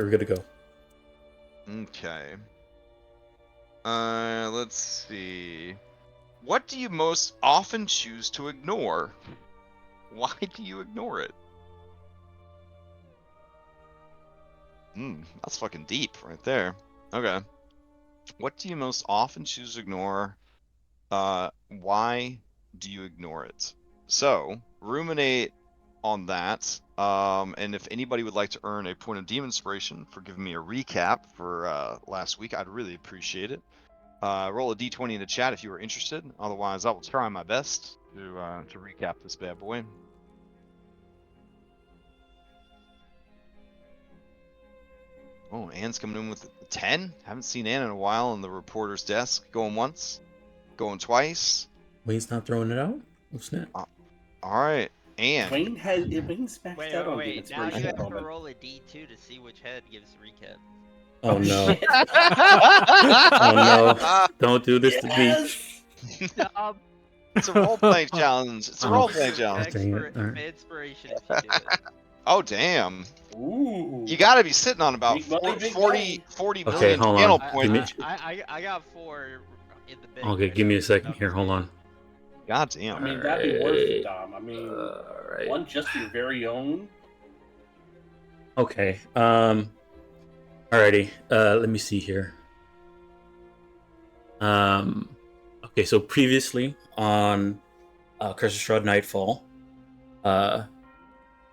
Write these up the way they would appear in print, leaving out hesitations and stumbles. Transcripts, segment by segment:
We're good to go. Okay. Let's see. What do you most often choose to ignore? Why do you ignore it? That's fucking deep right there. Okay. What do you most often choose to ignore? Why do you ignore it? So, ruminate on that. And if anybody would like to earn a point of demon inspiration for giving me a recap for last week, I'd really appreciate it. Roll a d20 in the chat if you are interested. Otherwise, I will try my best to recap this bad boy. Oh, Anne's coming in with a 10. Haven't seen Anne in a while on the reporter's desk. Going once, going twice. Wayne's not throwing it out? Oh, snap. All right, Anne. Wayne's maxed out on the Wait. Now inspiration you have to moment. roll a d2 to see which head gives recap. Oh, no. shit. Oh, no. Don't do this to me. Stop. It's a role-playing challenge. It's a role-playing challenge. Dang it. All right. Inspiration if you do it. Oh, damn. Ooh. You gotta be sitting on about Big money, big 40 Okay, million hold channel on. points. I got 4 in the big. Okay, give me a second here. Hold on. God I damn. mean, that'd be worth it, Dom. I mean, Alright. one just your very own. Okay. Alrighty. Let me see here. Okay, so previously on Curse of Strahd Nightfall,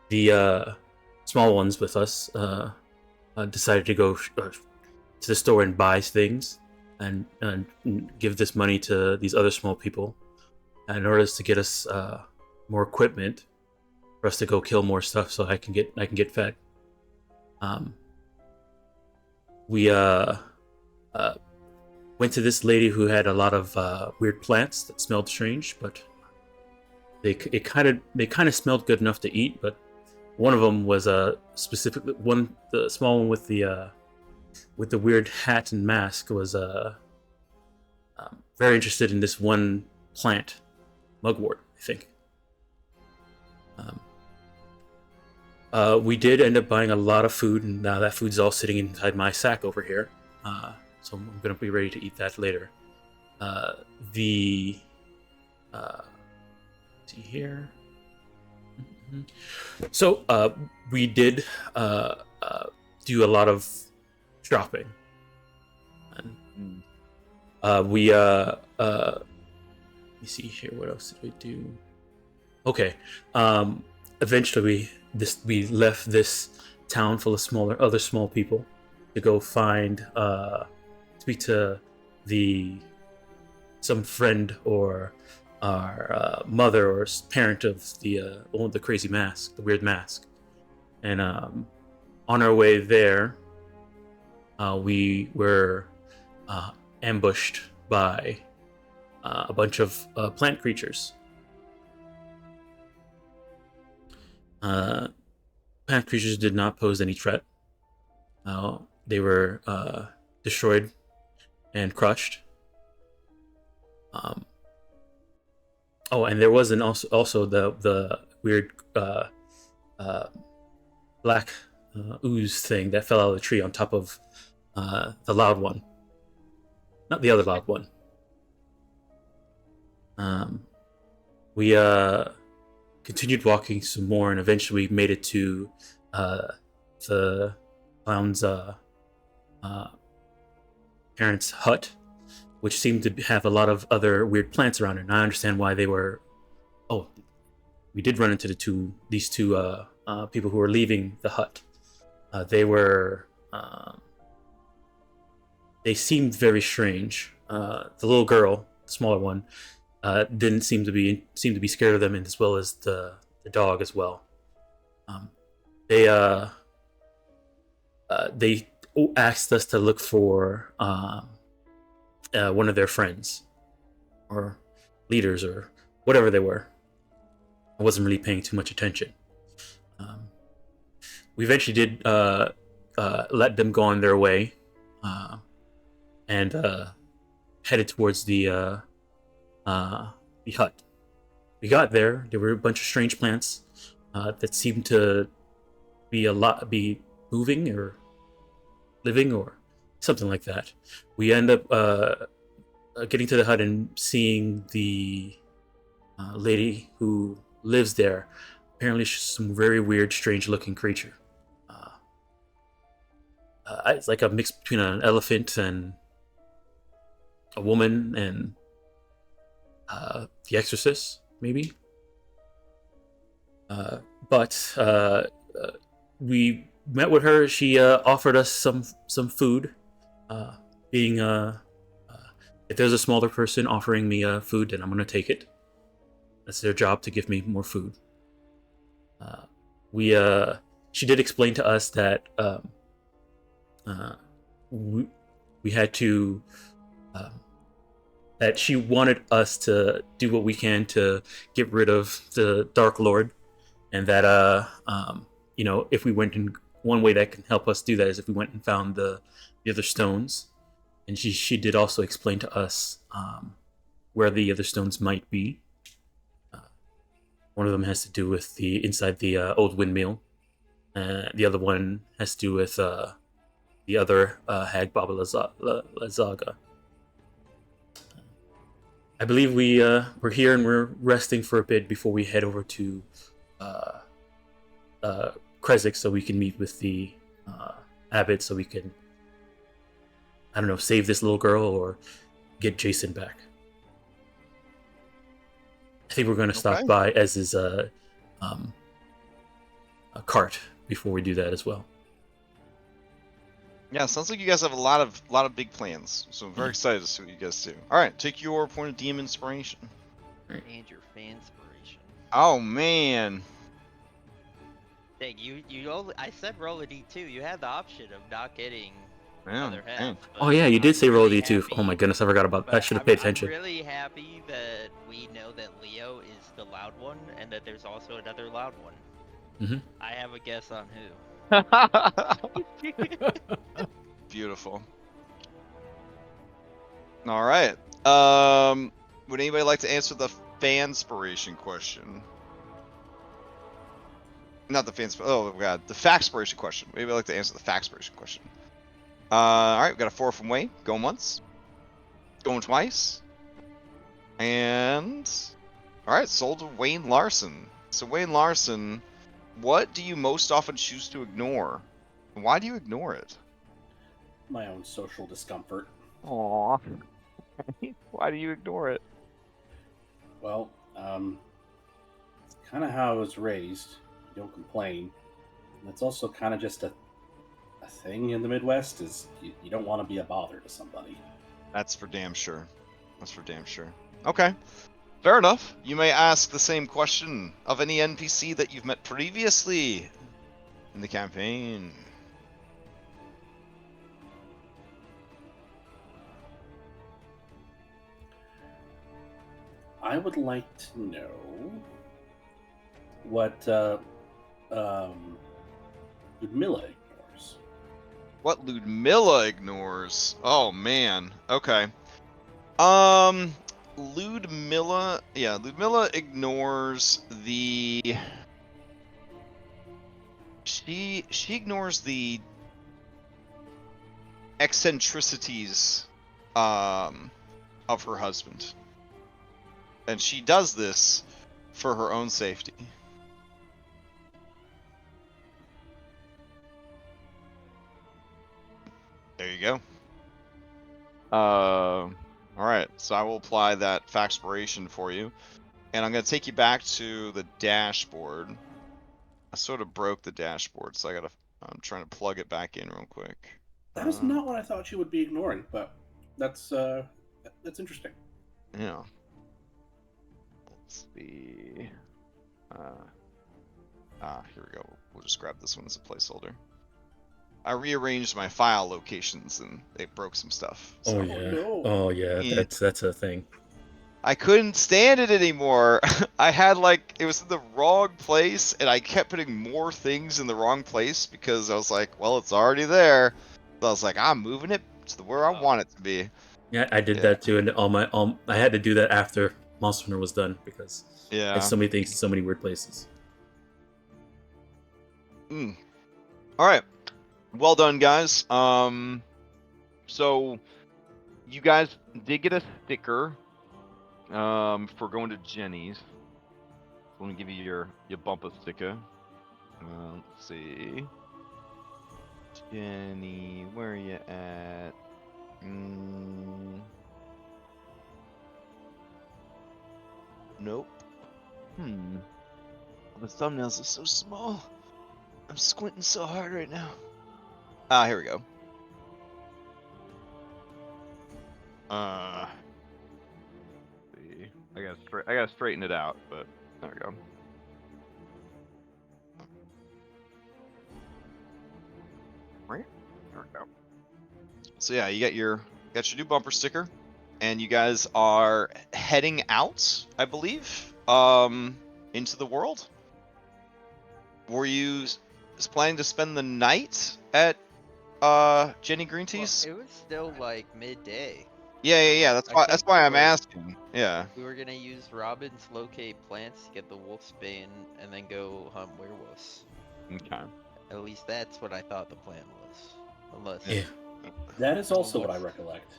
the small ones with us decided to go to the store and buy things and give this money to these other small people in order to get us more equipment for us to go kill more stuff so I can get fed. We went to this lady who had a lot of weird plants that smelled strange, but they kind of smelled good enough to eat. But one of them was specifically the small one with the weird hat and mask was very interested in this one plant, mugwort, I think. We did end up buying a lot of food, and now that food's all sitting inside my sack over here. So I'm gonna be ready to eat that later. See here. So we did do a lot of shopping. And, let me see here. What else did we do? Okay. Eventually, we left this town full of other small people to go find, speak to some friend or our mother or parent of the one with the crazy mask, the weird mask. And on our way there, we were ambushed by a bunch of plant creatures. Plant creatures did not pose any threat. They were destroyed and crushed. And there was also the weird black ooze thing that fell out of the tree on top of the loud one. Not the other loud one. We continued walking some more, and eventually made it to the clown's parents' hut, which seemed to have a lot of other weird plants around it. And I understand why they were. Oh, we did run into these two people who were leaving the hut. They were. They seemed very strange. The little girl, the smaller one, didn't seem to be scared of them, and as well as the dog as well. They asked us to look for one of their friends or leaders or whatever they were. I wasn't really paying too much attention. We eventually did let them go on their way and headed towards the hut. We got there. There were a bunch of strange plants that seemed to be moving or living or something like that. We end up getting to the hut and seeing the lady who lives there. Apparently, she's some very weird, strange-looking creature. It's like a mix between an elephant and a woman and The Exorcist, maybe. But we met with her. She offered us some food. Being if there's a smaller person offering me food, then I'm gonna take it. That's their job, to give me more food. She did explain to us that we had to that she wanted us to do what we can to get rid of the Dark Lord, and that if we went in, one way that can help us do that is if we went and found the other stones. And she did also explain to us where the other stones might be. One of them has to do with the inside the old windmill. The other one has to do with the other hag, Baba Lazaga. I believe we're here and we're resting for a bit before we head over to Kresik, so we can meet with the abbot, so we can, I don't know, save this little girl or get Jason back. I think we're going to stop by Ez's a cart before we do that as well. Yeah, sounds like you guys have a lot of big plans. So I'm very excited to see what you guys do. All right, take your point of DM inspiration. And your fanspiration. Oh man. Dang, you only, I said roll a d2. You had the option of not getting Yeah, other half. dang. Oh yeah, you did I'm say roll really D2. happy- Oh my goodness, I forgot about that. I but should have paid I'm attention. really happy that we know that Leo is the loud one, and that there's also another loud one. Mhm. I have a guess on who. Beautiful. All right. Would anybody like to answer the fanspiration question? Not the fans. Oh god, the factspiration question. Would anybody like to answer the factspiration question? All right, we got a 4 from Wayne. Going once. Going twice. And all right, sold to Wayne Larson. So Wayne Larson, what do you most often choose to ignore? And why do you ignore it? My own social discomfort. Aww. Why do you ignore it? Well, kind of how I was raised. You don't complain. And that's also kind of just a thing in the Midwest, is you don't want to be a bother to somebody. That's for damn sure. That's for damn sure. Okay. Fair enough. You may ask the same question of any NPC that you've met previously in the campaign. I would like to know what Ludmilla ignores. What Ludmilla ignores? Oh man. Okay. Ludmilla ignores the she ignores the eccentricities of her husband. And she does this for her own safety. There you go. Alright, so I will apply that factspiration for you. And I'm going to take you back to the dashboard. I sort of broke the dashboard, so I'm trying to plug it back in real quick. That is not what I thought you would be ignoring, but that's interesting. Yeah. Let's see. Here we go. We'll just grab this one as a placeholder. I rearranged my file locations and they broke some stuff. So. Oh yeah. no. Oh yeah. That's a thing. I couldn't stand it anymore. I had it was in the wrong place, and I kept putting more things in the wrong place because I was like, well, it's already there. So I was like, I'm moving it to where I want it to be. Yeah, I did that too, and I had to do that after Monster Hunter was done because I had so many things in so many weird places. All right. Well done, guys. So you guys did get a sticker for going to Jenny's. Let me give you your bumper sticker. Let's see. Jenny, where are you at? Nope. The thumbnails are so small. I'm squinting so hard right now. Ah, here we go. See. I gotta straighten it out, but there we go. Right? There we go. So yeah, you got your new bumper sticker, and you guys are heading out, I believe, into the world. Were you planning to spend the night at Jenny Green Tea's? Well, it was still like midday. Yeah. That's I why think we I'm were- asking. Yeah. We were gonna use Robin's locate plants to get the wolf's bane and then go hunt werewolves. Okay. At least that's what I thought the plan was. Unless Yeah. That is also what I What's- recollect.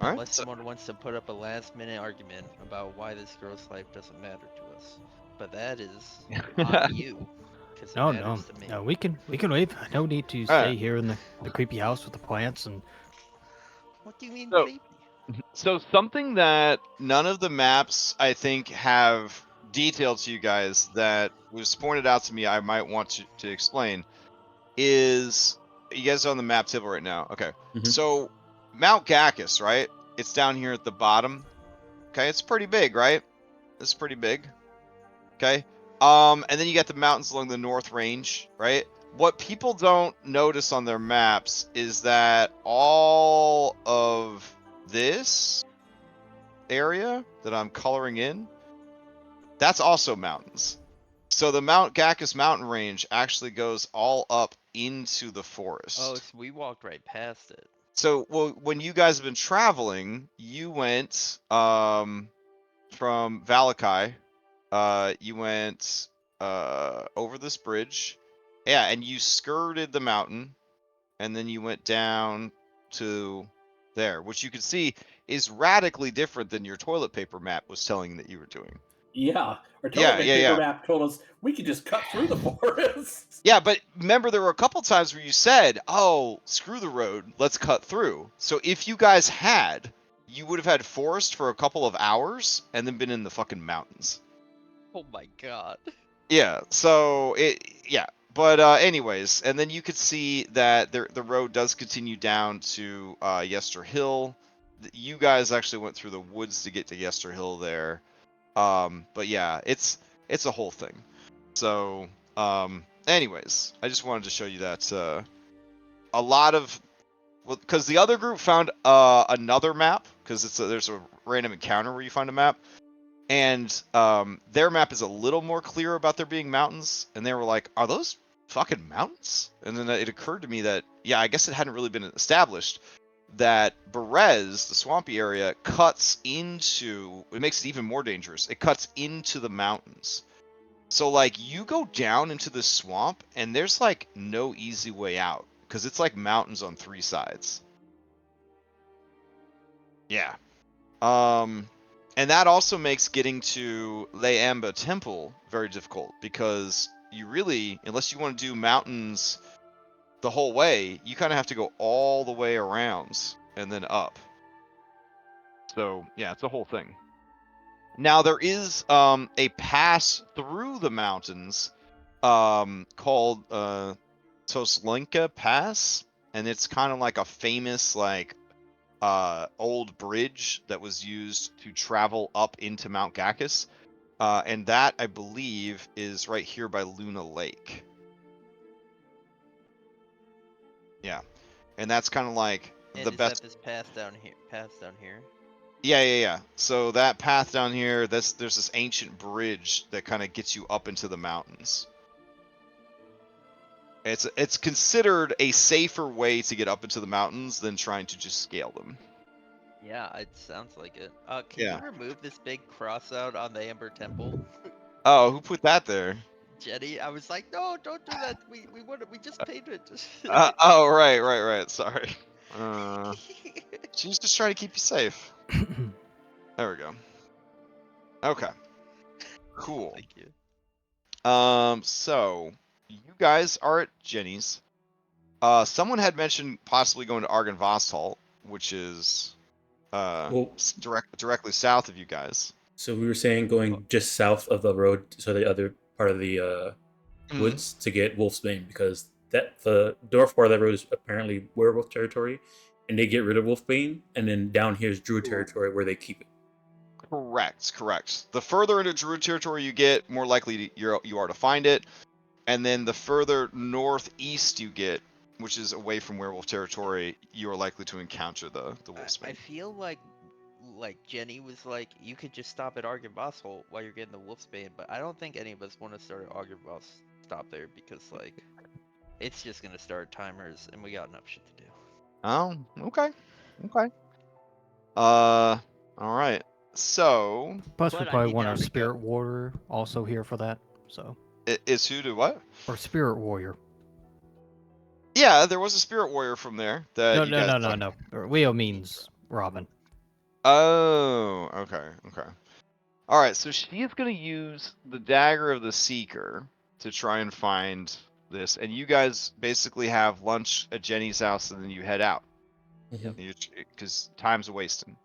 All right. unless So, someone wants to put up a last minute argument about why this girl's life doesn't matter to us. But that is on you. Because it No, matters to me. no, we can wait. No need to Alright. stay here in the creepy house with the plants and. What do you mean So- creepy? so something that none of the maps I think have detailed to you guys that was pointed out to me I might want to explain is you guys are on the map table right now. Okay. Mhm. So Mount Gacchus, right? It's down here at the bottom. Okay, it's pretty big, right? It's pretty big. Okay. And then you got the mountains along the North Range, right? What people don't notice on their maps is that all of this area that I'm coloring in, that's also mountains. So the Mount Gacchus mountain range actually goes all up into the forest. Oh, so we walked right past it. So, well, when you guys have been traveling, you went from Valakai, you went over this bridge, yeah, and you skirted the mountain, and then you went down to there, which you can see is radically different than your toilet paper map was telling that you were doing. Yeah, our Yeah, toilet paper map told us we could just cut through the forest. Yeah, but remember there were a couple times where you said, "Oh, screw the road, let's cut through." So if you guys had, you would have had forest for a couple of hours and then been in the fucking mountains. Oh my god. Yeah, so yeah. But anyways, and then you could see that the road does continue down to Yester Hill. You guys actually went through the woods to get to Yester Hill there. But yeah, it's a whole thing. So anyways, I just wanted to show you that a lot of, because the other group found another map, because there's a random encounter where you find a map, and their map is a little more clear about there being mountains, and they were like, "Are those fucking mountains?" And then it occurred to me that yeah, I guess it hadn't really been established that Berez, the swampy area, cuts into. It makes it even more dangerous. It cuts into the mountains. So like you go down into the swamp and there's like no easy way out because it's like mountains on 3 sides. Yeah. And that also makes getting to Leamba Temple very difficult because you really, unless you want to do mountains the whole way, you kind of have to go all the way around and then up. So yeah, it's a whole thing. Now there is a pass through the mountains called Toslenka Pass, and it's kind of like a famous like old bridge that was used to travel up into Mount Gacchus, and that I believe is right here by Luna Lake. Yeah, and that's kind of like And the is best. that this path down here? Yeah. So that path down here, there's this ancient bridge that kind of gets you up into the mountains. It's considered a safer way to get up into the mountains than trying to just scale them. Yeah, it sounds like it. Can Yeah. you remove this big cross out on the Amber Temple? Oh, who put that there? Jenny. I was like, no, don't do that. We just painted. Oh, right. Sorry. She's just trying to keep you safe. There we go. Okay. Cool. Thank you. So you guys are at Jenny's. Someone had mentioned possibly going to Argynvosthal, which is Well, directly south of you guys. so we were saying going just south of the road, so the other part of the woods to get Wolfsbane, because the dwarf part of that road is apparently werewolf territory, and they get rid of Wolfbane, and then down here is Druid territory where they keep it. Correct. The further into Druid territory you get, more likely you are to find it, and then the further northeast you get, which is away from werewolf territory, you are likely to encounter the I Wolfsbane. feel like Jenny was like, you could just stop at Argynvosthal while you're getting the Wolfsbane, but I don't think any of us want to start at Argynvos stop there because like it's just gonna start timers and we got enough shit to do. Oh, okay. All right. So, Plus, we But I'd probably be want down our to go. spirit warrior also here for that. So, is who to what? or spirit warrior. Yeah, there was a spirit warrior from there that No, you no, guys. no, no, no. Leo means Robin. Oh, okay. All right, so she is going to use the dagger of the Seeker to try and find this, and you guys basically have lunch at Jenny's house, and then you head out because time's wasting.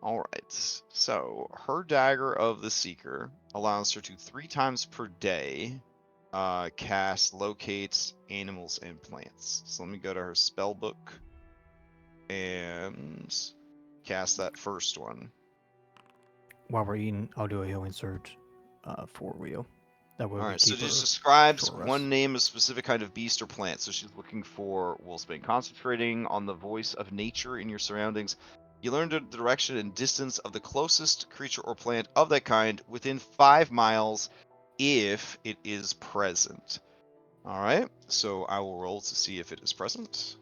All right, so her dagger of the Seeker allows her to 3 times per day cast locate animals and plants. So let me go to her spell book and cast that first one. While we're eating, I'll do a healing surge for Rio. That way All we right, so keep just her describes short one rest. name of specific kind of beast or plant. So she's looking for Wolfsbane, concentrating on the voice of nature in your surroundings. You learn the direction and distance of the closest creature or plant of that kind within 5 miles if it is present. All right, so I will roll to see if it is present.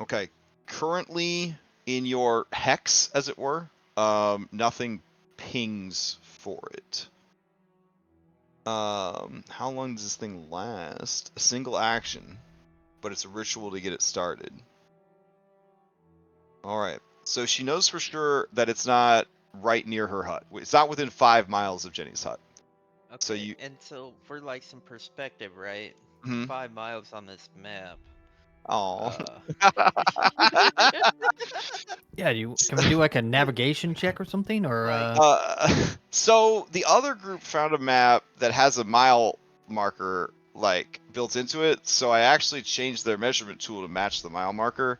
Okay, currently in your hex, as it were, nothing pings for it. How long does this thing last? A single action, but it's a ritual to get it started. All right, so she knows for sure that it's not right near her hut. It's not within 5 miles of Jenny's hut. Okay, So you- and so for like some perspective, right? Mhm. 5 miles on this map. Oh. Yeah, can we do like a navigation check or something? Or So the other group found a map that has a mile marker like built into it. So I actually changed their measurement tool to match the mile marker.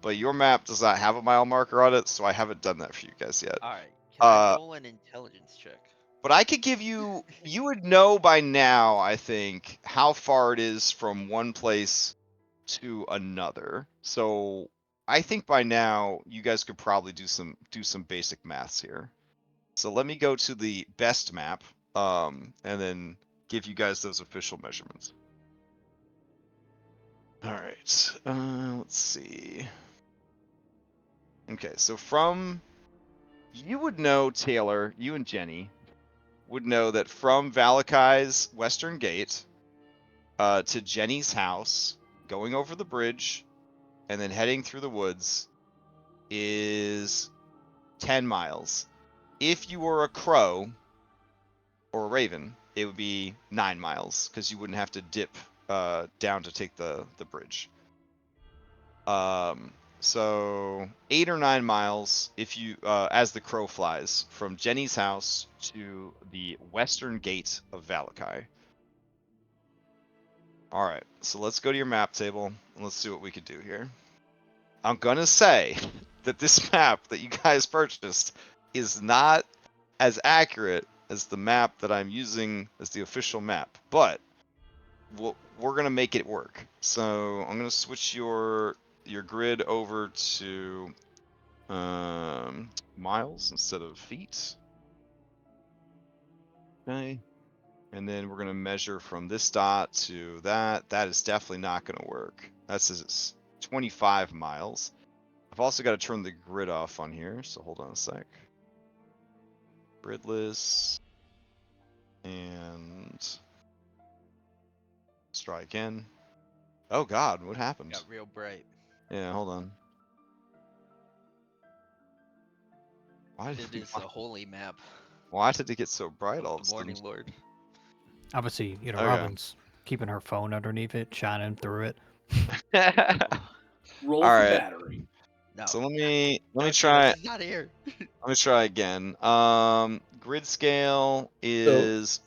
But your map does not have a mile marker on it, so I haven't done that for you guys yet. Alright, can I roll an intelligence check? But I could give you would know by now, I think, how far it is from one place to another. So I think by now you guys could probably do some basic maths here. So let me go to the best map, and then give you guys those official measurements. All right, let's see. Okay, so you would know, Taylor, you and Jenny would know that from Valakai's western gate to Jenny's house, going over the bridge, and then heading through the woods is 10 miles. If you were a crow or a raven, it would be 9 miles because you wouldn't have to dip down to take the bridge. So 8 or 9 miles if you as the crow flies from Jenny's house to the western gate of Valakai. All right, so let's go to your map table and let's see what we could do here. I'm gonna say that this map that you guys purchased is not as accurate as the map that I'm using as the official map, but we're gonna make it work. So I'm gonna switch your grid over to miles instead of feet. Okay, and then we're gonna measure from this dot to that. That is definitely not gonna work. That says it's 25 miles. I've also got to turn the grid off on here, so hold on a sec. Gridless. And let's try again. Oh god, what happened? Got real bright. Yeah, hold on. Why It is a holy map. Why did it get so bright all of a The Morning sudden? Lord. Obviously, you know, Okay. Robin's keeping her phone underneath it, shining through it. Roll All for right. battery. No. So let me no, try. It's not here. Let me try again. Grid scale is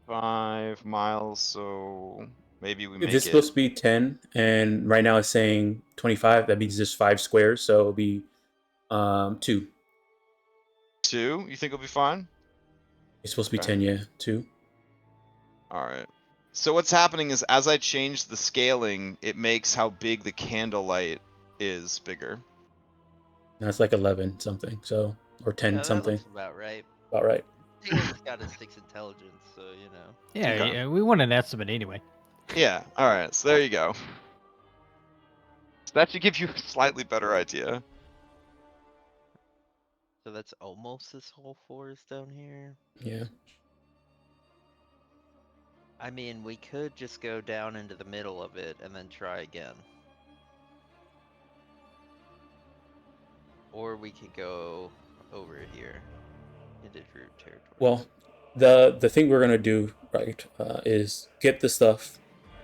5 miles, so maybe we This make is it supposed to be 10, and right now it's saying 25. That means just 5 squares, so it'll be 2. 2. You think it'll be fine? It's supposed to be Okay. 10, yeah, 2. All right. So what's happening is as I change the scaling, it makes how big the candlelight is bigger. Now it's like 11 something, so or 10 Yeah, that something. looks about right. About right. Taylor's got a 6 intelligence, so you know. Yeah, Okay. yeah, we want an estimate anyway. Yeah. All right. So there you go. So that should give you a slightly better idea. So that's almost this whole forest down here. Yeah. I mean, we could just go down into the middle of it and then try again. Or we could go over here into Druid territory. Well, the thing we're gonna do, right, is get the stuff,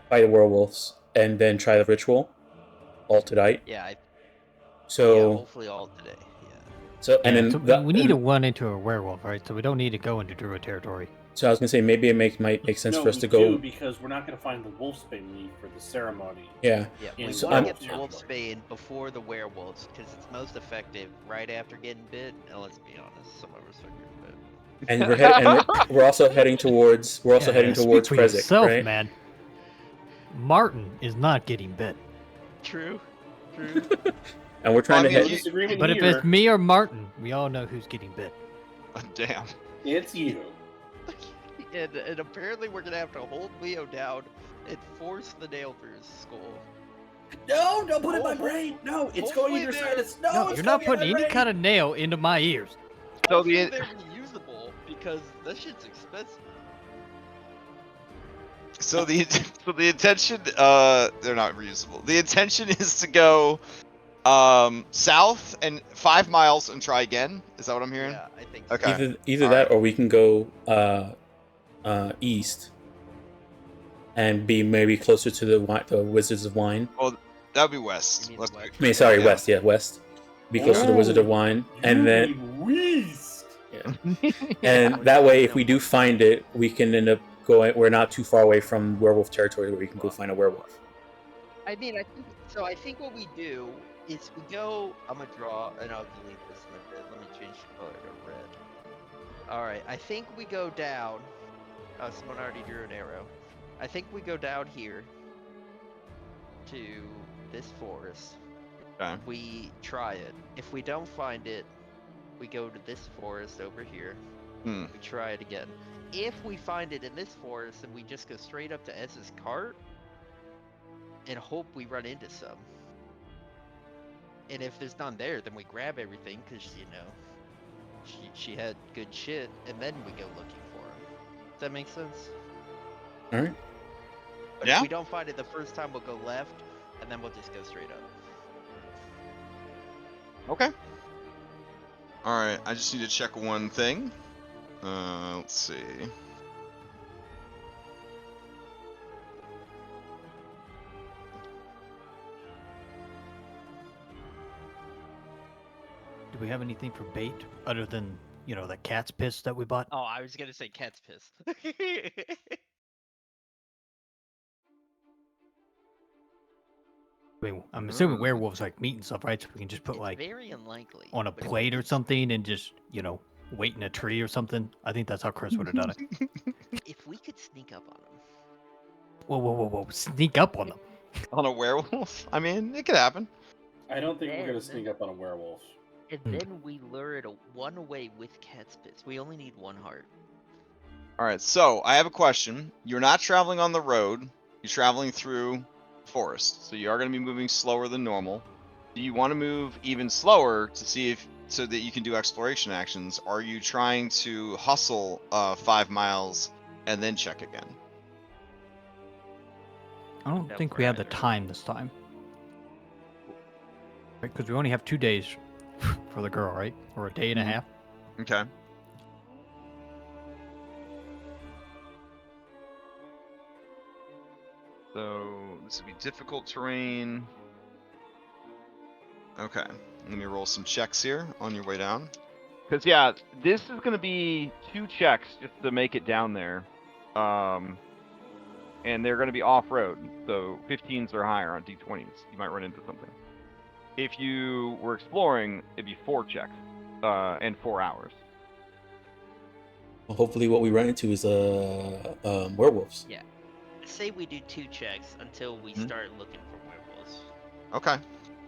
fight the werewolves, and then try the ritual, all tonight. Yeah, yeah, So hopefully all today. Yeah. so and Yeah, then so we need to run into a werewolf, right? So we don't need to go into Druid territory. So I was gonna say maybe it might make sense No, for us we to do go. because we're not going to find the wolfsbane leaf for the ceremony. Yeah. Yeah, in we So want I'm- to get the wolfsbane before the werewolves because it's most effective right after getting bit. And let's be honest, some of us are getting bit. And we're also heading towards Speak for Krezk, yourself, right? man. Martin is not getting bit. True. And we're trying Well, I to mean, No head. disagreement But if here. it's me or Martin, we all know who's getting bit. Damn. It's you. And apparently we're gonna have to hold Leo down and force the nail through his skull. No, don't put it in my brain. No, it's going in your Hopefully sinus. No, it's you're not going in putting my any brain. kind of nail into my ears. So Hopefully the they're reusable because that shit's expensive. so the intention they're not reusable. The intention is to go south and 5 miles and try again. Is that what I'm hearing? Yeah, I think so. Okay. Either All that, right. or we can go east and be maybe closer to the Wizards of Wine. Well, that would be west. You mean Let's the west? I mean, sorry, Yeah. west. Yeah, west. Be closer to the Wizard of Wine, and then West. and that way, if we do find it, we can end up going. We're not too far away from werewolf territory, where we can go find a werewolf. I mean, I think what we do is we go. I'm gonna draw, and I'll delete this in a bit. Let me change the color to red. All right, I think we go down. Someone already drew an arrow. I think we go down here to this forest. Okay. We try it. If we don't find it, we go to this forest over here. Hmm. We try it again. If we find it in this forest, then we just go straight up to S's cart and hope we run into some. And if there's none there, then we grab everything because, you know, she had good shit, and then we go looking for him. Does that make sense? All right. But Yeah. if we don't find it the first time, we'll go left, and then we'll just go straight up. Okay. All right. I just need to check one thing. Let's see. Do we have anything for bait other than, you know, the cat's piss that we bought? Oh, I was gonna say cat's piss. I mean, I'm assuming werewolves like meat and stuff, right? So we can just put It's like very unlikely. on a but if we plate or could- something and just, you know, wait in a tree or something. I think that's how Chris would have done it. If we could sneak up on him. Whoa. Sneak up on them. On a werewolf? I mean, it could happen. I don't think we're going Then- to sneak up on a werewolf. And Hmm. then we lure it one away with cat's piss. We only need one heart. All right. So I have a question. You're not traveling on the road. You're traveling through forest, so you are going to be moving slower than normal. Do you want to move even slower to see if so that you can do exploration actions? Are you trying to hustle 5 miles and then check again? I don't That think we have the parameter. time this time. Because we only have 2 days for the girl, right? Or a day and a half. Okay. So this would be difficult terrain. Okay, let me roll some checks here on your way down. Because yeah, this is going to be 2 checks just to make it down there, and they're going to be off-road, so 15s or higher on D20s. You might run into something. If you were exploring, it'd be 4 checks, and 4 hours. Well, hopefully, what we run into is werewolves. Yeah. Say we do 2 checks until we start looking for werewolves. Okay.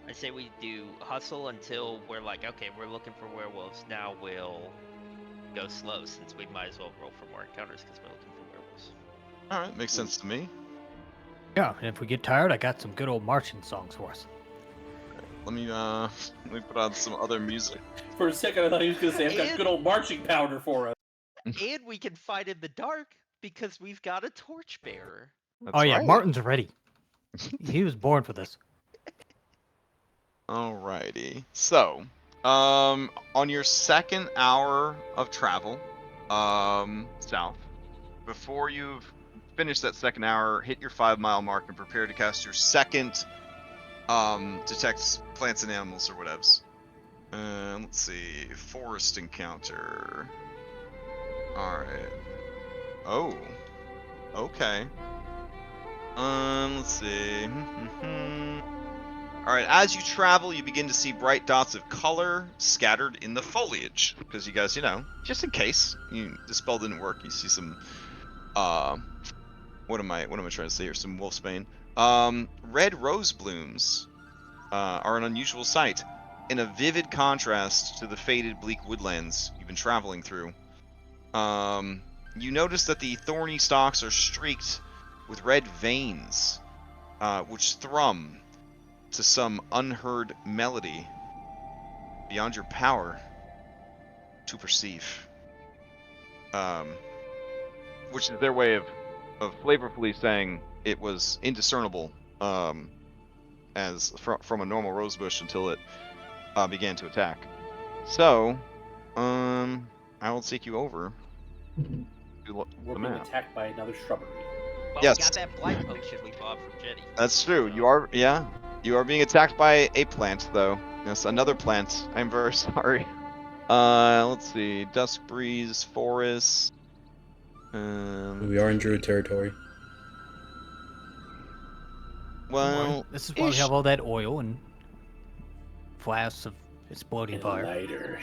I say we do hustle until we're like, okay, we're looking for werewolves. Now we'll go slow since we might as well roll for more encounters because we're looking for werewolves. All right, makes sense to me. Yeah, and if we get tired, I got some good old marching songs for us. Let me put on some other music. For a second, I thought he was going to say, I've got good old marching powder for us. And we can fight in the dark because we've got a torchbearer. That's Oh yeah, right. Martin's ready. He was born for this. Alrighty. So, on your second hour of travel, south, before you've finished that second hour, hit your 5-mile mark and prepare to cast your second, detect plants and animals or whatevs. Let's see, forest encounter. Alright. Oh. Okay. Let's see. Alright, as you travel, you begin to see bright dots of color scattered in the foliage. Because you guys, just in case the spell didn't work, you see some, what am I trying to say here? Some wolfsbane. Red rose blooms are an unusual sight, in a vivid contrast to the faded, bleak woodlands you've been traveling through. You notice that the thorny stalks are streaked with red veins, which thrum to some unheard melody beyond your power to perceive. Which is their way of flavorfully saying it was indiscernible as from a normal rosebush until it began to attack. So, I will take you over to We're the being map. attacked by another shrubbery. Well, Yes. we got that blight potion we bought from Jenny. That's true. So- You are being attacked by a plant, though. Yes, another plant. I'm very sorry. Let's see. Dusk breeze, forest. We are in druid territory. Well, This is why we have all that oil and flasks of exploding And fire. lighter.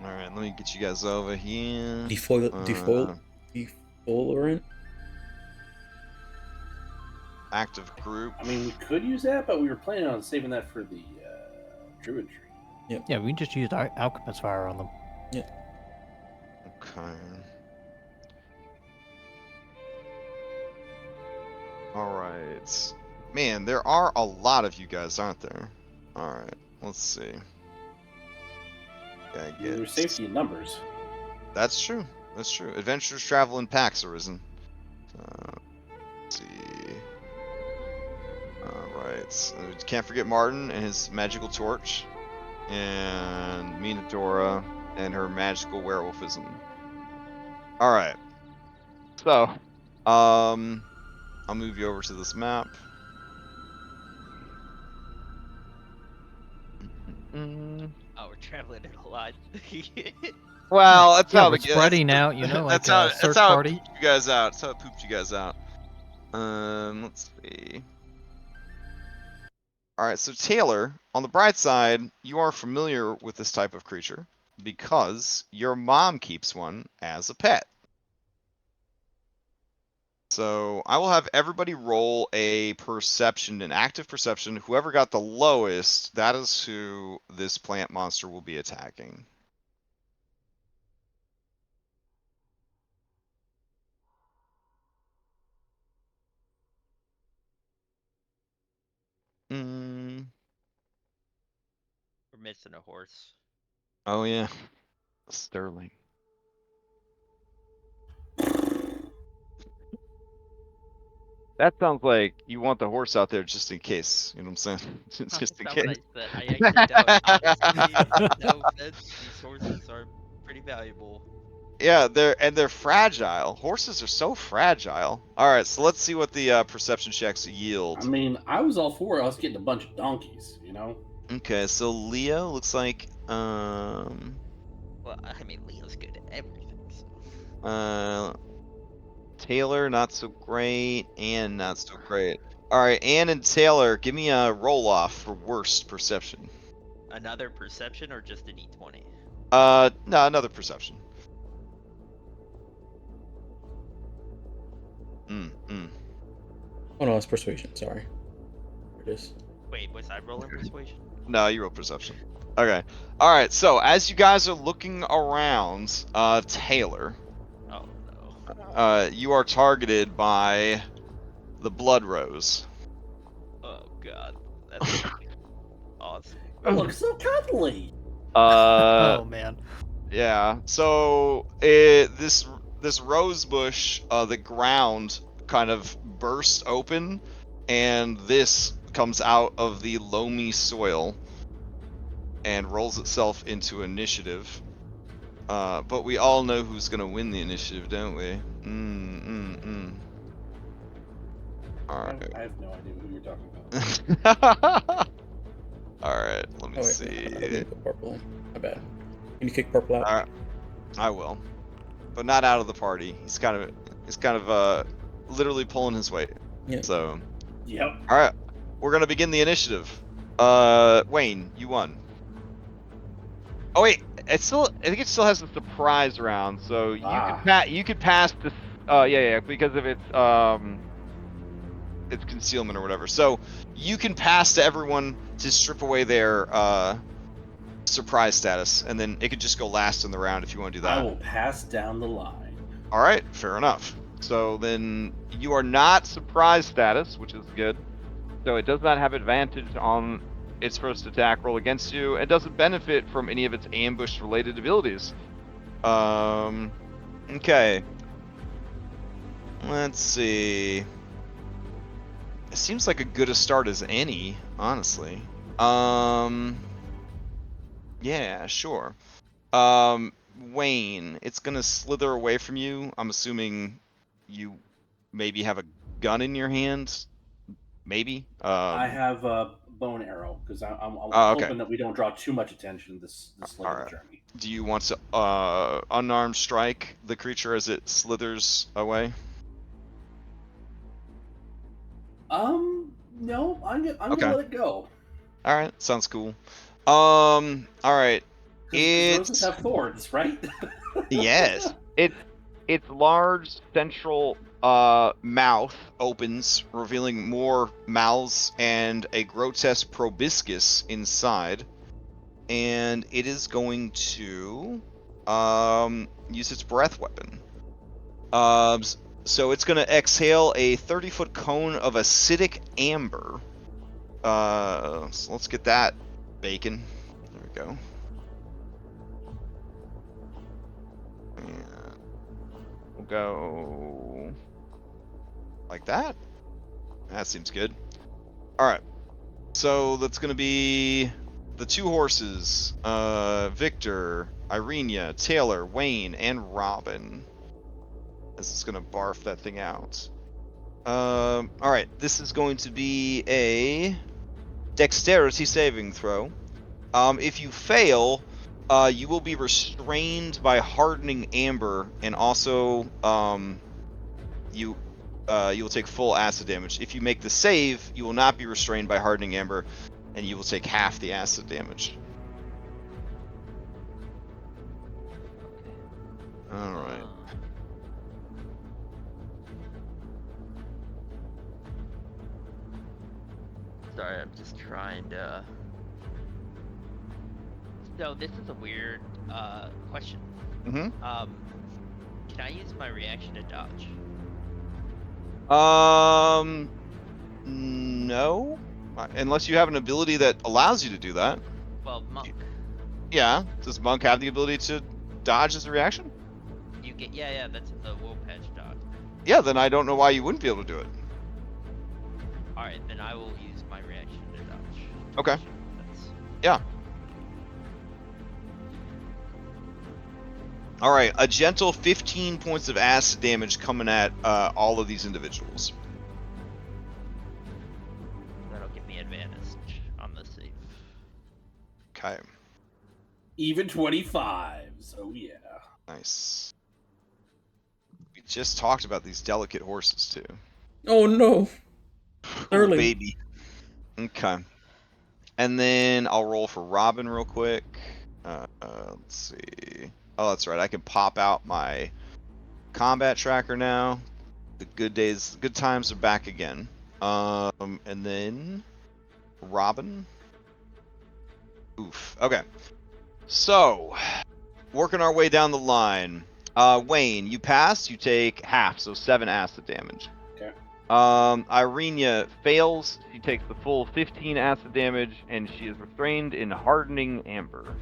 all right. Let me get you guys over here. Defoliant. Active group. I mean, we could use that, but we were planning on saving that for the druidry. Yeah, we just used alchemist fire on them. Okay. All right. Man, there are a lot of you guys, aren't there? All right. Let's see. Yeah, I mean, there's safety in numbers. That's true. That's true. Adventurers travel in packs, Arisen. Let's see. Alright. Can't forget Martin and his magical torch. And Minodora and her magical werewolfism. Alright. So, I'll move you over to this map. Oh, we're traveling in a lot. Well, that's Yeah, how we're the spreading out, like that's a how search it party. pooped you guys out. That's how it pooped you guys out. Let's see. Alright, so Taylor, on the bright side, you are familiar with this type of creature because your mom keeps one as a pet. So I will have everybody roll a perception, an active perception. Whoever got the lowest, that is who this plant monster will be attacking. missing a horse. Oh yeah, Sterling. That sounds like you want the horse out there just in case. You know what I'm saying? That's Just in not case. what I said. I actually don't. Honestly, no offense. These horses are pretty valuable. Yeah, they're fragile. Horses are so fragile. All right, so let's see what the perception checks yield. I mean, I was all for us getting a bunch of donkeys, you know? Okay, so Leo looks like Well, I mean, Leo's good at everything. So. Taylor not so great, Ann not so great. All right, Ann and Taylor, give me a roll off for worst perception. Another perception or just an E20? No, another perception. Oh no, it's persuasion. Sorry. There it is. Wait, was I rolling persuasion? No, you roll perception. Okay. All right. So as you guys are looking around, Taylor, Oh no. you are targeted by the Blood Rose. Oh god. That's awesome. It looks so cuddly. Oh man. Yeah. So this rose bush, the ground kind of bursts open, and this comes out of the loamy soil and rolls itself into initiative. But we all know who's gonna win the initiative, don't we? All right. I have no idea who you're talking about. All right. Let me Oh wait, see. I didn't put purple in. My bad. Can you kick purple out? All right. I will, but not out of the party. He's kind of literally pulling his weight. Yeah. So. Yep. All right. We're gonna begin the initiative. Wayne, you won. Oh wait, I think it still has the surprise round, so you could pass this. Yeah, because of its concealment or whatever. So you can pass to everyone to strip away their surprise status, and then it could just go last in the round if you want to do that. I will pass down the line. All right, fair enough. So then you are not surprise status, which is good. So it does not have advantage on its first attack roll against you. It doesn't benefit from any of its ambush-related abilities. Okay. Let's see. It seems like a good a start as any, honestly. Yeah, sure. Wayne, it's gonna slither away from you. I'm assuming you maybe have a gun in your hand. Maybe. I have a bow and arrow because I'm okay. hoping that we don't draw too much attention this late in the journey. Do you want to unarmed strike the creature as it slithers away? No, I'm gonna let it go. All right, sounds cool. All right. Because roses have thorns, right? Yes. Its large central mouth opens, revealing more mouths and a grotesque proboscis inside, and it is going to use its breath weapon. So it's going to exhale a 30-foot cone of acidic amber. So let's get that bacon. There we go. And we'll go like that. That seems good. All right. So that's going to be the two horses, Victor, Irenia, Taylor, Wayne, and Robin. This is going to barf that thing out. All right. This is going to be a dexterity saving throw. If you fail, you will be restrained by hardening amber, and also you will take full acid damage. If you make the save, you will not be restrained by hardening amber, and you will take half the acid damage. All right. Sorry, I'm just trying to. So this is a weird question. Mm-hmm. Can I use my reaction to dodge? No, unless you have an ability that allows you to do that. Well, monk. Yeah. Does Monk have the ability to dodge as a reaction? You get yeah, that's in the wool patch dodge. Yeah, then I don't know why you wouldn't be able to do it. All right, then I will use my reaction to dodge. Okay. That's- Yeah. All right, a gentle 15 points of acid damage coming at all of these individuals. That'll give me advantage on the save. Okay, Even 25s. Oh yeah. nice. We just talked about these delicate horses too. Oh no. Ooh, Sterling. baby. Okay. And then I'll roll for Robin real quick. Let's see. Oh, that's right. I can pop out my combat tracker now. The good times are back again. And then Robin. Oof. Okay. So, working our way down the line. Wayne, you pass. You take half, so 7 acid damage. Okay. Irenia fails. She takes the full 15 acid damage, and she is restrained in hardening amber.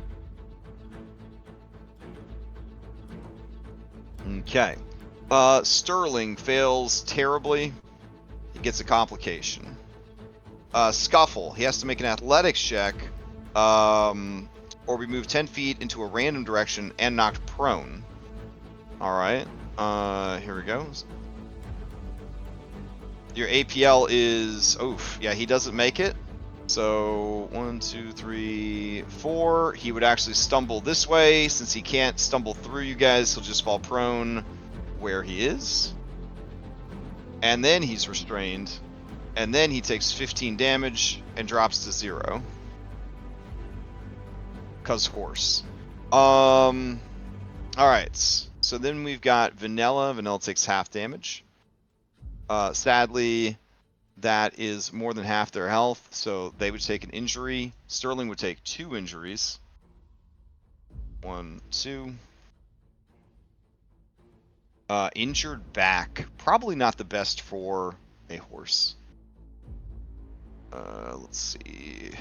Okay. Sterling fails terribly. He gets a complication. Scuffle. He has to make an athletics check, or be moved 10 feet into a random direction and knocked prone. All right. Here we go. Your APL is, oof, yeah, he doesn't make it. So 1, 2, 3, 4. He would actually stumble this way. Since he can't stumble through you guys, he'll just fall prone where he is. And then he's restrained. And then he takes 15 damage and drops to 0. 'Cause horse. Alright. So then we've got Vanilla. Vanilla takes half damage. Sadly, that is more than half their health, so they would take an injury. Sterling would take 2 injuries. 1, 2. Injured back. Probably not the best for a horse. Let's see.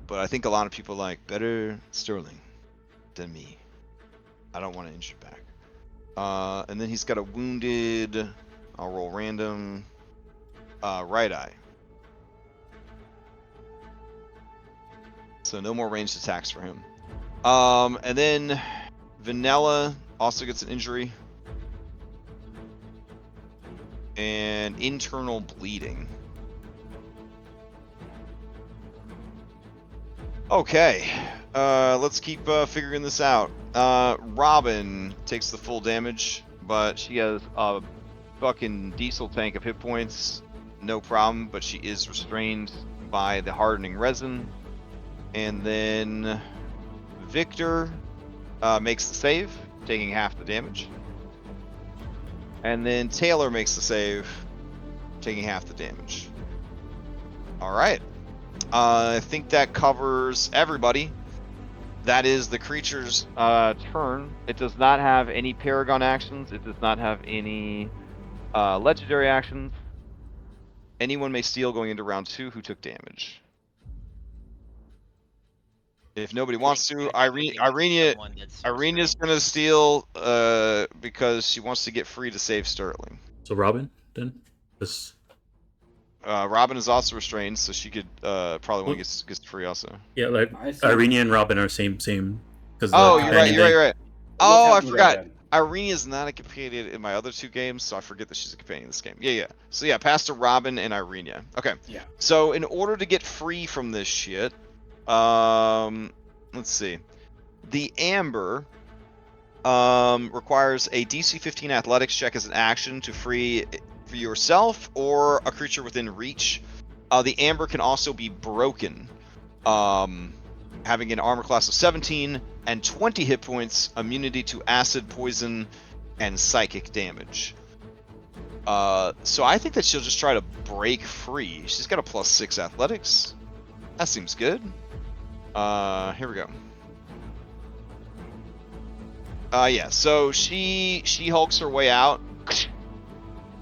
But I think a lot of people like better Sterling than me. I don't want an injured back. And then he's got a wounded. I'll roll random. Right eye. So no more ranged attacks for him. And then Vanilla also gets an injury. And internal bleeding. Okay. Let's keep figuring this out. Robin takes the full damage, but she has a fucking diesel tank of hit points. No problem, but she is restrained by the hardening resin. And then Victor makes the save, taking half the damage. And then Taylor makes the save, taking half the damage. Alright. I think that covers everybody. That is the creature's turn. It does not have any Paragon actions. It does not have any legendary actions. Anyone may steal going into round 2 who took damage. If nobody wants to, Irenia's gonna steal because she wants to get free to save Sterling. So Robin, then? This... Robin is also restrained, so she could probably want to get free also. Yeah, like I see. Irenia and Robin are same. Oh, you're right. Oh, I forgot. Then? Irene is not a companion in my other 2 games, so I forget that she's a companion in this game. Yeah. So yeah, pass to Robin and Irenia. Okay. Yeah. So in order to get free from this shit, let's see. The Amber requires a DC 15 athletics check as an action to free for yourself or a creature within reach. The Amber can also be broken, having an armor class of 17 and 20 hit points, immunity to acid, poison, and psychic damage. So I think that she'll just try to break free. She's got a +6 athletics. That seems good. Here we go. Yeah, so she hulks her way out,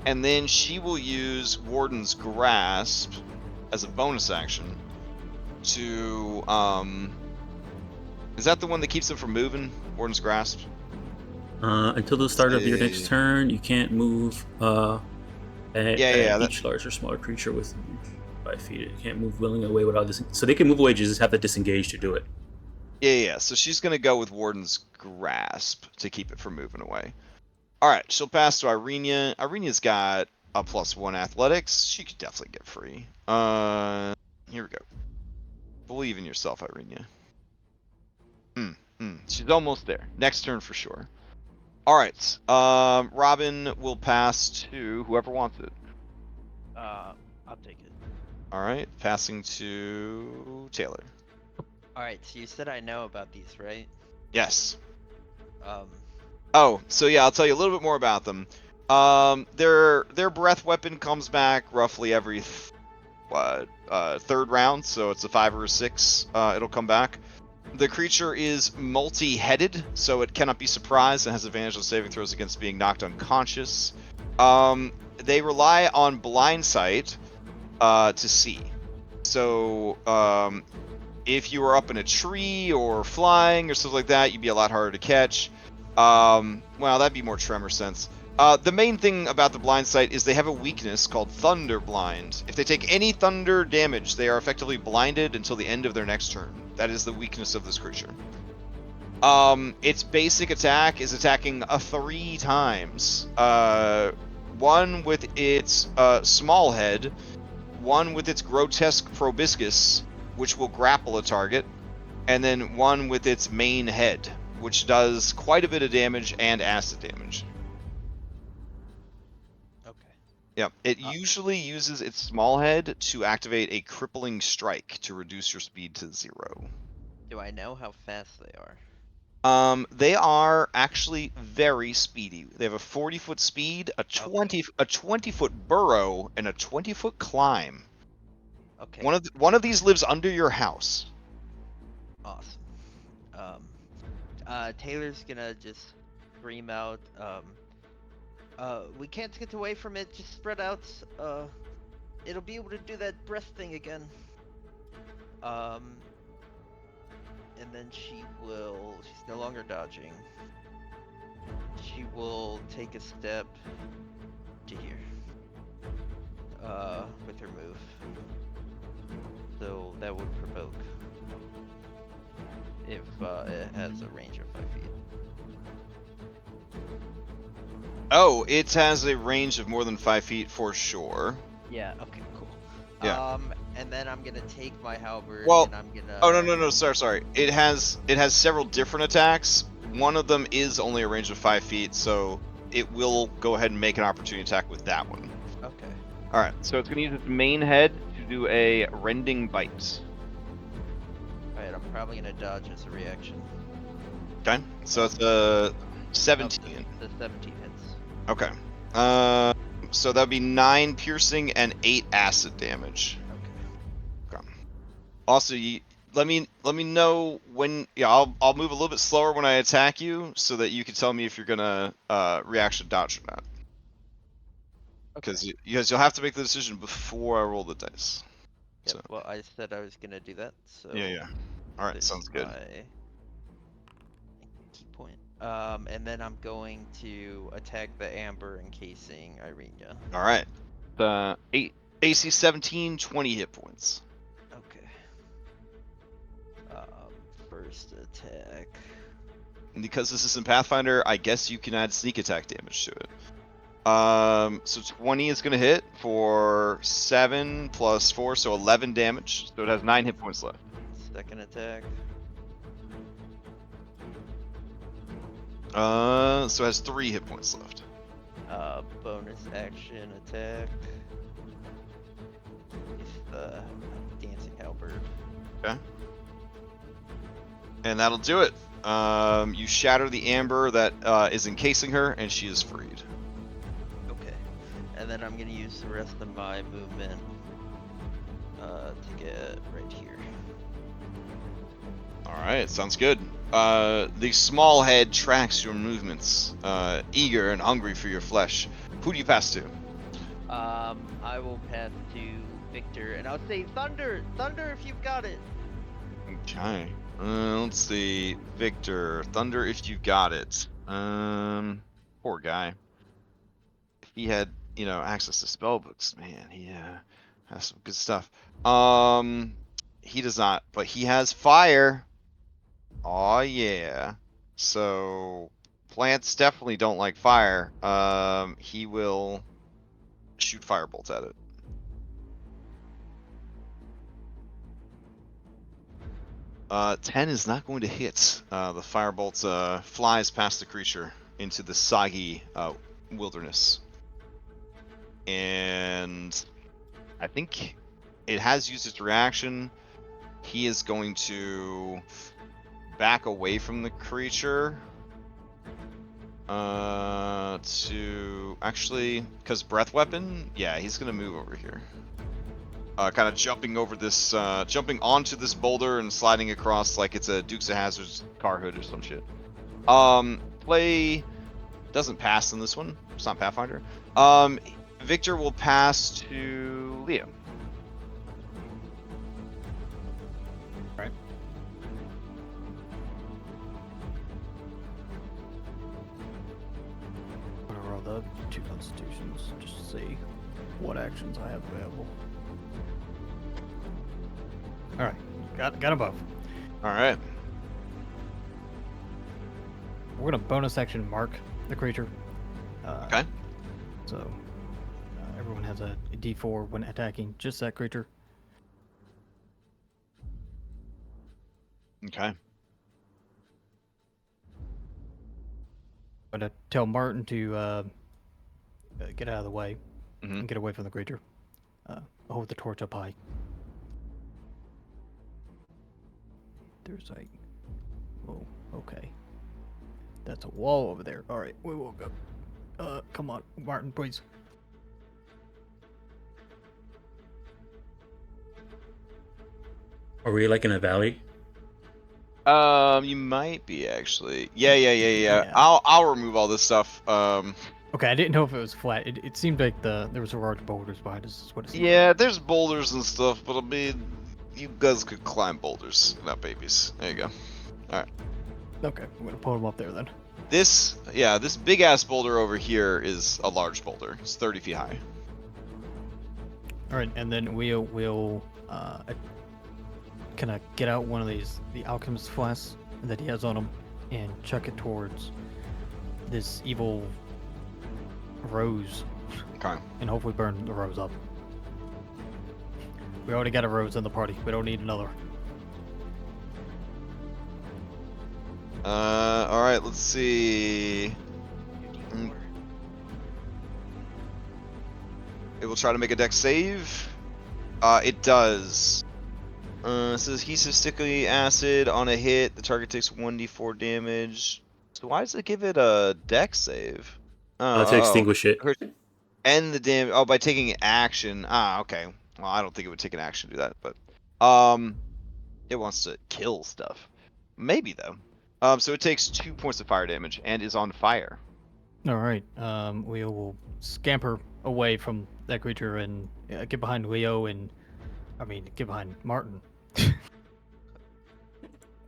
and then she will use Warden's Grasp as a bonus action to is that the one that keeps them from moving? Warden's Grasp? Until the start of your next Say- turn, you can't move. that- Each large or smaller creature within 5 feet. It can't move willingly away without this. So they can move away. Just have to disengage to do it. Yeah. So she's gonna go with Warden's Grasp to keep it from moving away. All right, she'll pass to Irenia. Irenia's got a +1 athletics. She could definitely get free. Here we go. Believe in yourself, Irenia. She's almost there. Next turn for sure. All right. Robin will pass to whoever wants it. I'll take it. All right, passing to Taylor. All right, so you said I know about these, right? Yes. Um, Oh, so yeah, I'll tell you a little bit more about them. Their breath weapon comes back roughly every third round, so it's a 5 or a 6. It'll come back. The creature is multi-headed, so it cannot be surprised and has advantage on saving throws against being knocked unconscious. They rely on blind sight to see. So if you were up in a tree or flying or something like that, you'd be a lot harder to catch. Well, that'd be more tremor sense. The main thing about the blind sight is they have a weakness called Thunder Blind. If they take any thunder damage, they are effectively blinded until the end of their next turn. That is the weakness of this creature. Its basic attack is attacking 3 times. One with its small head, one with its grotesque proboscis, which will grapple a target, and then one with its main head, which does quite a bit of damage and acid damage. okay. Yeah, it usually uses its small head to activate a crippling strike to reduce your speed to 0. Do I know how fast they are? They are actually very speedy. They have a 40-foot speed, a 20-foot burrow, and a 20-foot climb. Okay. One of these lives under your house. Awesome. Taylor's gonna just scream out, we can't get away from it, just spread out, it'll be able to do that breath thing again. And then she's no longer dodging. She will take a step to here, with her move. So that would provoke. If it has a range of 5 feet. Oh, it has a range of more than 5 feet for sure. Yeah, okay, cool. Yeah. And then I'm gonna take my halberd Well, and I'm gonna... Oh, no, sorry. It has several different attacks. One of them is only a range of 5 feet, so it will go ahead and make an opportunity attack with that one. Okay. Alright. So it's going to use its main head to do a rending bite. Alright, I'm probably gonna dodge as a reaction. Okay. So it's a 17. The 17 hits. Okay. So that'd be 9 piercing and 8 acid damage. Okay. Okay. Also, let me know when. Yeah, I'll move a little bit slower when I attack you, so that you can tell me if you're gonna reaction dodge or not. Because you'll have to make the decision before I roll the dice. Yep, So. well, I said I was gonna do that, so... Yeah. All right, this sounds is good. my key point. And then I'm going to attack the amber encasing Irenia. All right. 8. AC 17, 20 hit points. Okay. First attack. And because this is in Pathfinder, I guess you can add sneak attack damage to it. So 20 is gonna hit for 7 plus 4, so 11 damage. So it has 9 hit points left. Second attack. So it has 3 hit points left. Bonus action attack. With the dancing halberd. Okay. And that'll do it. You shatter the amber that is encasing her, and she is freed. Okay. And then I'm gonna use the rest of my movement to get right here. Alright, sounds good. The small head tracks your movements, eager and hungry for your flesh. Who do you pass to? I will pass to Victor, and I'll say, Thunder! Thunder, if you've got it! Okay. Let's see. Victor, Thunder, if you got it. Poor guy. If he had, access to spell books, man, he has some good stuff. He does not, but he has fire. Oh yeah. So plants definitely don't like fire. He will shoot firebolts at it. Uh, 10 is not going to hit. The firebolt flies past the creature into the soggy wilderness. And I think it has used its reaction. He is going to back away from the creature. To actually, because breath weapon, yeah, he's gonna move over here. Kind of jumping over this, jumping onto this boulder and sliding across like it's a Dukes of Hazzard's car hood or some shit. Play doesn't pass in this one. It's not Pathfinder. Victor will pass to Leo. Right. I'm gonna roll the 2 constitutions just to see what actions I have available. Alright, got them both. Alright. We're gonna bonus action mark the creature. Okay. So everyone has a D4 when attacking just that creature. Okay. I'm gonna tell Martin to get out of the way Mhm. and get away from the creature. Hold the torch up high. There's a... Oh, okay. That's a wall over there. Alright, we will go. Come on, Martin, please. Are we like in a valley? You might be actually. Yeah. Yeah. I'll remove all this stuff. Okay, I didn't know if it was flat. It seemed like there was a large boulders behind us. Is what it seemed Yeah, there's boulders and stuff, but I mean, you guys could climb boulders, not babies. There you go. like. Okay, I'm gonna pull him up there then. This big ass boulder over here is a large boulder. It's 30 feet high. Alright, and then we'll kind of get out one of the alchemist flasks that he has on him and chuck it towards this evil rose Okay. and hopefully burn the rose up. We already got a rose in the party. We don't need another. All right. Let's see. It will try to make a dex save. It does. It says adhesive sticky acid on a hit. The target takes 1d4 damage. So why does it give it a dex save? To extinguish it. End the damage. Oh, by taking action. Okay. Well, I don't think it would take an action to do that, but it wants to kill stuff. Maybe though. So it takes 2 points of fire damage and is on fire. Alright, we will scamper away from that creature and get behind Leo and... get behind Martin.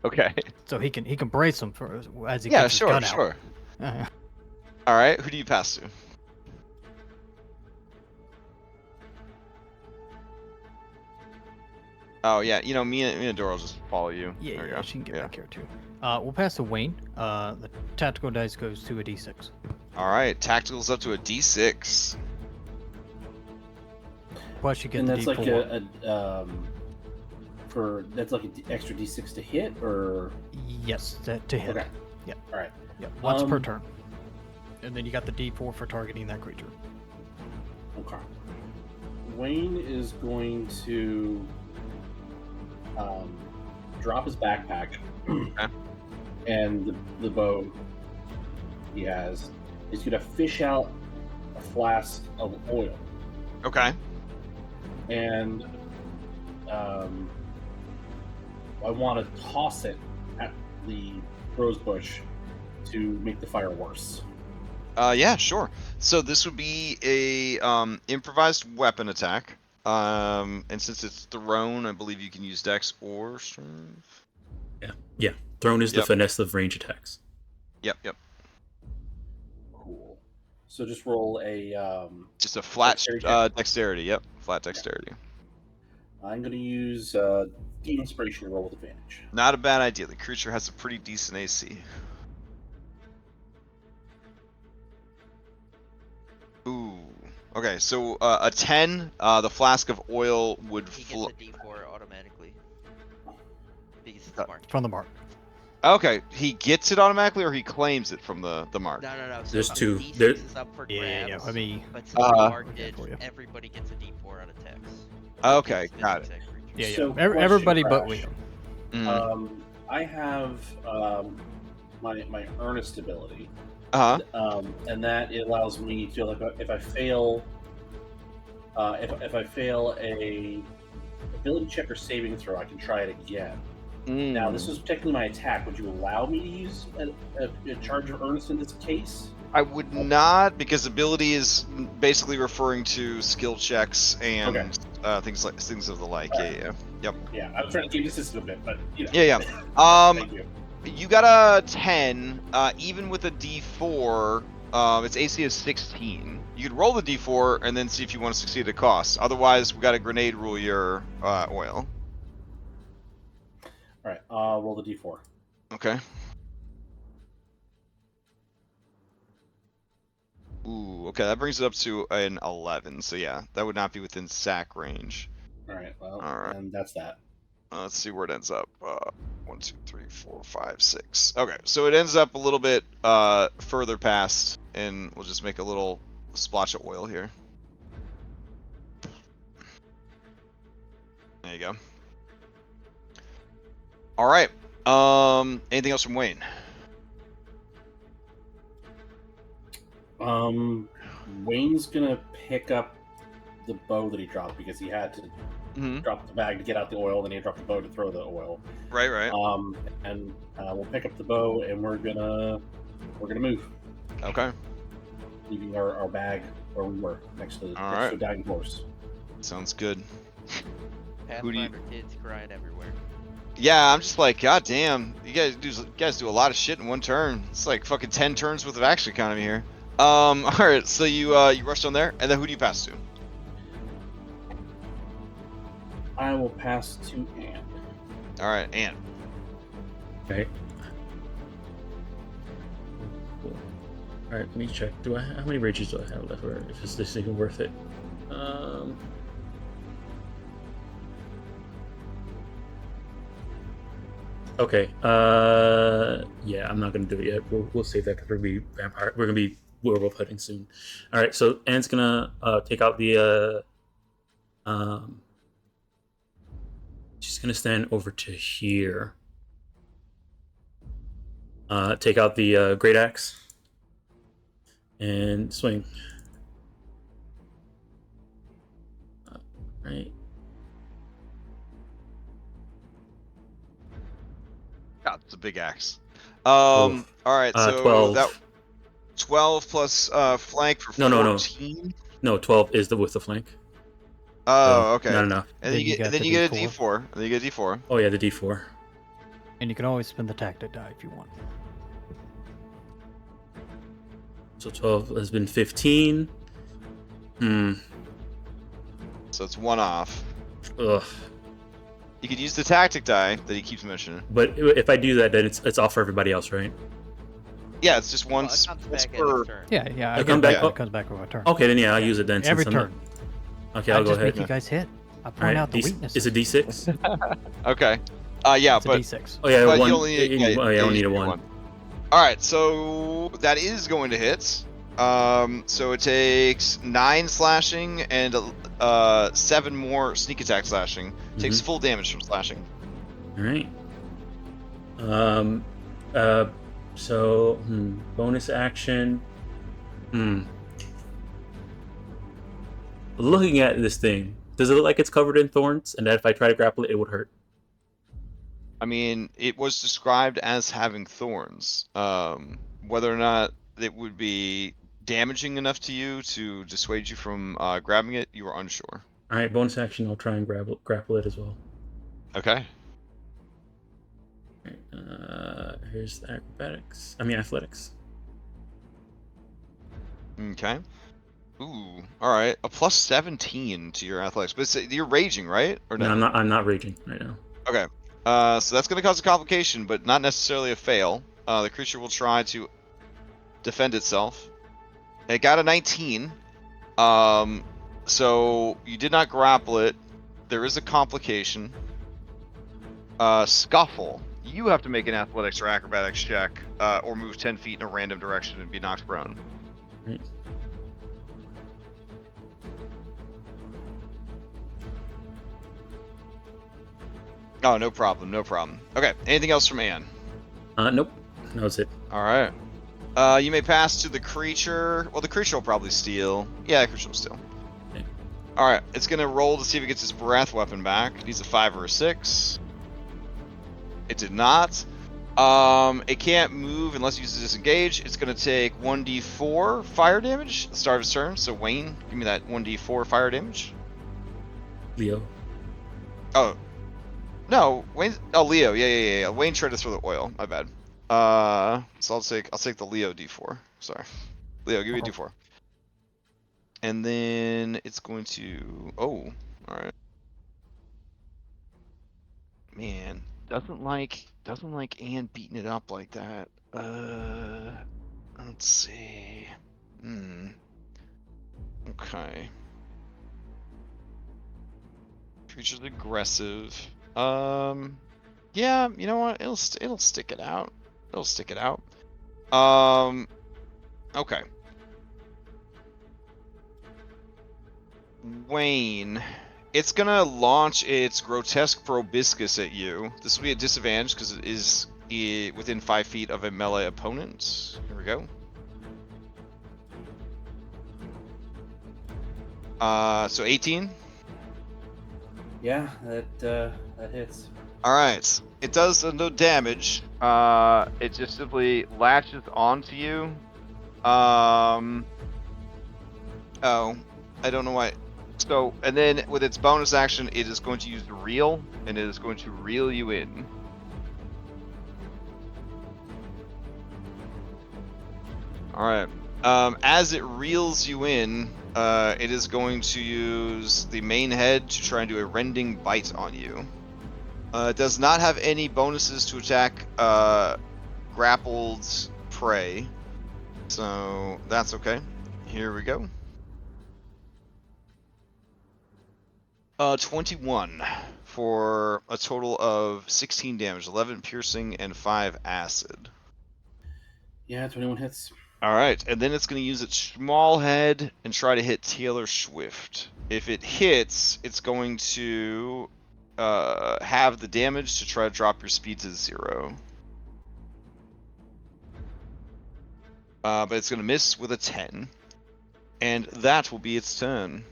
Okay. So he can brace him for as he Yeah, gets his gun out. sure. All right. Who do you pass to? Oh yeah, Minodora will just follow you. Yeah, There we yeah, go. she can get back here too. We'll pass to Wayne. The tactical dice goes to a D6. All right, tactical's up to a D6. Plus you get And the that's D4. like that's like an extra D6 to hit, or Yes, to hit. okay, Yeah. all right. Yeah, once per Um, turn. And then you got the D4 for targeting that creature. Okay. Wayne is going to drop his backpack and the bow he has. He's going to fish out a flask of oil Okay. and I want to toss it at the rose bush to make the fire worse. Yeah, sure. So this would be a improvised weapon attack. And since it's thrown, I believe you can use Dex or Strength. Yeah. Thrown is the Yep. finesse of range attacks. Yep. Cool. So just roll a. Just a flat Dexterity check? dexterity. Yep, flat dexterity. I'm going to use de-inspiration to roll with advantage. Not a bad idea. The creature has a pretty decent AC. Ooh. Okay, so a 10, the flask of oil would He gets flow. a D4 automatically. Because it's marked. From the mark. Okay, he gets it automatically, or he claims it from the mark. No. So There's the two. D6 There- is up for grabs. Yeah. Let me. But since he marked Okay, it, for you. everybody gets a D4 on attacks. Okay, Against got it. physics attack creatures. Yeah. So, Everybody but Crash. Liam. Mm. I have my earnest ability, and that it allows me to, like, if I fail, if I fail a ability check or saving throw, I can try it again. Now, this is technically my attack. Would you allow me to use a charge of earnest in this case? I would not, because ability is basically referring to skill checks and things of the like. Yeah. Yeah, I was trying to keep the system a bit, but Yeah. Thank you. You got a 10, even with a D4, its AC is 16. You could roll the D4 and then see if you want to succeed at cost. Otherwise, we got a grenade rule your oil. All right, I'll roll the d4. Okay. Ooh, okay, that brings it up to an 11. So yeah, that would not be within sack range. All right, well, All right. and that's that. Let's see where it ends up. 1, 2, 3, 4, 5, 6. Okay, so it ends up a little bit further past, and we'll just make a little splotch of oil here. There you go. All right. Anything else from Wayne? Wayne's gonna pick up the bow that he dropped because he had to drop the bag to get out the oil, then he dropped the bow to throw the oil. Right. And we'll pick up the bow and we're gonna move, Okay. leaving our bag where we were next to the dying horse. Sounds good. Who do you- Pathfinder kids crying everywhere. Yeah, I'm just like, god damn, you guys do a lot of shit in one turn. It's like fucking 10 turns worth of action economy here. All right, so you rush on there, and then who do you pass to? I will pass to Anne. All right, Ann. Okay. Cool. All right, let me check. How many rages do I have left, or if this even worth it? Okay. Yeah, I'm not gonna do it yet. We'll save that because we're gonna be vampire. We're gonna be werewolf hunting soon. All right. So Anne's gonna take out the she's gonna stand over to here. Take out the great axe and swing. Right. God, it's a big axe. All right, so 12. that 12 plus flank for 14. No, 12 is with the flank. Oh, okay. Not enough. And then you get a D4. And then you get a D4. Oh yeah, the D4. And you can always spend the tactic die if you want. So 12 has been 15. So it's one off. Ugh. You could use the tactic die that he keeps mentioning. But if I do that, then it's off for everybody else, right? Yeah, it's just Well, once it comes back per. every turn. Yeah. I come back- It comes back over a turn. Okay, then yeah, I'll use it then. Every since I'm turn. not- Okay, I'll I go just ahead. make you guys hit. I point All right, out the weaknesses. Is it D6? Okay. Yeah, It's a but D6. Oh yeah, but one. you only need, I don't need a you one. All right, so that is going to hit. So it takes 9 slashing and 7 more sneak attack slashing. Takes full damage from slashing. All right. So bonus action. Looking at this thing, does it look like it's covered in thorns, and that if I try to grapple it, it would hurt? I mean, it was described as having thorns. Whether or not it would be damaging enough to you to dissuade you from grabbing it, you are unsure. All right, bonus action. I'll try and grapple it as well. Okay. All right, here's the acrobatics. I mean athletics. Okay. Ooh. All right. A plus 17 to your athletics, but you're raging, right? Or No, I'm not raging right now. Okay. So that's going to cause a complication, but not necessarily a fail. The creature will try to defend itself. It got a 19. So you did not grapple it. There is a complication. Scuffle. You have to make an athletics or acrobatics check, or move 10 feet in a random direction and be knocked prone. Right. Oh, no problem, no problem. Okay, anything else from Anne? Nope. That was it. All right. You may pass to the creature. Well, the creature will probably steal. Yeah, the creature will steal. Okay. All right, it's gonna roll to see if it gets its breath weapon back. It needs a 5 or a 6. It did not. It can't move unless it uses disengage. It's gonna take 1d4 fire damage at the start of its turn. So Wayne, give me that 1d4 fire damage. Leo. Oh, no, Wayne. Oh, Leo. Yeah. Wayne tried to throw the oil. My bad. So I'll take the Leo d4. Sorry, Leo, give me a d4. And then it's going to. Oh, all right. Man, doesn't like Anne beating it up like that. Let's see. Okay. Creature's aggressive. Yeah, you know what? It'll stick it out. It'll stick it out. Okay. Wayne, it's gonna launch its grotesque proboscis at you. This will be a disadvantage because it is within 5 feet of a melee opponent. Here we go. So 18. Yeah, that hits. All right. It does no damage. It just simply latches onto you. Oh, I don't know why. So, and then with its bonus action, it is going to use reel, and it is going to reel you in. All right. As it reels you in, it is going to use the main head to try and do a rending bite on you. It does not have any bonuses to attack grappled prey, so that's okay. Here we go. 21 for a total of 16 damage, 11 piercing and 5 acid. Yeah, 21 hits. All right, and then it's going to use its small head and try to hit Taylor Swift. If it hits, it's going to have the damage to try to drop your speed to 0. But it's going to miss with a 10. And that will be its turn.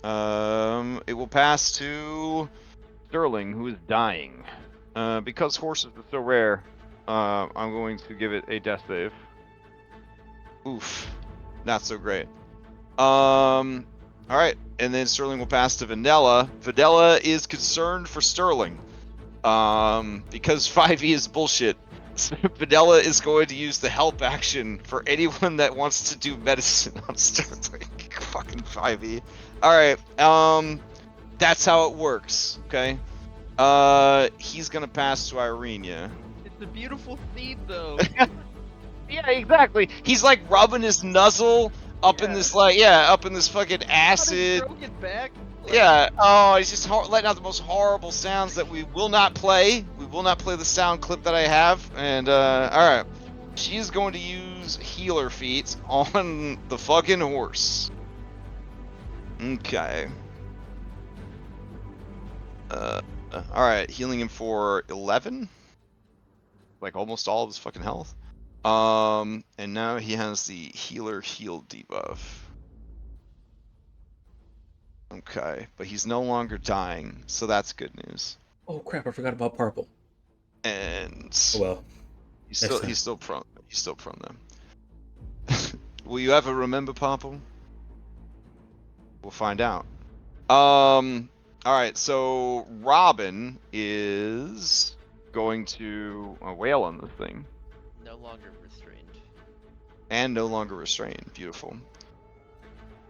It will pass to Sterling, who is dying. Because horses are so rare, I'm going to give it a death save. Oof. Not so great. Alright, and then Sterling will pass to Vanilla. Vanilla is concerned for Sterling. Because 5e is bullshit. Vanilla is going to use the help action for anyone that wants to do medicine on Sterling. Fucking 5e. Alright, that's how it works, okay? He's gonna pass to Irenia. It's a beautiful theme, though. Yeah, exactly. He's like rubbing his nuzzle up in this, like, up in this fucking acid. Back. Yeah. Oh, he's just letting out the most horrible sounds that we will not play. We will not play the sound clip that I have. And all right, she's going to use healer feats on the fucking horse. Okay. All right, healing him for 11. Like almost all of his fucking health. And now he has the healer heal debuff. Okay, but he's no longer dying, so that's good news. Oh crap! I forgot about Purple. And oh, well, he's still prone. He's still prone though. Will you ever remember Purple? We'll find out. All right. So Robin is going to wail on this thing. No longer restrained. And no longer restrained. Beautiful.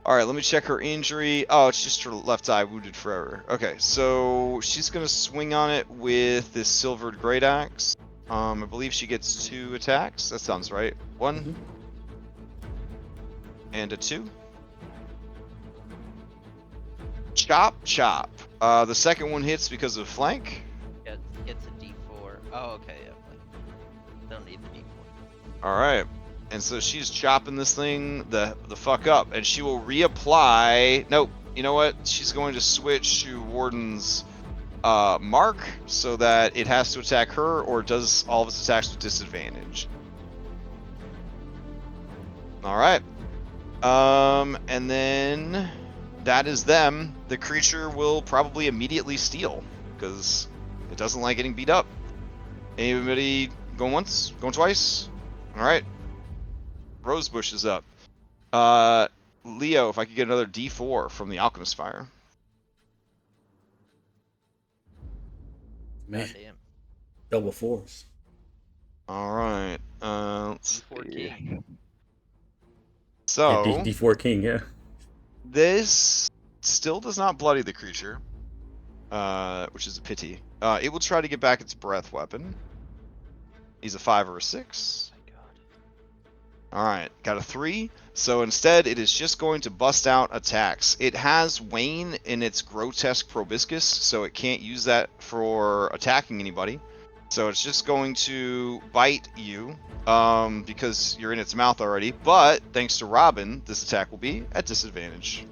All right, let me check her injury. Oh, it's just her left eye, wounded forever. Okay, so she's gonna swing on it with this silvered great axe. I believe she gets 2 attacks. That sounds right. 1 and a 2. Chop, chop. The second one hits because of flank. Gets a D4. Oh, okay, yeah. Don't need the D4. All right. And so she's chopping this thing the fuck up, and she will reapply. Nope. You know what? She's going to switch to Warden's mark so that it has to attack her, or does all of its attacks with disadvantage. All right. And then that is them. The creature will probably immediately steal because it doesn't like getting beat up. Anybody going once? Going twice? All right. Rosebush is up. Leo, if I could get another D4 from the Alchemist Fire. Man, Goddamn. double 4s. All right. Let's D4 see. King. So Yeah, D4 King, yeah. this still does not bloody the creature, which is a pity. It will try to get back its breath weapon. He's a 5 or a 6. Alright, got a 3. So instead, it is just going to bust out attacks. It has Wayne in its grotesque proboscis, so it can't use that for attacking anybody. So it's just going to bite you, because you're in its mouth already. But, thanks to Robin, this attack will be at disadvantage.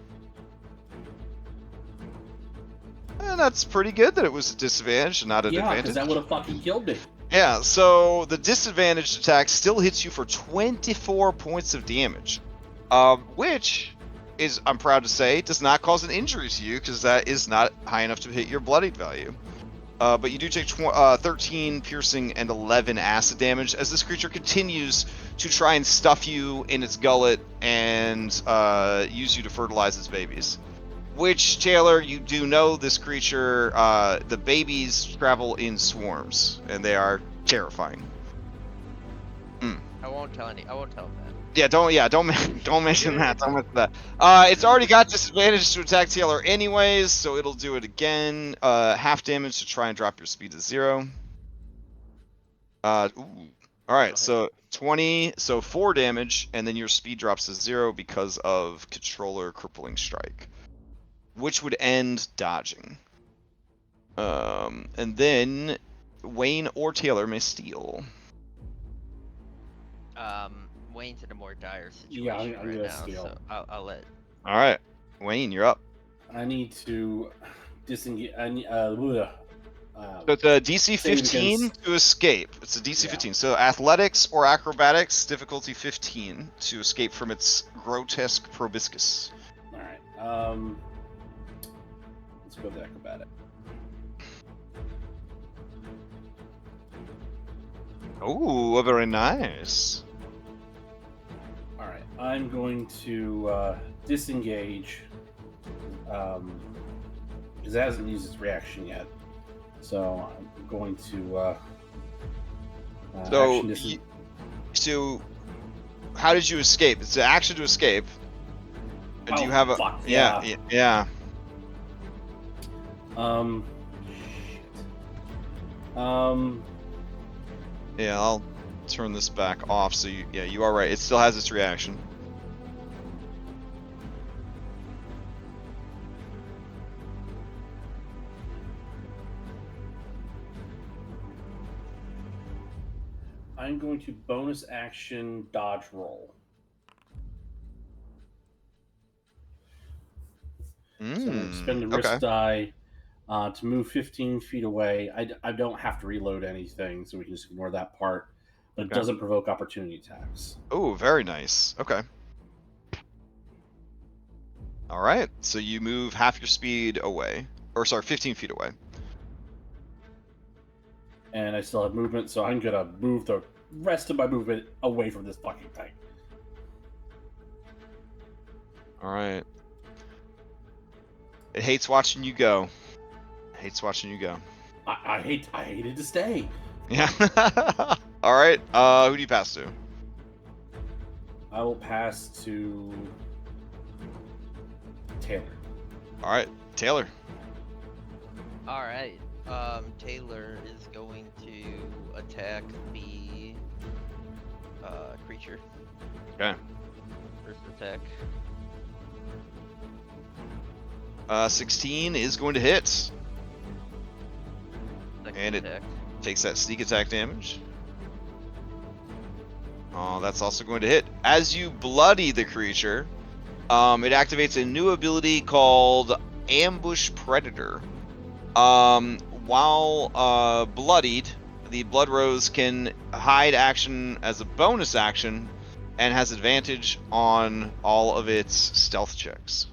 And that's pretty good that it was a disadvantage and not an Yeah, advantage. because that would have fucking killed me. Yeah, so the disadvantaged attack still hits you for 24 points of damage, which is, I'm proud to say, does not cause an injury to you because that is not high enough to hit your bloodied value. But you do take 13 piercing and 11 acid damage as this creature continues to try and stuff you in its gullet and use you to fertilize its babies. Which, Taylor, you do know this creature, the babies travel in swarms, and they are terrifying. I won't tell him that. Yeah, don't mention that. Don't mention that. It's already got disadvantage to attack Taylor anyways, so it'll do it again. Half damage to try and drop your speed to 0. All right, so 20, so 4 damage, and then your speed drops to 0 because of Controller Crippling Strike, which would end dodging. And then Wayne or Taylor may steal. Wayne's in a more dire situation Yeah, I'm right gonna now, steal. so I'll let. All right, Wayne, you're up. I need to disengage. So it's a DC 15 to escape. It's a DC 15. So athletics or acrobatics, difficulty 15 to escape from its grotesque proboscis. All right. Let's go with the acrobatic. Oh, very nice. All right. I'm going to disengage. Because it hasn't used its reaction yet. So I'm going to. So how did you escape? It's an action to escape. And do you have a? Fuck, yeah. shit. Yeah, I'll turn this back off. So you are right. It still has its reaction. I'm going to bonus action dodge roll. So I'm going to spend the risk die to move 15 feet away. I don't have to reload anything, so we can just ignore that part. But it doesn't provoke opportunity attacks. Oh, very nice. Okay. All right. So you move half your speed away. Or sorry, 15 feet away. And I still have movement, so I'm going to move the rest of my movement away from this fucking thing. All right. It hates watching you go. Hates watching you go. I hated to stay. Yeah. All right. Who do you pass to? I will pass to Taylor. All right, Taylor. All right. Taylor is going to attack the creature. Okay. First attack. 16 is going to hit. Second And it attack. takes that sneak attack damage. Oh, that's also going to hit. As you bloody the creature, it activates a new ability called Ambush Predator. While bloodied, the Blood Rose can hide action as a bonus action and has advantage on all of its stealth checks.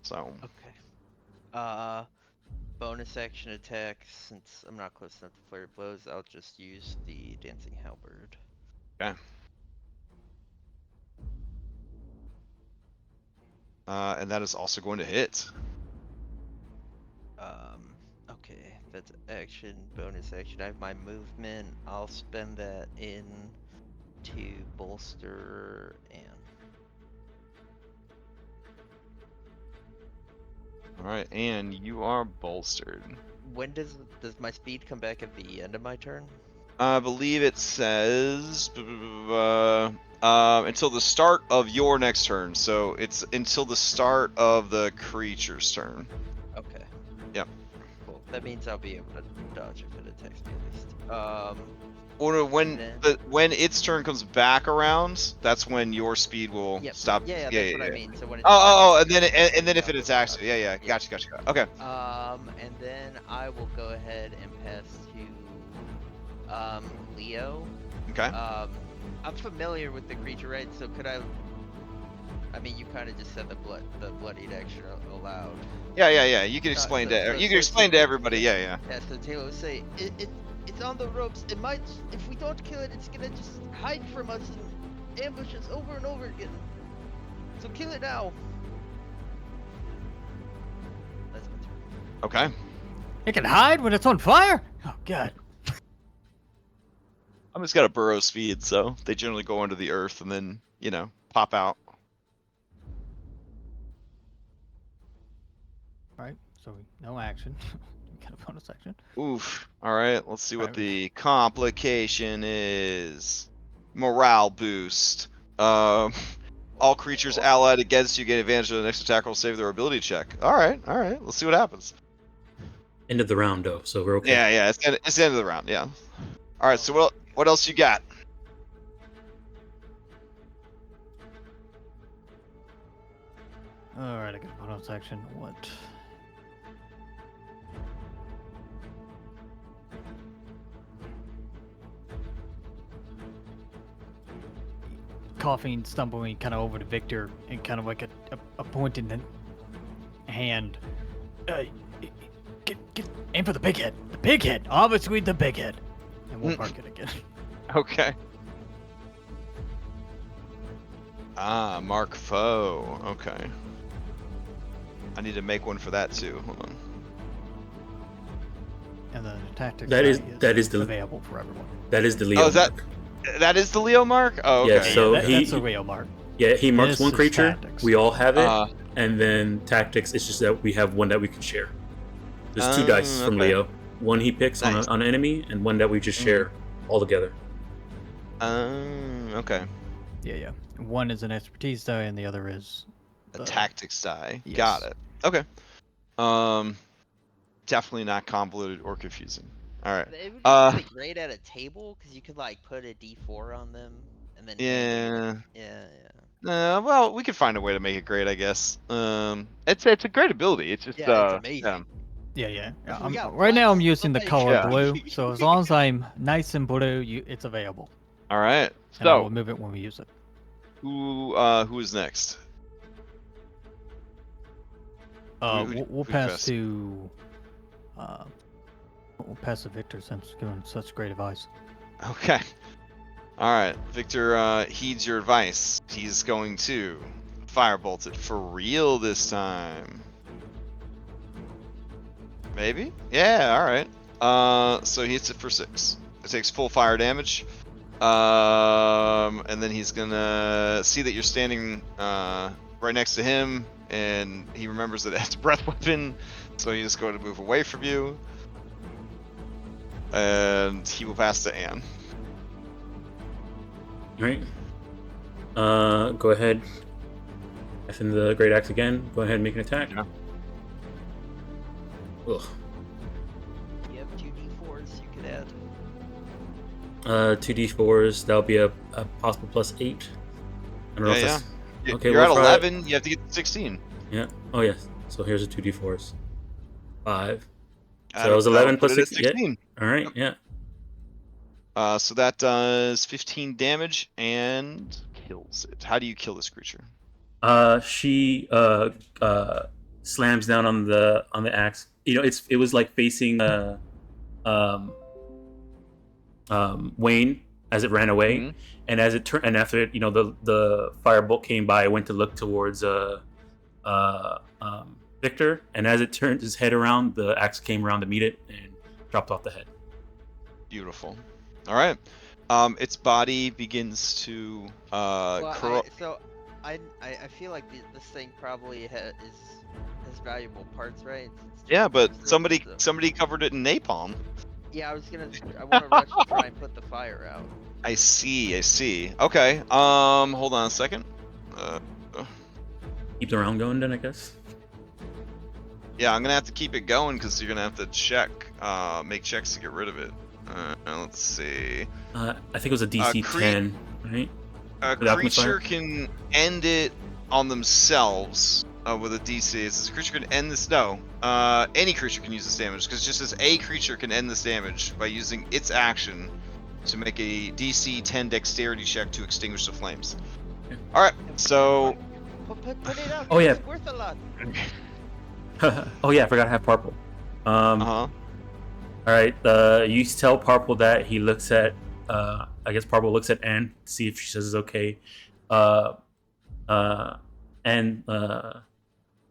So. Okay. Bonus action attack. Since I'm not close enough to flare blows, I'll just use the dancing halberd. Okay. And that is also going to hit. Okay, that's action, bonus action. I have my movement. I'll spend that in to bolster and. All right, and you are bolstered. When does my speed come back at the end of my turn? I believe it says until the start of your next turn. So it's until the start of the creature's turn. Okay. Yep. Cool. That means I'll be able to dodge if it attacks me at least. Or when then- when its turn comes back around, that's when your speed will Yep. stop. Yeah, that's what I mean. So when it's and then if it attacks you, yeah. Gotcha. Okay. And then I will go ahead and pass to Leo. Okay. I'm familiar with the creature, right? So could I mean, you kind of just said the bloodied action aloud. Yeah. You can explain to everybody. Yeah. Yeah. So Taylor will say it's on the ropes. It might, if we don't kill it, it's gonna just hide from us and ambush us over and over again. So kill it now. That's my turn. Okay. It can hide when it's on fire? Oh, God. I'm just got a burrow speed, so they generally go under the earth and then, pop out. Alright, so no action. We got a bonus action. Oof. All right, let's see what Alright. the complication is. Morale boost. All creatures allied against you get advantage of the next attack roll, save their ability check. All right. Let's see what happens. End of the round, though, so we're okay. Yeah. It's the end of the round. Yeah. All right. So what else you got? Alright, I got a bonus action. What? Coughing, stumbling kind of over to Victor and kind of like a pointing hand. Get aim for the big head. The big head. Obviously the big head. And we'll mark it again. Okay. Mark foe. Okay. I need to make one for that too. Hold on. And then the tactics That die is the available for everyone. That is the Leo. Oh, is that mark. that is the Leo mark? Oh, okay. Yeah, so that's a real mark. Yeah, he marks This one is creature. tactics. We all have it, and then tactics. It's just that we have one that we can share. There's 2 dice from okay. Leo. One he picks Nice. on an enemy, and one that we just share all together. Okay. Yeah. One is an expertise die, and the other is A tactics die. yes. Got it. Okay. Definitely not convoluted or confusing. All right. It would be really great at a table because you could like put a D4 on them and then. Yeah. Well, we could find a way to make it great, I guess. It's a great ability. It's just Yeah, it's amazing. Yeah. We got Right now I'm lots using the of color Yeah. blue, so as long as I'm nice and blue, it's available. All right. And I will So, move it when we use it. who is next? We'll who pass first? to. We'll pass to Victor since giving such great advice. Okay. All right. Victor heeds your advice. He's going to firebolt it for real this time. Maybe? Yeah, alright. So he hits it for 6. It takes full fire damage. And then he's gonna see that you're standing right next to him, and he remembers that it has a breath weapon, so he's going to move away from you. And he will pass to Anne. Alright. Go ahead. F in the Great Axe again. Go ahead and make an attack. Yeah. Ugh. You have 2d4s you could add. 2d4s. That'll be a possible +8. I don't know if Yeah, that's... yeah. Okay, You're we'll at try 11, you have to get to 16. Yeah. Oh, yes. So here's a 2d4s. 5. So That'll- it was 11 that'll put plus it at 6. Yeah. 16. All right. Yeah. So that does 15 damage and kills it. How do you kill this creature? She slams down on the axe. You know, it was like facing Wayne as it ran away, Mhm. and as it turned, and after it, you know, the firebolt came by, I went to look towards Victor, and as it turned his head around, the axe came around to meet it and dropped off the head. Beautiful. All right. Its body begins to curl. I feel like this thing probably has valuable parts, right? Yeah, but It's- somebody covered it in napalm. Yeah, I want to rush to try and put the fire out. I see. Okay. Hold on a second. Keep the round going, then I guess. Yeah, I'm gonna have to keep it going because you're gonna have to make checks to get rid of it. Let's see. I think it was a DC 10, right? A With alchemist creature fire? can end it on themselves with a DC. It says a creature can end this. No, any creature can use this damage because it just says a creature can end this damage by using its action to make a DC 10 Dexterity check to extinguish the flames. Yeah. All right, so Put it out. Oh, yeah. It's worth a lot. Oh yeah, I forgot to have Purple. uh-huh. All right, you tell Purple that he looks at. I guess Purple looks at Anne to see if she says it's okay. And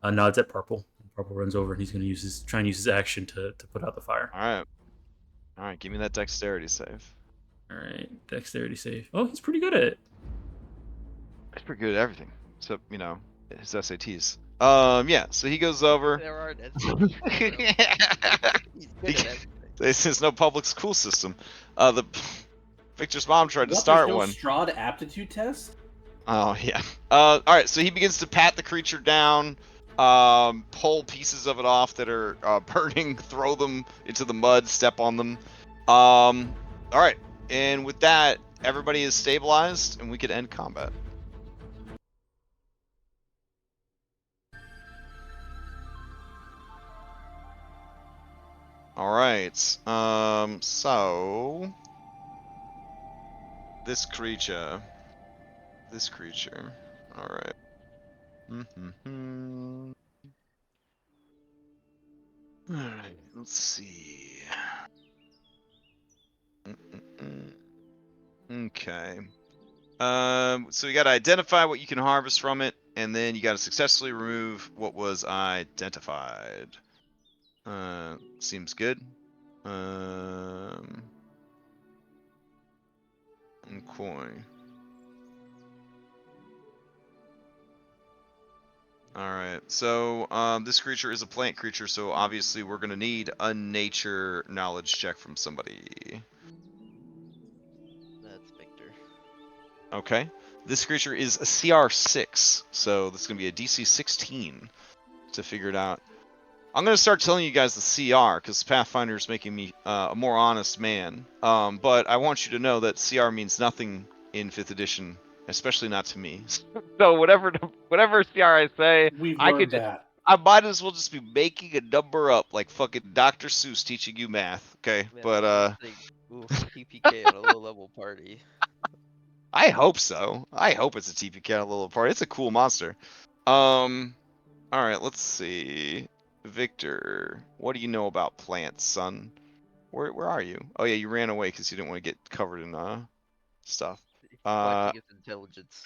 nods at Purple. Purple runs over and he's going to try and use his action to put out the fire. All right. Give me that Dexterity save. All right, Dexterity save. Oh, he's pretty good at it. He's pretty good at everything, except his SATs. Yeah. So he goes over. There aren't. He's good at everything. There's no public school system. The Victor's mom tried to start one. There's no Strahd aptitude test? Oh yeah. All right. So he begins to pat the creature down, pull pieces of it off that are burning, throw them into the mud, step on them. All right. And with that, everybody is stabilized, and we could end combat. All right. So this creature. All right. All right. Let's see. Okay. So you got to identify what you can harvest from it, and then you got to successfully remove what was identified. Seems good. Okay. Alright, so this creature is a plant creature, so obviously we're going to need a nature knowledge check from somebody. That's Victor. Okay. This creature is a CR6, so this is going to be a DC 16 to figure it out. I'm going to start telling you guys the CR, because Pathfinder is making me a more honest man. But I want you to know that CR means nothing in 5th edition, especially not to me. So whatever CR I say, We've I learned could that. I might as well just be making a number up like fucking Dr. Seuss teaching you math, okay? Man, But ooh, TPK at a low level party. I hope so. I hope it's a TPK on a little party. It's a cool monster. All right, let's see. Victor, what do you know about plants, son? Where are you? Oh yeah, you ran away because you didn't want to get covered in stuff. Flexing his intelligence.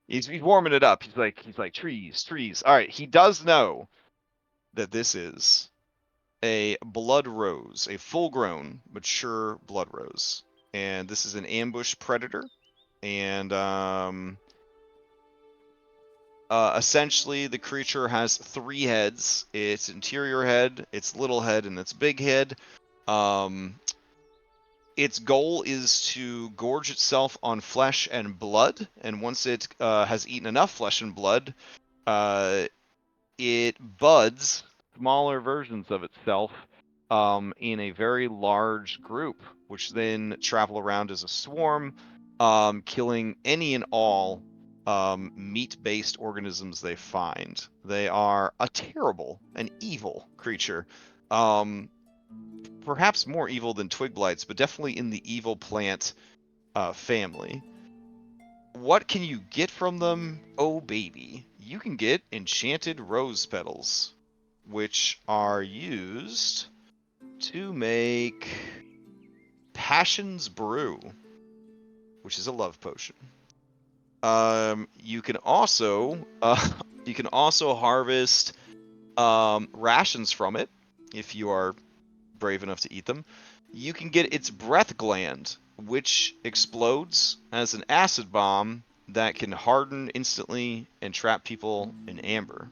He's warming it up. He's like trees. All right, he does know that this is a blood rose, a full-grown, mature blood rose. And this is an ambush predator. And essentially, the creature has 3 heads. Its interior head, its little head, and its big head. Its goal is to gorge itself on flesh and blood, and once it has eaten enough flesh and blood, it buds smaller versions of itself in a very large group, which then travel around as a swarm, killing any and all meat-based organisms they find. They are a terrible and evil creature. Perhaps more evil than twig blights, but definitely in the evil plant family. What can you get from them? Oh baby, you can get enchanted rose petals, which are used to make Passion's Brew, which is a love potion. You can also harvest rations from it if you are brave enough to eat them. You can get its breath gland, which explodes as an acid bomb that can harden instantly and trap people in amber.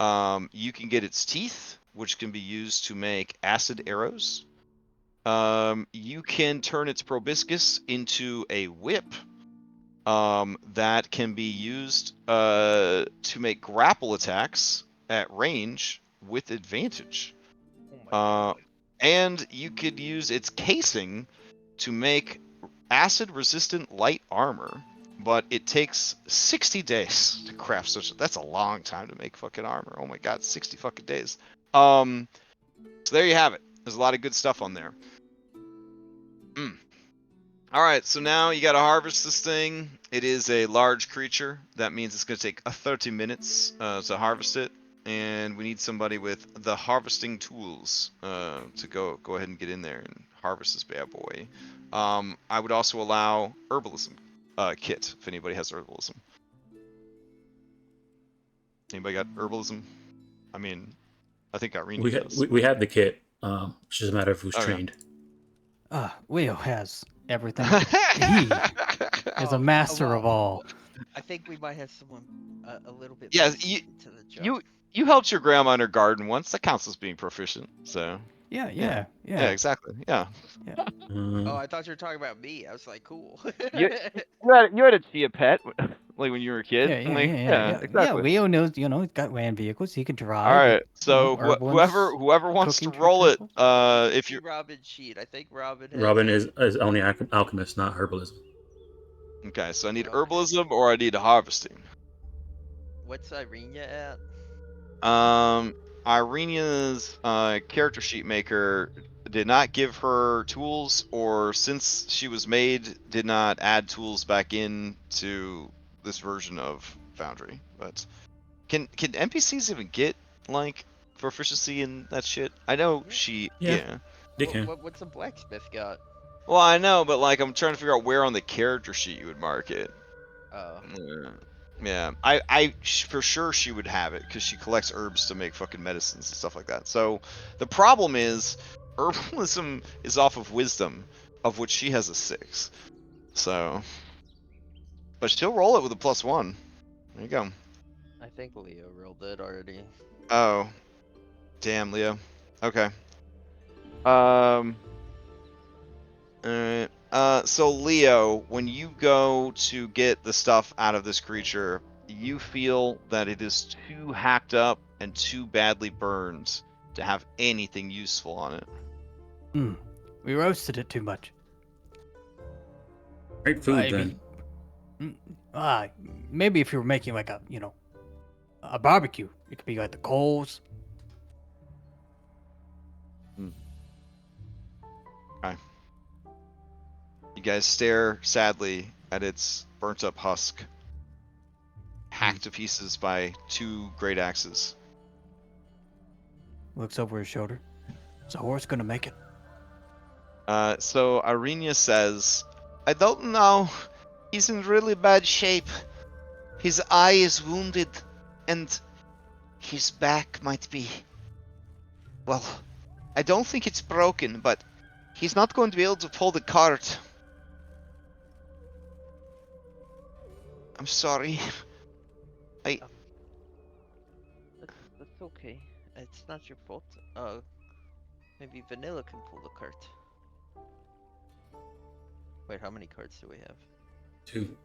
You can get its teeth, which can be used to make acid arrows. You can turn its proboscis into a whip that can be used to make grapple attacks at range with advantage. And you could use its casing to make acid-resistant light armor, but it takes 60 days to craft such. That's a long time to make fucking armor. Oh my god, 60 fucking days. So there you have it. There's a lot of good stuff on there. All right, so now you got to harvest this thing. It is a large creature. That means it's going to take 30 minutes to harvest it. And we need somebody with the harvesting tools to go ahead and get in there and harvest this bad boy. I would also allow herbalism kit if anybody has herbalism. Anybody got herbalism? I mean, I think Irene does. We have the kit. It's just a matter of who's trained. Leo has everything. He is a master of all. I think we might have someone a little bit. Yeah, to the job. You helped your grandma in her garden once. That counts as being proficient. So. Yeah, exactly. Yeah. Oh, I thought you were talking about me. I was like, cool. You had a chia pet, like when you were a kid. Yeah, Exactly. Yeah, Leo knows. He's got land vehicles. He can drive. All right. So whoever wants to roll it, if you Robin sheet, I think Robin. Robin is only alchemist, not herbalism. Okay, so I need herbalism or I need harvesting. What's Irenia at? Irenia's character sheet maker did not give her tools, or since she was made, did not add tools back in to this version of Foundry. But can NPCs even get like proficiency in that shit? I know Yeah. They can. What's a blacksmith got? Well, I know, but like I'm trying to figure out where on the character sheet you would mark it. Oh. Yeah, I for sure she would have it because she collects herbs to make fucking medicines and stuff like that. So the problem is, herbalism is off of wisdom, of which she has a 6. So, but she'll roll it with a +1. There you go. I think Leo rolled it already. Oh, damn, Leo. Okay. So Leo, when you go to get the stuff out of this creature, you feel that it is too hacked up and too badly burned to have anything useful on it. We roasted it too much. Great food, then. Maybe if you were making like a barbecue, it could be like the coals. Okay. You guys stare sadly at its burnt up husk, hacked to pieces by 2 great axes. Looks over his shoulder. Is a horse gonna make it? So Irenia says, I don't know. He's in really bad shape. His eye is wounded, and his back might be, well, I don't think it's broken, but he's not going to be able to pull the cart. I'm sorry. That's okay. It's not your fault. Maybe Vanilla can pull the cart. Wait, how many carts do we have? 2.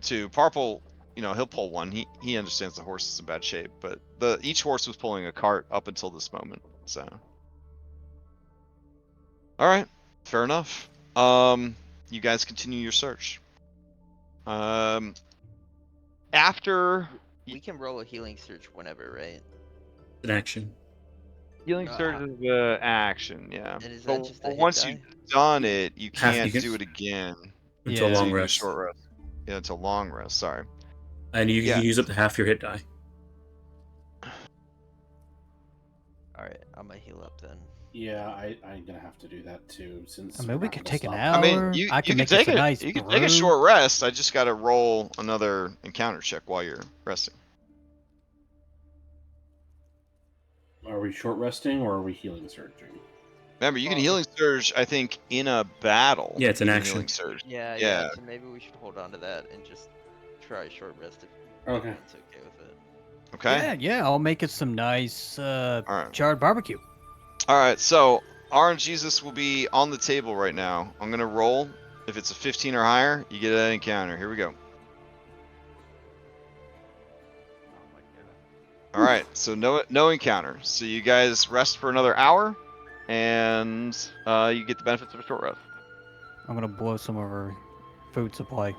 To Parple, he'll pull one. He understands the horse is in bad shape, but each horse was pulling a cart up until this moment. So, all right, fair enough. You guys continue your search. After We can roll a healing surge whenever, right? An action. healing surge is the action, yeah. And is that But just a hit once die? you've done it, you Half- can't you can- do it again. Until Yeah. So long you do a rest. short rest. Yeah, it's a long rest. Sorry. And you Yeah. can use up to half your hit die. Alright, I'm gonna heal up then. Yeah, I'm gonna have to do that too. Since I mean, we're we not could gonna take an stop. hour. I mean, you I can can make take us a nice you can take a brew. short rest. I just got to roll another encounter check while you're resting. Are we short resting or are we healing surging? Remember, you can healing surge. I think in a battle. Yeah, it's an you can action. Healing surge. Yeah, Yeah. so maybe we should hold on to that and just try short rest if Okay. everyone's okay with it. Okay. Yeah, I'll make it some nice right. charred barbecue. All right. So RNGesus will be on the table right now. I'm gonna roll. If it's a 15 or higher, you get an encounter. Here we go. Oh my god. All right. So no encounter. So you guys rest for another hour, and you get the benefits of a short rest. I'm gonna blow some of our food supply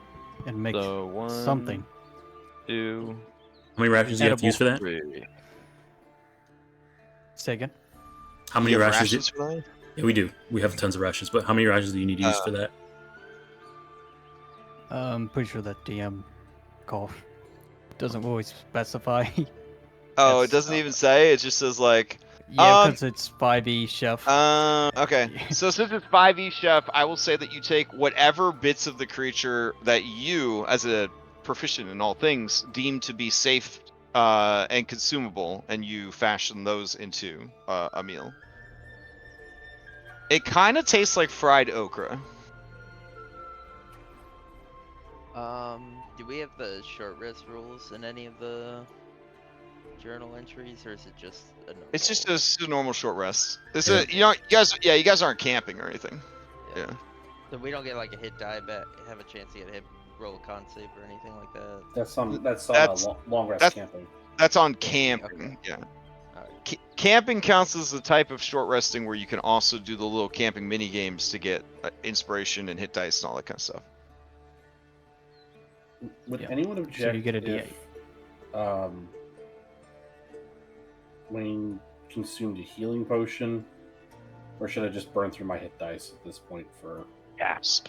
and make So 1, something. 2, How many rations do you have to use for that? 3. Say again. How Do many you have rations? for that? Yeah, we do. We have tons of rations, but how many rations do you need to use for that? I'm pretty sure that DM call doesn't always specify. Oh, it Yes. doesn't even say. It just says like. Yeah, because it's 5e chef. Okay. So since it's 5e chef, I will say that you take whatever bits of the creature that you, as a proficient in all things, deem to be safe and consumable, and you fashion those into a meal. It kind of tastes like fried okra. Do we have the short rest rules in any of the journal entries, or is it just a normal? It's just a normal short rest. It's Yeah. you guys aren't camping or anything. Yeah. So we don't get like a hit die back, have a chance to get a hit, roll a con save or anything like that. That's on That's- long rest that's- camping. That's on camping. Okay. Yeah. Alright. Camping counts as the type of short resting where you can also do the little camping mini games to get inspiration and hit dice and all that kind of stuff. Would Yeah. anyone object you get a D8. if Wayne consumed a healing potion, or should I just burn through my hit dice at this point for? Gasp.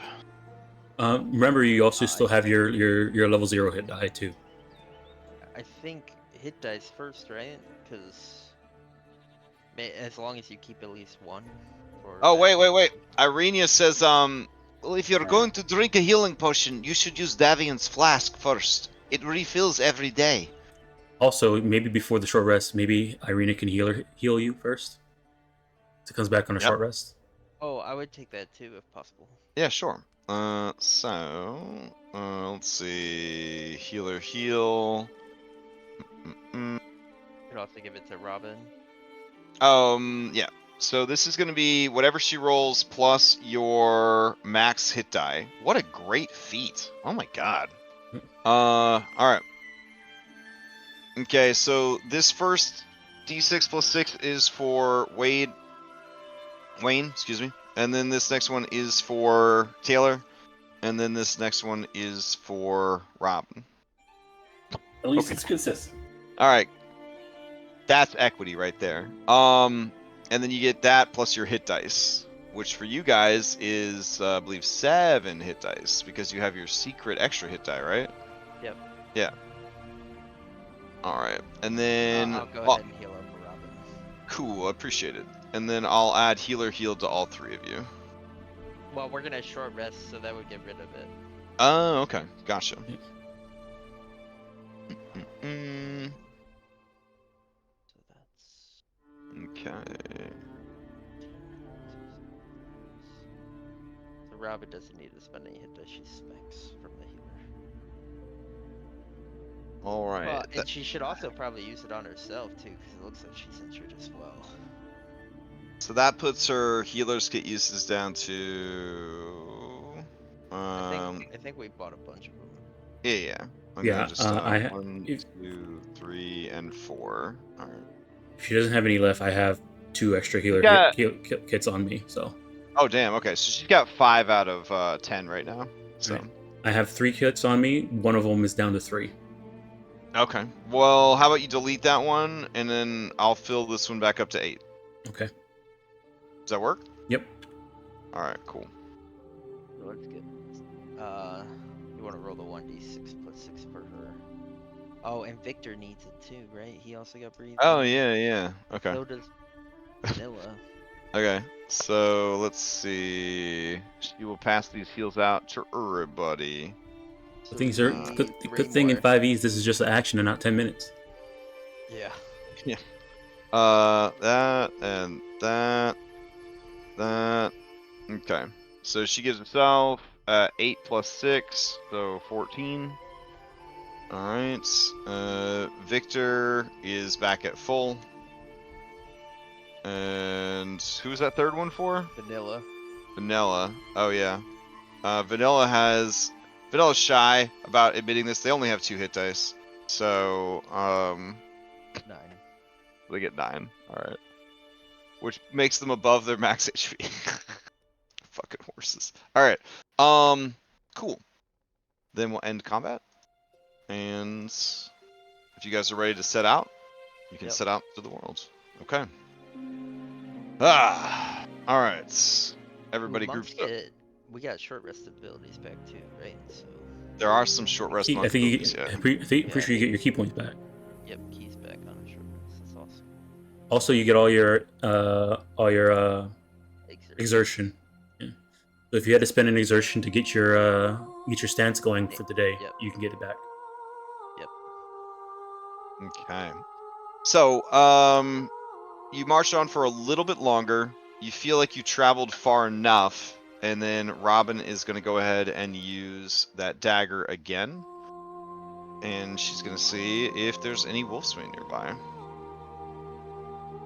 Remember, you also still have your level 0 hit die too. I think hit dice first, right? Because as long as you keep at least one. For Oh, that- wait. Irenia says, well, if you're going to drink a healing potion, you should use Davian's flask first. It refills every day. Also, maybe before the short rest, maybe Irina can heal you first. So it comes back on a Yep. short rest. Oh, I would take that too if possible. Yeah, sure. Let's see. Healer heal. You could also give it to Robin. Yeah. So this is going to be whatever she rolls plus your max hit die. What a great feat. Oh my god. All right. Okay, so this first D6 plus 6 is for Wayne, excuse me. And then this next one is for Taylor. And then this next one is for Robin. At least Okay. it's consistent. All right. That's equity right there. And then you get that plus your hit dice, which for you guys is, I believe, 7 hit dice because you have your secret extra hit die, right? Yep. Yeah. All right. And then I'll go ahead and heal up for Robin. cool, I appreciate it. And then I'll add healer heal to all 3 of you. Well, we're gonna short rest, so that would get rid of it. Oh, okay. Gotcha. So that's Okay. Robin doesn't need to spend any hit dice. She specs from the healer. All right. Well, and she should also probably use it on herself too, because it looks like she's injured as well. So that puts her healer's kit uses down to. I think we bought a bunch of them. Yeah. I'm Yeah, gonna just I 1, 2, 3, and 4. All right. If she doesn't have any left, I have 2 extra healer Yeah. kits on me. So Oh damn. Okay, so she's got 5 out of 10 right now. So. Right. I have 3 kits on me. One of them is down to 3. Okay. Well, how about you delete that one, and then I'll fill this one back up to 8. Okay. Does that work? Yep. All right. Cool. So let's get. You want to roll the 1d6 plus 6 for her. Oh, and Victor needs it too, right? He also got breathed. Oh yeah. Okay. So does Vanilla. Okay. So let's see. She will pass these heals out to everybody. The things are good Three thing in more. 5e. This is just an action and not 10 minutes. Yeah. That and that. Okay. So she gives herself 8 plus 6, so 14. Alright. Victor is back at full. And who's that third one for? Vanilla. Vanilla. Oh yeah. Vanilla's shy about admitting this. They only have 2 hit dice. So, 9. they get 9. Alright. Which makes them above their max HP. Fucking horses. Alright. Cool. Then we'll end combat. And if you guys are ready to set out, you can Yep. set out to the world. Okay. Alright. Everybody Well, monks groups up. we got short rest abilities back too, right? So. There are some short rest I monk think you, abilities, yeah. pretty sure you get your key points back. Yep, keys back on a short rest. That's awesome. Also, you get all your exertion. Yeah. So if you had to spend an exertion to get your stance going for the day, Yep. you can get it back. Okay. So, you marched on for a little bit longer. You feel like you traveled far enough, and then Robin is going to go ahead and use that dagger again. And she's going to see if there's any wolfsbane nearby.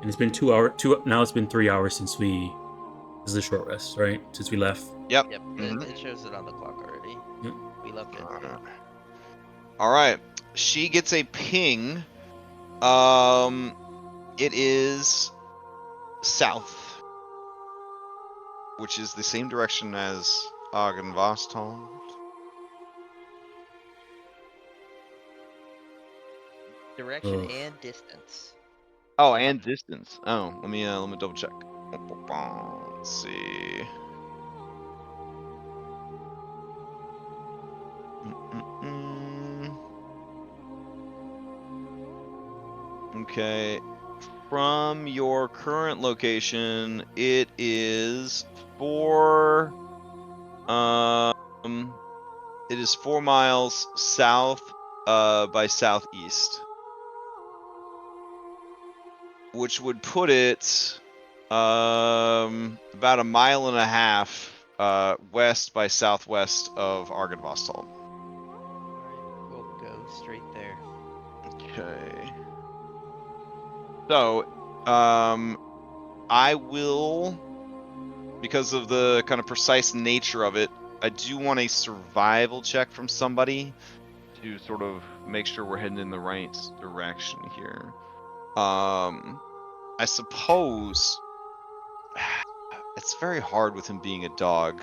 And it's been 2 hours. Now it's been 3 hours since we. This is a short rest, right? Since we left. Yep. Yep. Mhm. It shows it on the clock already. Yep. We left it. All right. She gets a ping. It is south, which is the same direction as Argenvastal. Direction Ugh. and distance. Oh, and distance. Oh, let me double check. Let's see. Okay. From your current location, it is 4 miles south by southeast, which would put it about 1.5 miles west by southwest of Argenvastal. Alright, we'll go straight there. Okay. So, I will, because of the kind of precise nature of it, I do want a survival check from somebody to sort of make sure we're heading in the right direction here. I suppose it's very hard with him being a dog.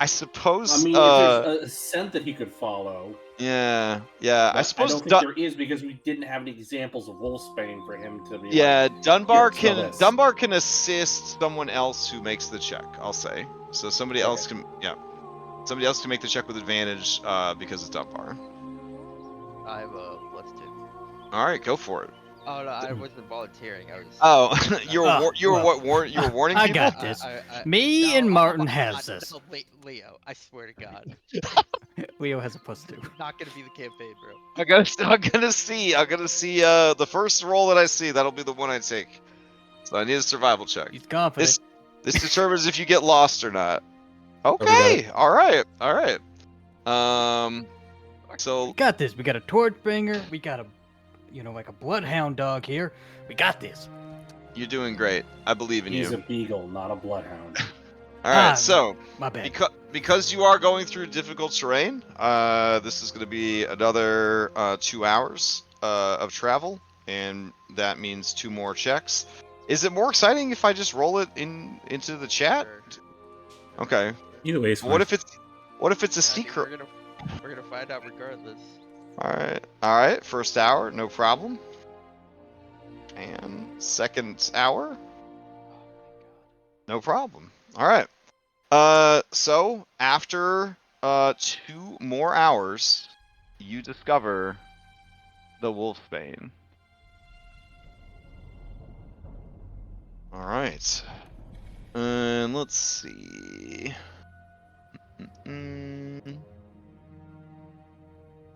I suppose. I mean, if there's a scent that he could follow. Yeah. I But suppose. I don't think there is, because we didn't have any examples of wolfsbane for him to be. Yeah, like, Dunbar "Here, kill can this." Dunbar can assist someone else who makes the check. I'll say so. Somebody else can. Yeah. Somebody else can make the check with advantage because it's Dunbar. I have a +2. All right, go for it. Oh no, I wasn't volunteering. I was. Oh, you were Oh, you were well. what you were warning I people. got this. Me and oh Martin my has God, this. no, Leo, I swear to God, Leo has a +2. not gonna be the campaign, bro. I'm gonna see the first roll that I see. That'll be the one I take. So I need a survival check. He's confident. This determines if you get lost or not. Okay. All right. All right. So We got this. We got a torchbringer. We got a, like a bloodhound dog here. We got this. you're doing great. I believe in He's you. a beagle, not a bloodhound. All right. So My bad. because you are going through difficult terrain, this is going to be another 2 hours of travel, and that means 2 more checks. Is it more exciting if I just roll it into the chat? Sure. Okay. Either way, it's What fine. if it's a I mean, secret? we're gonna find out regardless. All right. All right. First hour, no problem. And second hour, no problem. All right. So after 2 more hours, you discover the wolfsbane. All right. And let's see.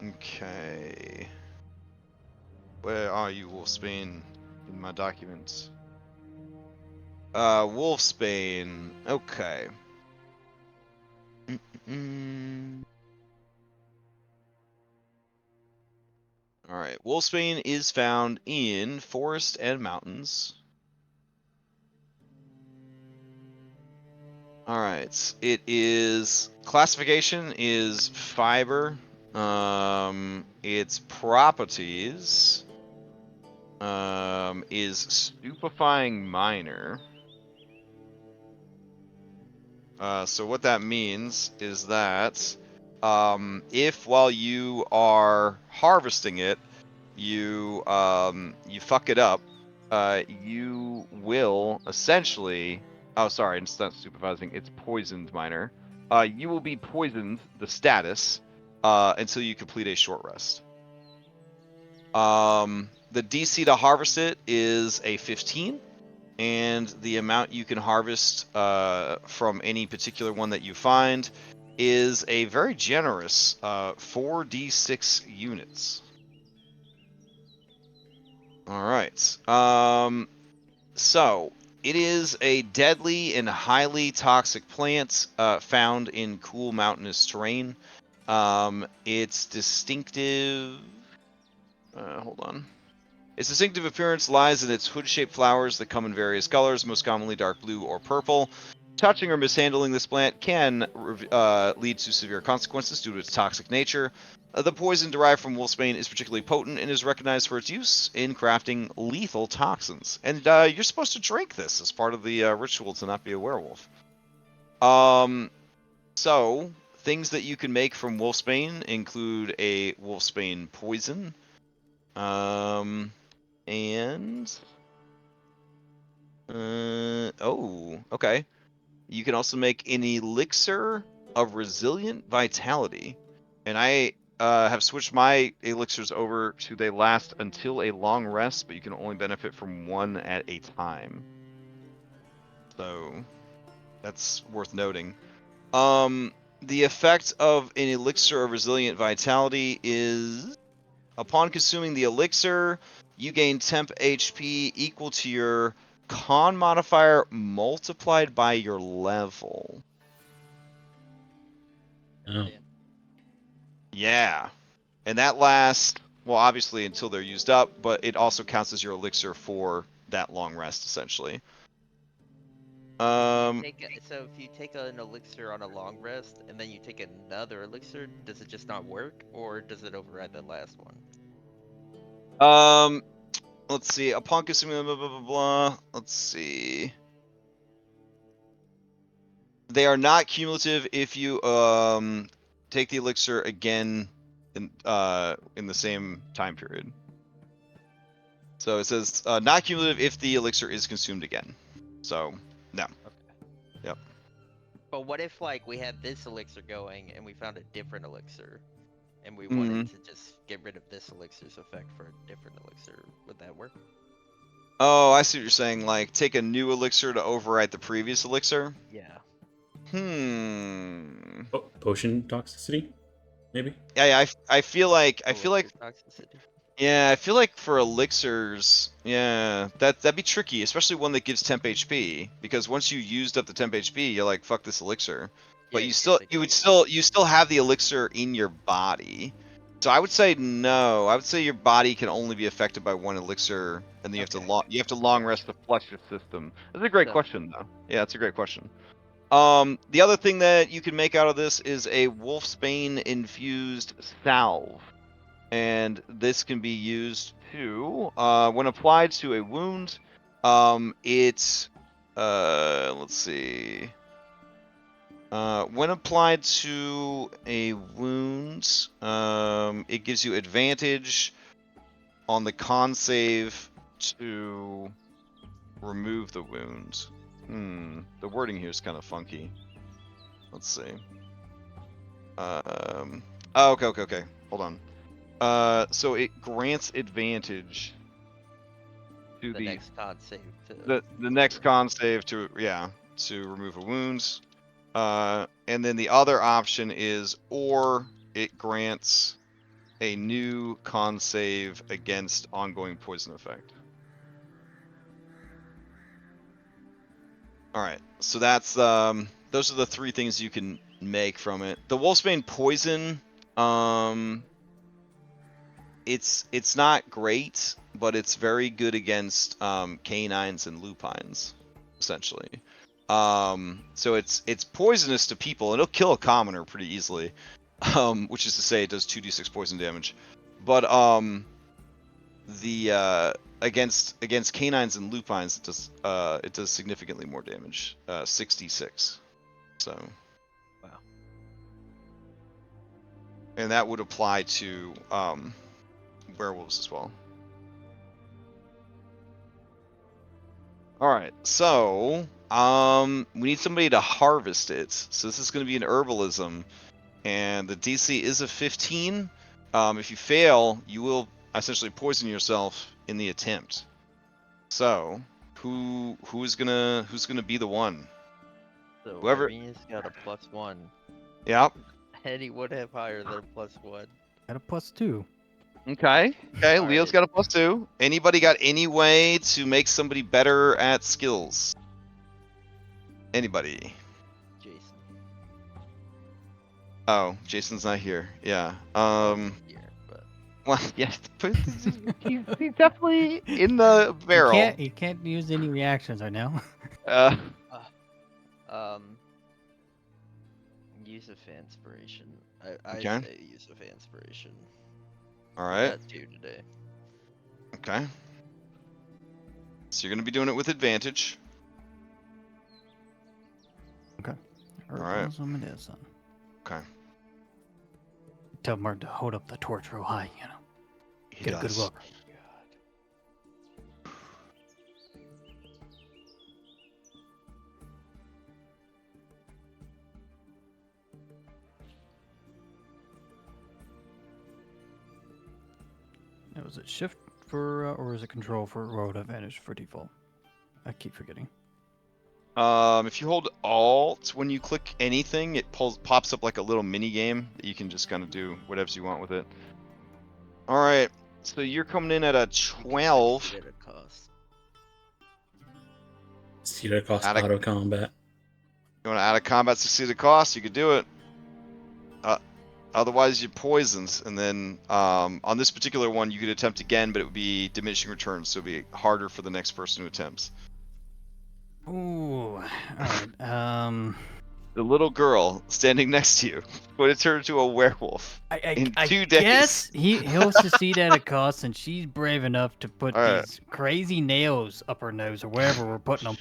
Okay. Where are you, wolfsbane? In my documents. Wolfsbane. Okay. Alright, wolfsbane is found in forest and mountains. Alright, it is... classification is fiber. Its properties... is stupefying minor. So what that means is that if while you are harvesting it, you fuck it up, you will essentially. Oh, sorry, it's not stupefying. It's poisoned minor. You will be poisoned, the status, until you complete a short rest. The DC to harvest it is a 15. And the amount you can harvest from any particular one that you find is a very generous 4d6 units. All right. So it is a deadly and highly toxic plant found in cool mountainous terrain. Its distinctive. Hold on. Its distinctive appearance lies in its hood-shaped flowers that come in various colors, most commonly dark blue or purple. Touching or mishandling this plant can lead to severe consequences due to its toxic nature. The poison derived from wolfsbane is particularly potent and is recognized for its use in crafting lethal toxins. And you're supposed to drink this as part of the ritual to not be a werewolf. So, things that you can make from wolfsbane include a wolfsbane poison. Okay. You can also make an elixir of resilient vitality. And I have switched my elixirs over to they last until a long rest, but you can only benefit from one at a time. So that's worth noting. The effect of an elixir of resilient vitality is upon consuming the elixir, you gain temp HP equal to your con modifier multiplied by your level. Oh. Yeah. And that lasts, well, obviously until they're used up, but it also counts as your elixir for that long rest, essentially. So if you take an elixir on a long rest, and then you take another elixir, does it just not work, or does it override the last one? Let's see. Upon consuming blah, blah, blah, blah. Let's see. They are not cumulative if you take the elixir again in the same time period. So it says not cumulative if the elixir is consumed again. So no. Okay. Yep. But what if like we had this elixir going and we found a different elixir, and we wanted to just get rid of this elixir's effect for a different elixir? Would that work? Oh, I see what you're saying. Like take a new elixir to override the previous elixir. Yeah. Potion toxicity, maybe. Yeah. I feel like toxicity. Yeah, I feel like for elixirs, yeah, that'd be tricky, especially one that gives temp HP. Because once you used up the temp HP, you're like, fuck this elixir. but Yeah, you you still have the elixir in your body. So I would say no. I would say your body can only be affected by one elixir, and then you have to long rest to flush your system. That's a great question, though. Yeah, that's a great question. The other thing that you can make out of this is a wolfsbane infused salve, and this can be used to, when applied to a wound, let's see. When applied to a wound, it gives you advantage on the con save to remove the wound. The wording here is kind of funky. Let's see. Oh, okay. Hold on. So it grants advantage to the next con save to the next con save to remove a wound. And then the other option is, or it grants a new con save against ongoing poison effect. All right, so that's those are the three things you can make from it. The wolfsbane poison, it's not great, but it's very good against canines and lupines, essentially. So it's poisonous to people, and it'll kill a commoner pretty easily. Which is to say, it does 2d6 poison damage. But against canines and lupines, it does significantly more damage, 66. So. Wow. And that would apply to werewolves as well. All right, so we need somebody to harvest it. So this is going to be an herbalism, and the DC is a 15. If you fail, you will essentially poison yourself in the attempt. So who's gonna be the one? So Whoever. Arrhenius got a +1. Yep. Eddie would have higher than a +1. Got a +2. Okay. All Leo's right. got a +2. Anybody got any way to make somebody better at skills? Anybody? Jason. Oh, Jason's not here. Yeah. Here, but Well, yes, he's definitely in the barrel. He can't use any reactions right now. Use of inspiration. I Okay. say use of inspiration. All right. Got 2 today. Okay. So you're gonna be doing it with advantage. Okay. Alright. Herbalism it is then. Okay. Tell Mark to hold up the torch real high, you know. He Get a good does. look. Now, is it shift for, or is it control for road advantage for default? I keep forgetting. If you hold Alt when you click anything, it pops up like a little mini game that you can just kind of do whatever you want with it. All right. So you're coming in at a 12. Succeed at a cost. See that cost auto combat. You want to add a combat succeed at cost? You could do it. Otherwise, you're poisoned, and then on this particular one, you could attempt again, but it would be diminishing returns, so it would be harder for the next person who attempts. Ooh, alright, The little girl standing next to you would turn into a werewolf in 2 days. Guess he'll succeed at a cost, and she's brave enough to put these crazy nails up her nose or wherever we're putting them.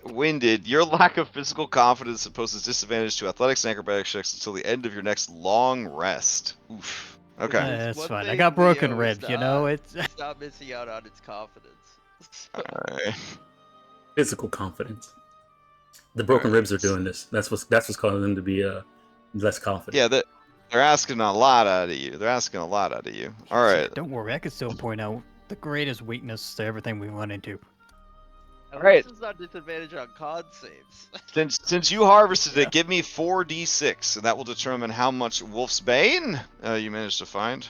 Winded, your lack of physical confidence imposes disadvantage to athletics and acrobatics checks until the end of your next long rest. Oof. Okay. That's One fine. I thing got broken Leo ribs, is you know. not- It's Stop missing out on its confidence. Alright. Physical confidence. The broken ribs are doing this. That's what's causing them to be less confident. Yeah, they're asking a lot out of you. All right. Don't worry, I can still point out the greatest weakness to everything we run into. At Alright. least it's not disadvantage on con saves. Since you harvested it, give me 4d6, and that will determine how much Wolf's Bane you managed to find.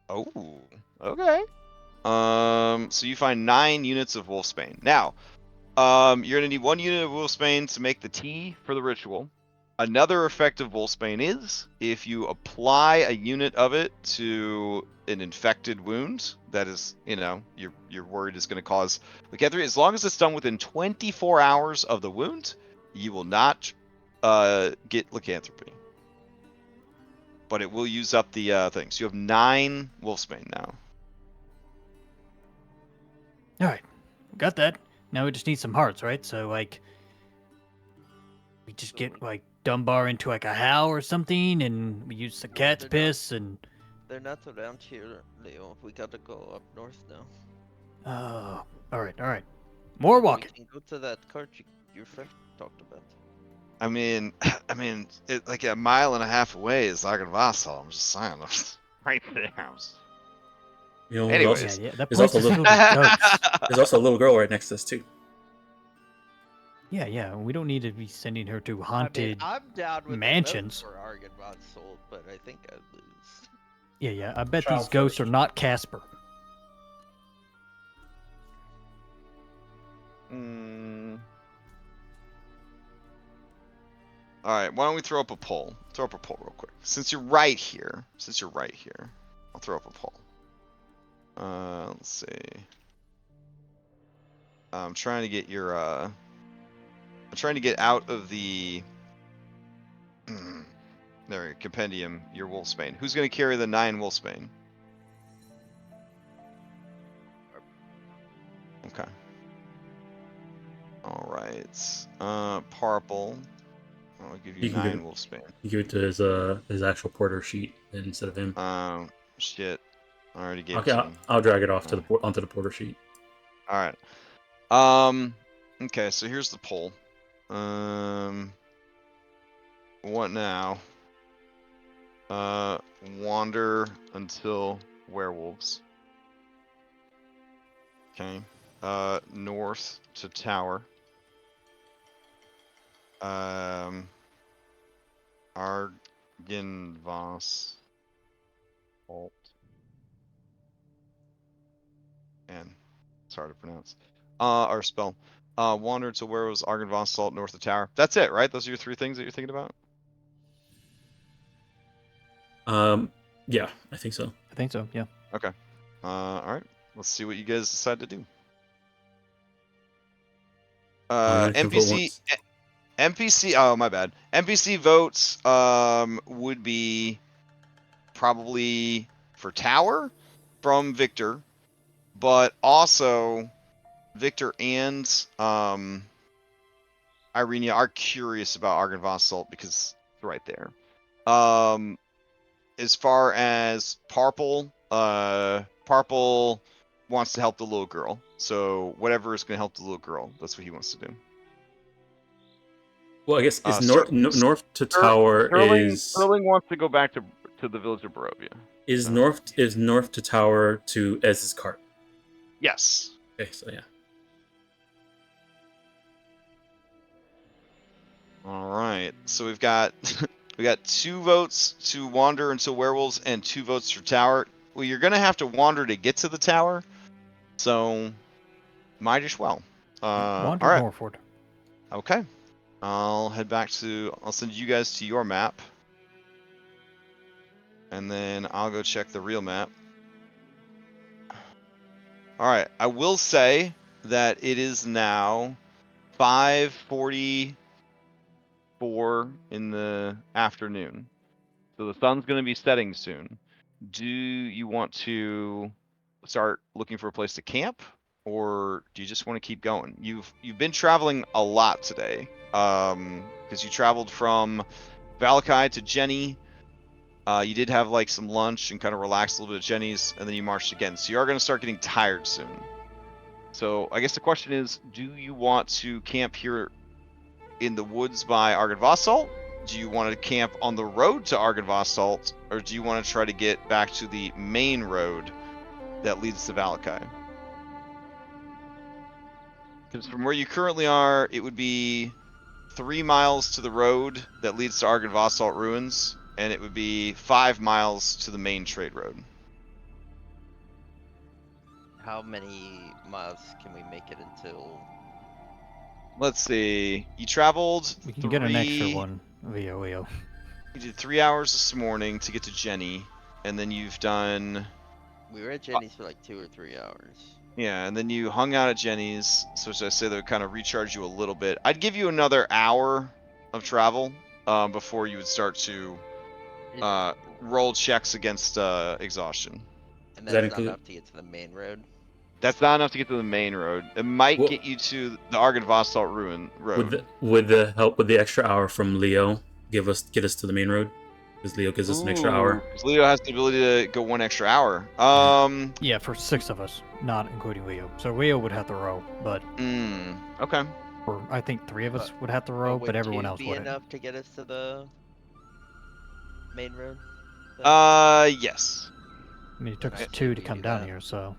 Oh, okay. So you find 9 units of Wolf's Bane. Now, You're gonna need 1 unit of wolfsbane to make the tea for the ritual. Another effect of wolfsbane is if you apply a unit of it to an infected wound that is, you're worried is going to cause lycanthropy. As long as it's done within 24 hours of the wound, you will not get lycanthropy. But it will use up the thing. So you have 9 wolfsbane now. All right, got that. Now we just need some hearts, right? So like, we just get like Dunbar into like a howl or something, and we use the cat's piss, and they're not around here, Leo. We gotta go up north now. oh, all right. More walking. We can go to that cart your friend talked about. I mean, it, like 1.5 miles away is Argenvassal. I'm just saying, right there. You know, Anyways. Yeah, that there's place also is a filled with ghosts. There's also a little girl right next to us too. Yeah, we don't need to be sending her to haunted I'm down with mansions. for Argonbot sold, but I think I lose. Yeah, I bet Child these ghosts first. are not Casper. All right, why don't we throw up a poll? Throw up a poll real quick. Since you're right here, I'll throw up a poll. Let's see. I'm trying to get your I'm trying to get out of the there, compendium, your wolfsbane. Who's gonna carry the 9 wolfsbane? Okay. All right. Purple. I'll give you You can 9 give it- wolfsbane. You give it to his actual porter sheet instead of him. Shit. I already gave Okay, it to him. I'll drag it off to onto the porter sheet. All right. Okay, so here's the poll. What now? Wander until werewolves. Okay. North to tower. Argenvoss. Alt. And it's hard to pronounce. Or spell. Wander to werewolves, Argenvoss, Salt, north of tower. That's it, right? Those are your 3 things that you're thinking about? Yeah, I think so. I think so, yeah. Okay. All right. Let's see what you guys decide to do. NPC. Oh, my bad. NPC votes would be probably for tower from Victor, but also Victor and Irenia are curious about Argenvoss Salt because it's right there. As far as Parple, Parple wants to help the little girl. So whatever is going to help the little girl, that's what he wants to do. Well, I guess it's north to tower Sterling wants to go back to the village of Barovia. Is north to tower to Ez's cart. Yes. Okay, so yeah. All right. So we've got 2 votes to wander until werewolves and 2 votes for tower. Well, you're gonna have to wander to get to the tower, so might as well. Wander all right. northward. Okay. I'll send you guys to your map. And then I'll go check the real map. Alright, I will say that it is now 5:44 in the afternoon. So the sun's going to be setting soon. Do you want to start looking for a place to camp? Or do you just want to keep going? You've been traveling a lot today. Because you traveled from Valakai to Jenny. You did have like some lunch and kind of relaxed a little bit at Jenny's, and then you marched again. So you are going to start getting tired soon. So I guess the question is, do you want to camp here in the woods by Argenvoss Salt? Do you want to camp on the road to Argenvoss Salt? Or do you want to try to get back to the main road that leads to Valakai? Because from where you currently are, it would be 3 miles to the road that leads to Argenvoss Salt Ruins, and it would be 5 miles to the main trade road. How many miles can we make it until let's see. You traveled We can get an extra one via Leo. You did 3 hours this morning to get to Jenny, and then you've done. We were at Jenny's for like 2 or 3 hours. Yeah, and then you hung out at Jenny's, so as I say, that would kind of recharge you a little bit. I'd give you another hour of travel before you would start to roll checks against exhaustion. And Does that's that not include- enough to get to the main road. That's not enough to get to the main road. It might Well- get you to the Argon Vostalt Ruin road. Would the help with the extra hour from Leo get us to the main road? Because Leo gives us an extra hour. 'Cause Leo has the ability to go 1 extra hour. Yeah, for 6 of us, not including Leo. So Leo would have to row, but Okay. or I think 3 of us would have to row, would but everyone 2 else be wouldn't. enough to get us to the main road? Yes. I mean, it took us Okay. 2 to You come do down that. here, so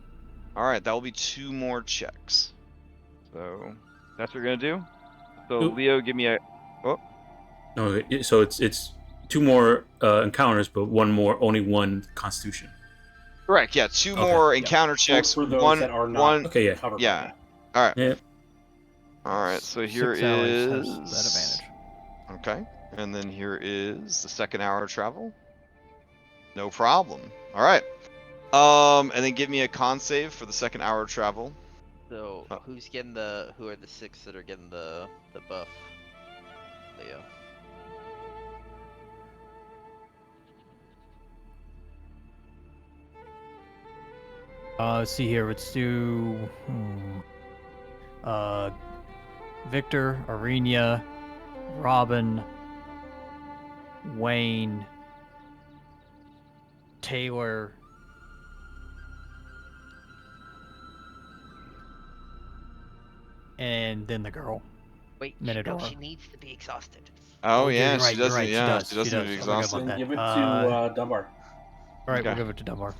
All right, that will be 2 more checks. So that's what we're gonna do. So Oop. Leo, give me a. No, so it's 2 more encounters, but only 1 Constitution. Correct. Yeah, 2 Okay, more yeah. encounter checks. For those one. that are not one. Okay, yeah. covered Yeah. by All right. Yeah. All right. So here 6 hours is has that advantage. Okay, and then here is the second hour of travel. No problem. All right. And then give me a con save for the second hour of travel. So who are the 6 that are getting the buff? Leo. Let's see here. Let's do Victor, Arena, Robin, Wayne, Taylor, and then the girl. Wait, Minodora. no, she needs to be exhausted. Oh, you're yeah, right, she you're doesn't. right, she Yeah, does, she doesn't need to be she does. I forgot exhausted. about then that. give it to Dunbar. All right, Okay. we'll give it to Dunbar.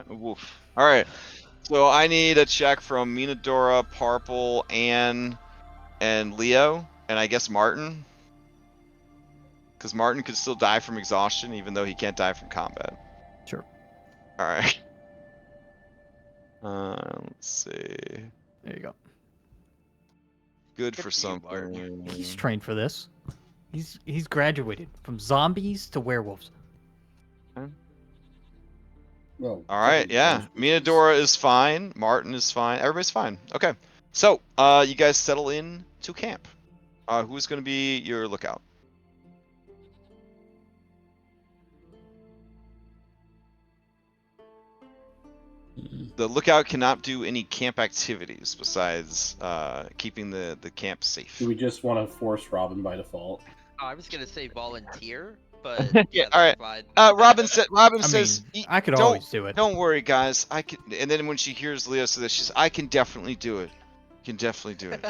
Woof. All right. So I need a check from Minodora, Parple, Anne, and Leo, and I guess Martin. Because Martin could still die from exhaustion, even though he can't die from combat. Sure. All right. Let's see. There you go. Good Good for for you, Martin. He's something. trained for this. He's graduated from zombies to werewolves. Well, All right, technically yeah. those species. Minodora is fine. Martin is fine. Everybody's fine. Okay. So, you guys settle in to camp. Who's going to be your lookout? The lookout cannot do any camp activities besides keeping the camp safe. Do we just want to force Robin by default? Oh, I was gonna say volunteer, but Yeah, that's all right. fine. Robin I says, mean, I could don't- always do it. "Don't worry, guys. I can." And then when she hears Leo say this, she's, "I can definitely do it. Can definitely do it."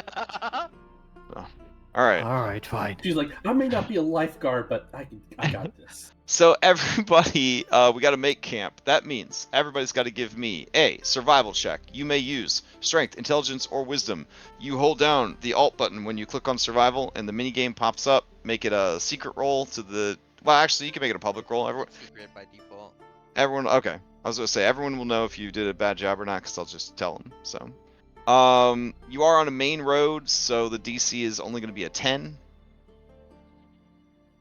All right. All right, fine. She's like, I may not be a lifeguard, but I got this. So everybody, we got to make camp. That means everybody's got to give me a survival check. You may use strength, intelligence, or wisdom. You hold down the alt button when you click on survival, and the minigame pops up. Make it a secret roll to the. Well, actually, you can make it a public roll. Secret by default. Everyone. Okay. I was gonna say everyone will know if you did a bad job or not, because I'll just tell them. So, you are on a main road, so the DC is only going to be a 10.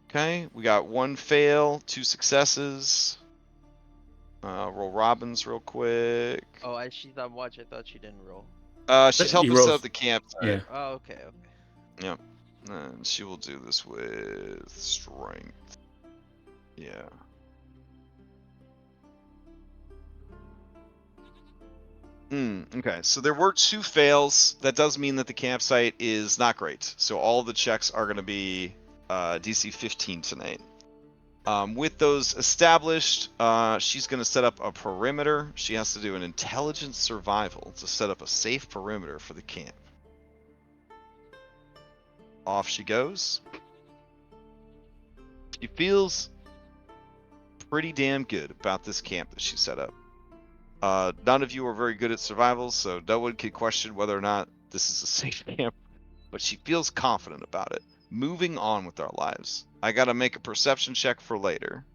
Okay, we got 1 fail, 2 successes. Roll Robin's real quick. Oh, as she's on watch, I thought she didn't roll. She's He helping rolls- set up the camp. Yeah. Oh, okay. Yep. And she will do this with strength. Yeah. Okay, so there were 2 fails. That does mean that the campsite is not great. So all the checks are going to be DC 15 tonight. With those established, she's going to set up a perimeter. She has to do an intelligence survival to set up a safe perimeter for the camp. Off she goes. She feels pretty damn good about this camp that she set up. None of you are very good at survival, so no one can question whether or not this is a safe camp, but she feels confident about it. Moving on with our lives. I gotta make a perception check for later.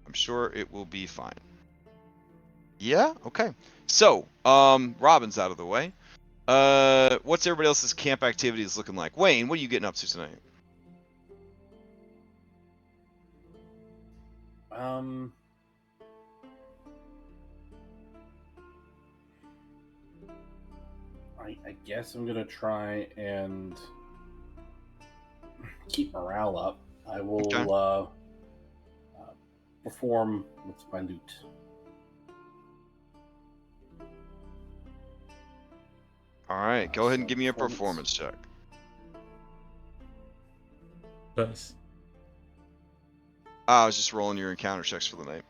I'm sure it will be fine. Yeah? Okay. So, Robin's out of the way. What's everybody else's camp activities looking like? Wayne, what are you getting up to tonight? I guess I'm gonna try and keep morale up. I will perform with my loot. All right, go ahead and give me a performance check. Nice. I was just rolling your encounter checks for the night.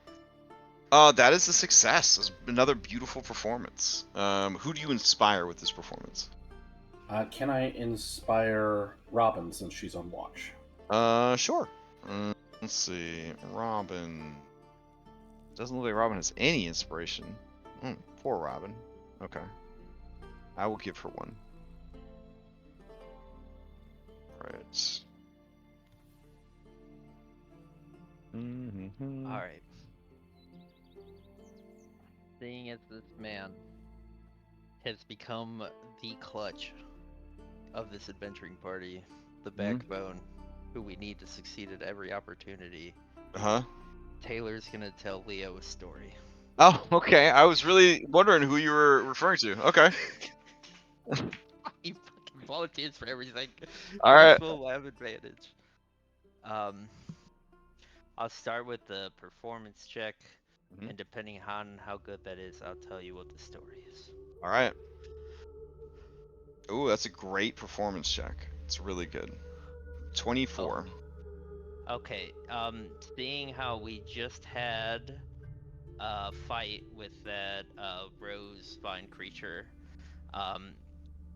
That is a success. It's another beautiful performance. Who do you inspire with this performance? Can I inspire Robin since she's on watch? Sure. Let's see. Robin. Doesn't look like Robin has any inspiration. Poor Robin. Okay. I will give her one. Right. Alright. Seeing as this man has become the clutch of this adventuring party, the backbone, who we need to succeed at every opportunity, Taylor's gonna tell Leo a story. Oh, okay. I was really wondering who you were referring to. Okay. He fucking volunteers for everything. All right. Full lab advantage. I'll start with the performance check, and depending on how good that is, I'll tell you what the story is. All right. Ooh, that's a great performance check. It's really good. 24. Oh. Okay. Seeing how we just had a fight with that rose vine creature,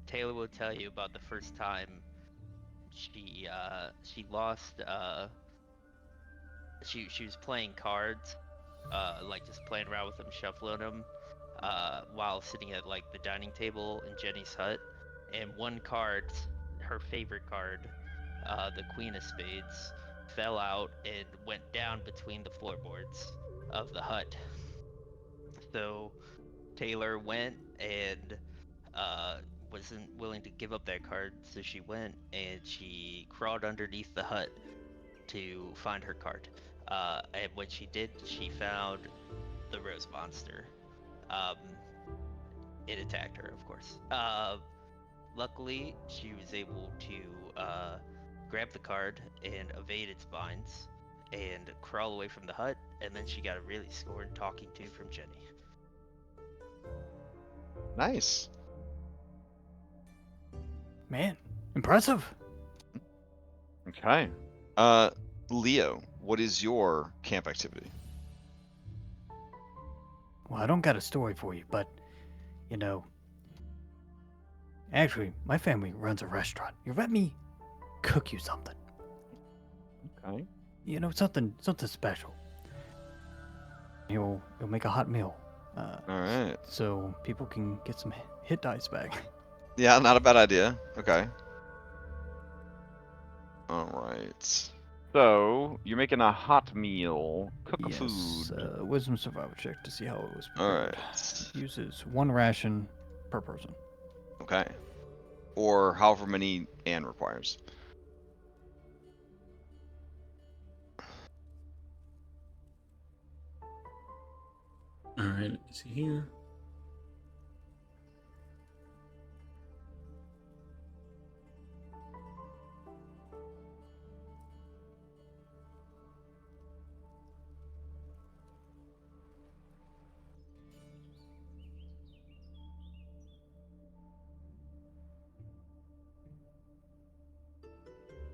Taylor will tell you about the first time she lost. She was playing cards, like just playing around with them, shuffling them, while sitting at like the dining table in Jenny's hut, and one card, her favorite card, the Queen of Spades, fell out and went down between the floorboards of the hut. So Taylor went and wasn't willing to give up that card, so she went and she crawled underneath the hut to find her card. And when she did, she found the rose monster. It attacked her, of course. Luckily, she was able to grab the card and evade its vines and crawl away from the hut, and then she got a really scorned talking to from Jenny. Nice. Man, impressive. Okay. Leo, what is your camp activity? Well, I don't got a story for you, but, you know, actually, my family runs a restaurant. You let me cook you something. Okay. You know, something special. You'll make a hot meal. All right. So people can get some hit dice back. Yeah, not a bad idea. Okay. All right. So you're making a hot meal. Cook a food. Wisdom survival check to see how it was All prepared. right. Uses 1 ration per person. Okay. Or however many Anne requires. All right, let me see here.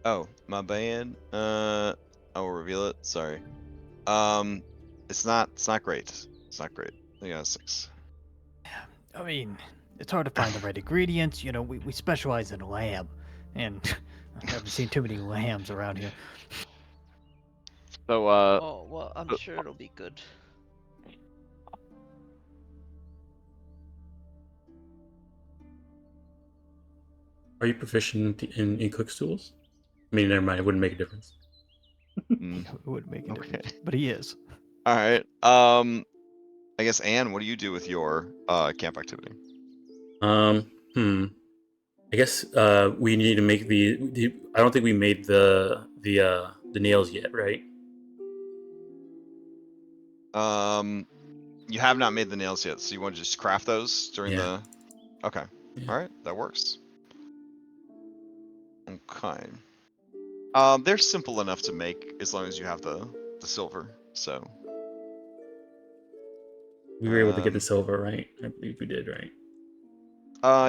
Oh, my bad. I will reveal it. Sorry. It's not great. It's not great. I got a 6. I mean, it's hard to find the right ingredients. You know, we specialize in lamb, and I haven't seen too many lambs around here. So, Oh, well, I'm sure it'll be good. Are you proficient in cook's tools? I mean, never mind. It wouldn't make a difference. It wouldn't make a difference, but he is. All right. I guess, Anne, what do you do with your camp activity? I guess we need to make I don't think we made the nails yet, right? You have not made the nails yet, so you want to just craft those during Yeah. the. Okay. Yeah. All right, that works. Okay. They're simple enough to make as long as you have the silver. So. We were able to get the silver, right? I believe we did, right?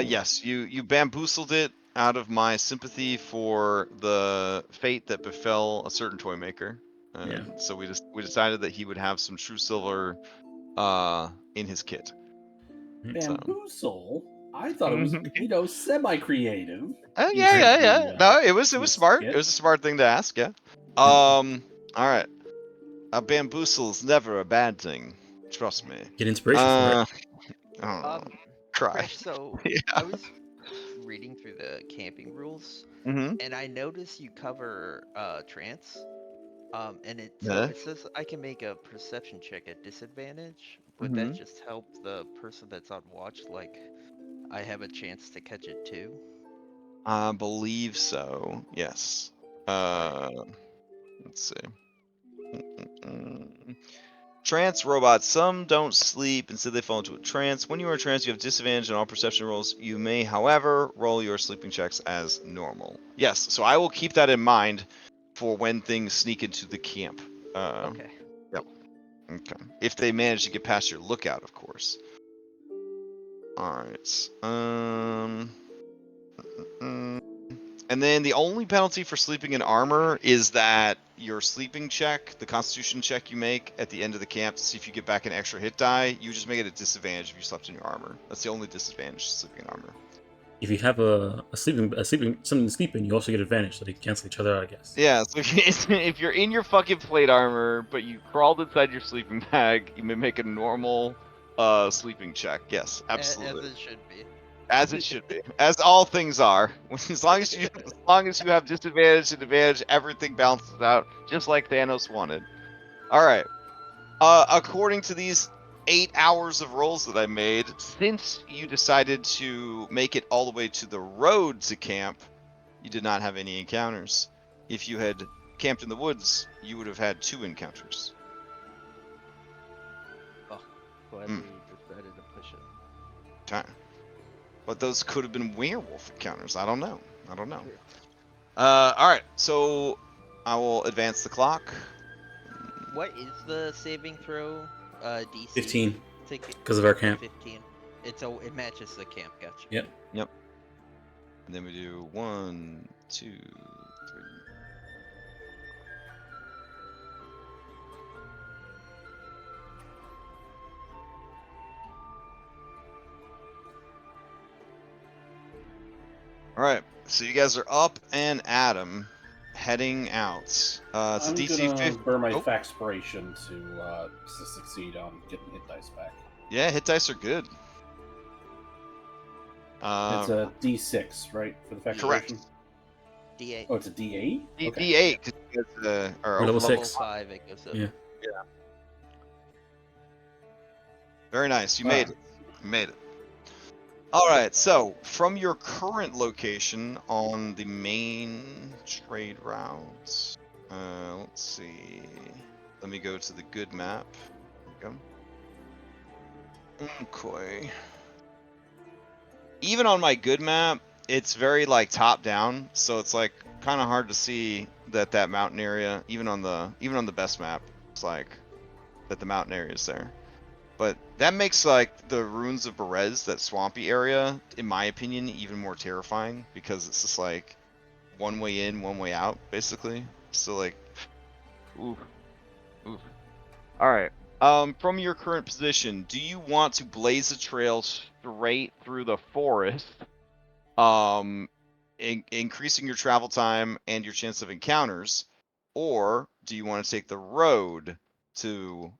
Yes, you bamboozled it out of my sympathy for the fate that befell a certain toy maker. Yeah. So we decided that he would have some true silver in his kit. Bamboozle? I thought it was, semi-creative. Oh yeah. No, it was smart. Kit. It was a smart thing to ask. Yeah. All right. A bamboozle's never a bad thing. Trust me. Get inspiration for it. Cry. Fresh, so Yeah. I was reading through the camping rules, and I noticed you cover trance. And it says I can make a perception check at disadvantage. Would that just help the person that's on watch? Like, I have a chance to catch it too. I believe so. Yes. Let's see. Trance robots. Some don't sleep. Instead, they fall into a trance. When you are in trance, you have disadvantage on all perception rolls. You may, however, roll your sleeping checks as normal. Yes. So I will keep that in mind for when things sneak into the camp. Okay. Yep. Okay. If they manage to get past your lookout, of course. All right. And then the only penalty for sleeping in armor is that your sleeping check, the constitution check you make at the end of the camp to see if you get back an extra hit die, you just make it a disadvantage if you slept in your armor. That's the only disadvantage to sleeping in armor. If you have something to sleep in, you also get advantage, so they cancel each other out, I guess. Yeah, so if you're in your fucking plate armor, but you crawled inside your sleeping bag, you may make a normal sleeping check. Yes, absolutely. As it should be. As it should be. As all things are. As long as you have disadvantage and advantage, everything balances out, just like Thanos wanted. Alright. According to these 8 hours of rolls that I made, since you decided to make it all the way to the road to camp, you did not have any encounters. If you had camped in the woods, you would have had 2 encounters. Oh, glad we decided to push it. Okay. But those could have been werewolf encounters. I don't know. Alright, so I will advance the clock. What is the saving throw DC? 15. Because of our camp. 15. It matches the camp, gotcha. Yep. And then we do 1, 2, 3. Alright, so you guys are up and at 'em, heading out. It's I'm DC gonna 50. burn my Faxpiration to succeed on getting hit dice back. Yeah, hit dice are good. It's a D6, right, for the Faxpiration? Correct. D8. Oh, it's a D8? D8, because you guys are Level over 6. 5, it goes up. Yeah. Very nice. You made it. You made it. All right. So from your current location on the main trade routes, let's see. Let me go to the good map. There we go. Okay. Even on my good map, it's very like top down, so it's like kind of hard to see that mountain area. Even on the best map, it's like that the mountain area is there. But that makes like the ruins of Berez, that swampy area, in my opinion, even more terrifying because it's just like one way in, one way out, basically. So like, oof. All right. From your current position, do you want to blaze a trail straight through the forest, increasing your travel time and your chance of encounters, or do you want to take the road to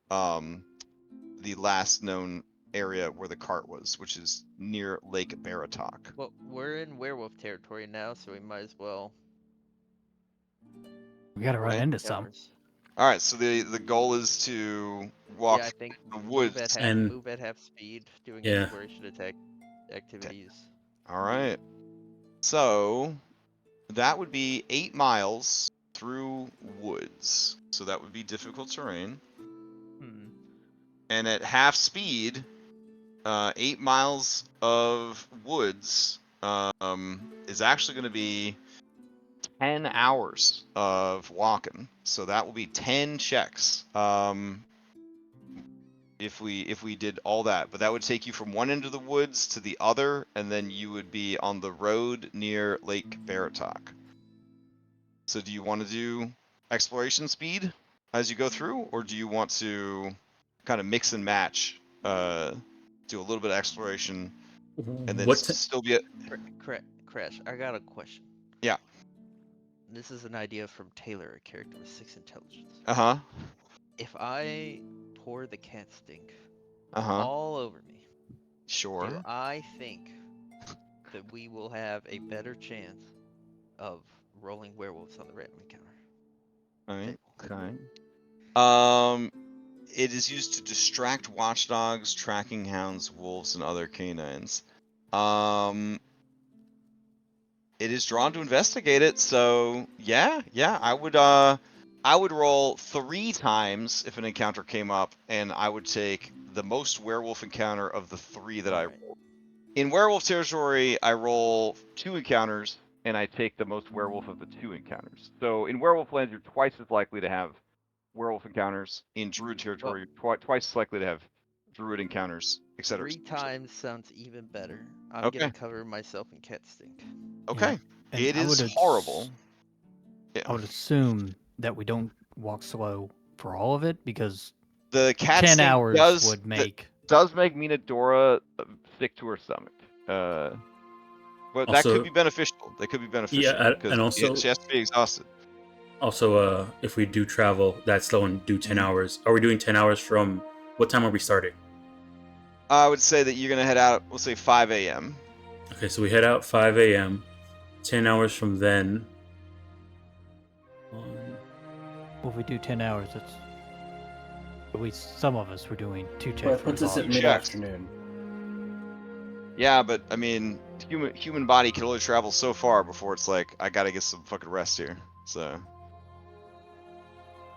the last known area where the cart was, which is near Lake Baratok? Well, we're in werewolf territory now, so we might as well. We gotta run into some. Encounters. All right, so the goal is to walk Yeah, I think through the woods. And- move at half speed, doing Yeah. exploration attack activities. All right. So that would be 8 miles through woods. So that would be difficult terrain. Hmm. And at half speed, 8 miles of woods is actually going to be 10 hours of walking. So that will be 10 checks. If we did all that, but that would take you from one end of the woods to the other, and then you would be on the road near Lake Baratok. So do you want to do exploration speed as you go through, or do you want to kind of mix and match, do a little bit of exploration, and then still be Crash, I got a question. Yeah. This is an idea from Taylor, a character with 6 intelligence. Uh-huh. If I pour the cat stink Uh-huh. all over me, Sure. do I think that we will have a better chance of rolling werewolves on the random encounter? Alright, okay. It is used to distract watchdogs, tracking hounds, wolves, and other canines. It is drawn to investigate it, so yeah, I would roll 3 times if an encounter came up, and I would take the most werewolf encounter of the 3 that I rolled. In werewolf territory, I roll 2 encounters, and I take the most werewolf of the 2 encounters. So in werewolf lands, you're twice as likely to have werewolf encounters. In druid territory, you're twice as likely to have druid encounters, etc. 3 times sounds even better. I'm Okay. gonna cover myself in cat stink. Okay. Yeah. It is horrible. Yeah. I would assume that we don't walk slow for all of it, because The cat 10 stink hours would make... Does make Minodora sick to her stomach. But that Also- could be beneficial. That could be beneficial. Yeah, because and also- she has to be exhausted. Also, if we do travel that slow and do 10 hours, are we doing 10 hours from what time are we starting? I would say that you're gonna head out. We'll say 5 a.m. Okay, so we head out 5 a.m. 10 hours from then. Well, if we do 10 hours, that's... At least some of us were doing 2 checks. But it for puts us the at body. mid-afternoon. Yeah, but I mean, human body can only travel so far before it's like I gotta get some fucking rest here. So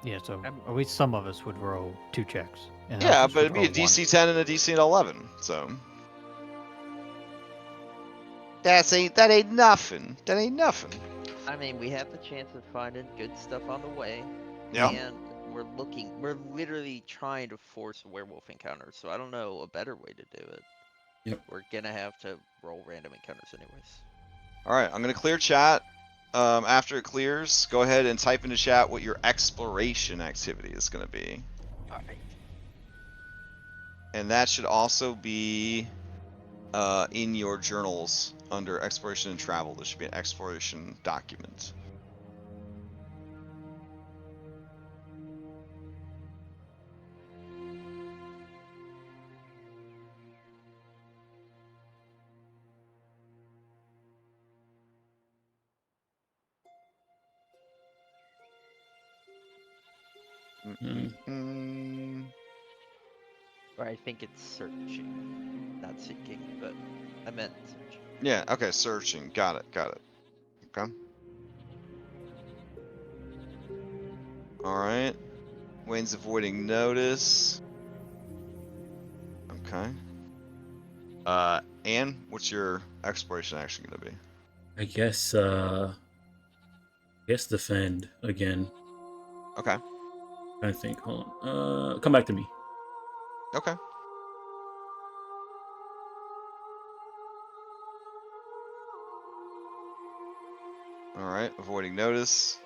Yeah, so at least some of us would roll 2 checks. And yeah, others but it'd would be a roll one. DC 10 and a DC 11. So that ain't nothing. That ain't nothing. I mean, we have the chance of finding good stuff on the way. Yeah. And we're literally trying to force a werewolf encounter, so I don't know a better way to do it. Yep. We're gonna have to roll random encounters anyways. All right, I'm gonna clear chat. After it clears, go ahead and type into chat what your exploration activity is gonna be. Alright. And that should also be in your journals under exploration and travel. There should be an exploration document. Or I think it's searching, not seeking, but I meant searching. Yeah, okay, searching. Got it. Okay. Alright. Wayne's avoiding notice. Okay. Anne, what's your exploration action gonna be? I guess defend again. Okay. I think. Hold on. Come back to me. Okay. Alright, avoiding notice.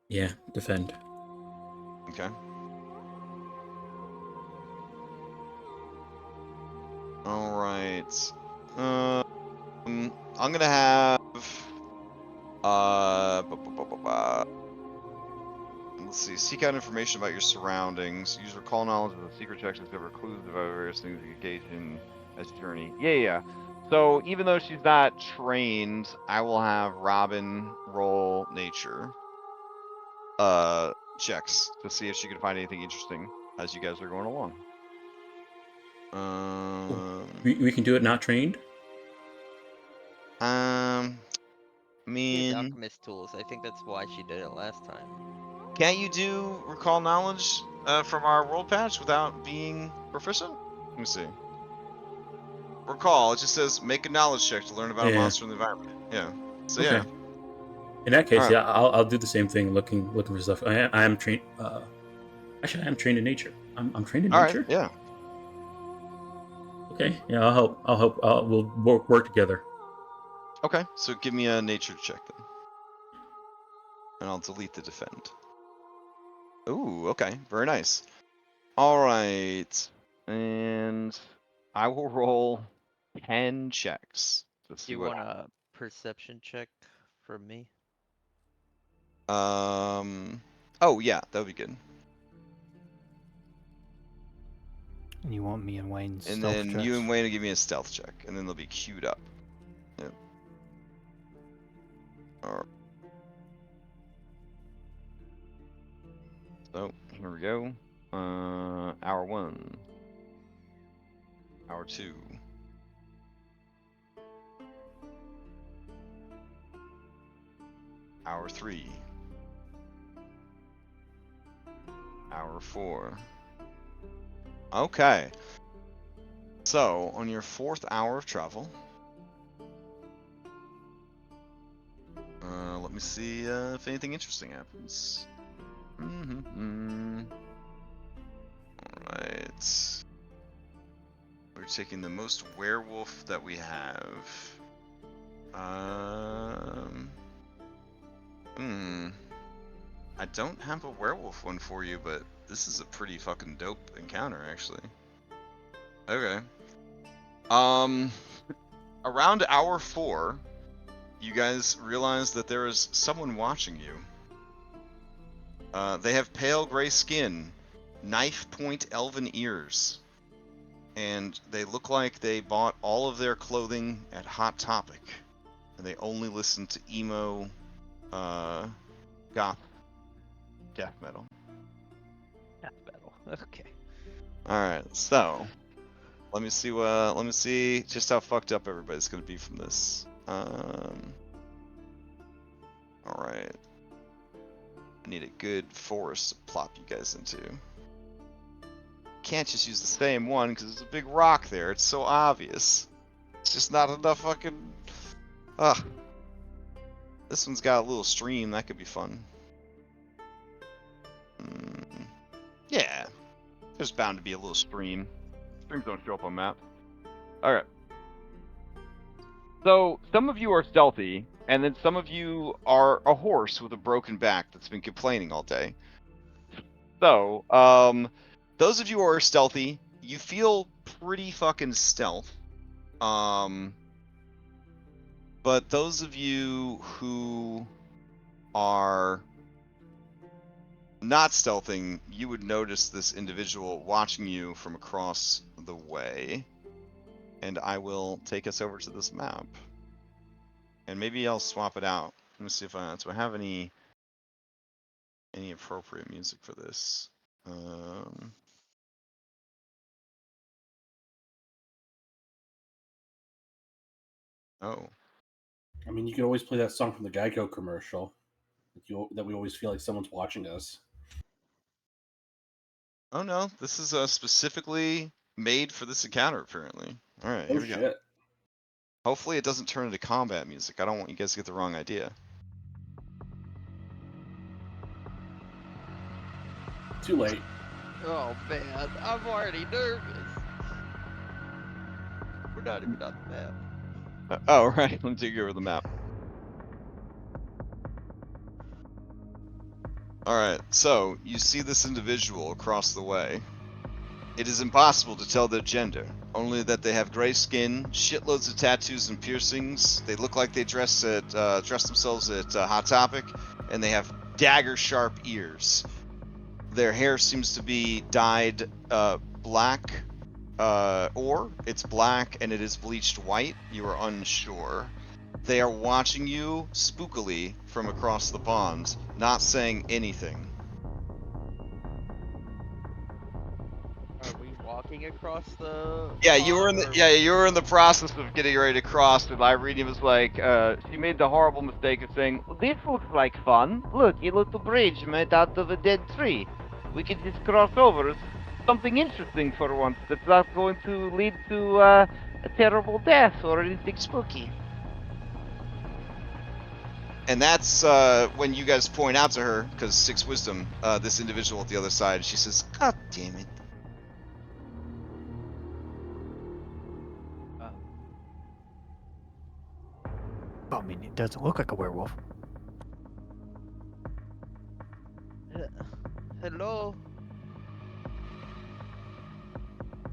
Yeah, defend. Okay. Alright. I'm gonna have let's see, seek out information about your surroundings. Use recall knowledge of the secret checks to discover clues about various things you engage in as journey. Yeah. So even though she's not trained, I will have Robin roll nature checks to see if she can find anything interesting as you guys are going along. We can do it not trained. I She has mean, alchemist tools. I think that's why she did it last time. can't you do recall knowledge from our world patch without being proficient? Let me see. Recall, it just says make a knowledge check to learn about a Yeah. monster in the environment. Yeah. So Okay. yeah. In that case, Alright. yeah, I'll do the same thing. Looking for stuff. I am trained. Actually, I am trained in nature. I'm trained in All right. nature. Yeah. Okay. Yeah, I'll help. We'll work together. Okay. So give me a nature check then, and I'll delete the defend. Ooh. Okay. Very nice. All right. And I will roll 10 checks to Do see you what. want a perception check from me? Oh yeah, that would be good. And you want me and Wayne's And stealth then checks? you and Wayne will give me a stealth check, and then they'll be queued up. Yep. Alright. So here we go. Hour 1. Hour 2. Hour 3. Hour 4. Okay. So, on your 4th hour of travel, let me see if anything interesting happens. Alright. We're taking the most werewolf that we have. I don't have a werewolf one for you, but this is a pretty fucking dope encounter, actually. Okay. Around hour 4, you guys realize that there is someone watching you. They have pale gray skin, knife point elven ears, and they look like they bought all of their clothing at Hot Topic, and they only listen to emo, goth, death metal. Death metal. Okay. All right, so let me see just how fucked up everybody's gonna be from this. All right. I need a good forest to plop you guys into. Can't just use the same one because there's a big rock there. It's so obvious. It's just not enough fucking. Ugh. This one's got a little stream. That could be fun. Yeah. There's bound to be a little stream. Streams don't show up on maps. Alright. So, some of you are stealthy, and then some of you are a horse with a broken back that's been complaining all day. So, those of you who are stealthy, you feel pretty fucking stealth. But those of you who are not stealthing, you would notice this individual watching you from across the way. And I will take us over to this map. And maybe I'll swap it out. Let me see if do I have any appropriate music for this. Oh. I mean, you can always play that song from the Geico commercial that we always feel like someone's watching us. Oh no, this is specifically made for this encounter, apparently. Alright, here we go. Hopefully it doesn't turn into combat music. I don't want you guys to get the wrong idea. Too late. Oh man, I'm already nervous. We're not even on the map. Oh, right. Let me take you over the map. Alright, so you see this individual across the way. It is impossible to tell their gender, only that they have gray skin, shitloads of tattoos and piercings. They look like they dress themselves at Hot Topic, and they have dagger-sharp ears. Their hair seems to be dyed black or it's black and it is bleached white. You are unsure. They are watching you spookily from across the pond, not saying anything. Are we walking across the Yeah, pond, you were in the process of getting ready to cross, and Irene was like, she made the horrible mistake of saying, "Well, this looks like fun. Look, a little bridge made out of a dead tree. We could just cross over. It's something interesting for once. That's not going to lead to a terrible death or anything spooky." And that's when you guys point out to her, because 6 wisdom, this individual at the other side, she says, "God damn it." I mean, it doesn't look like a werewolf. Hello?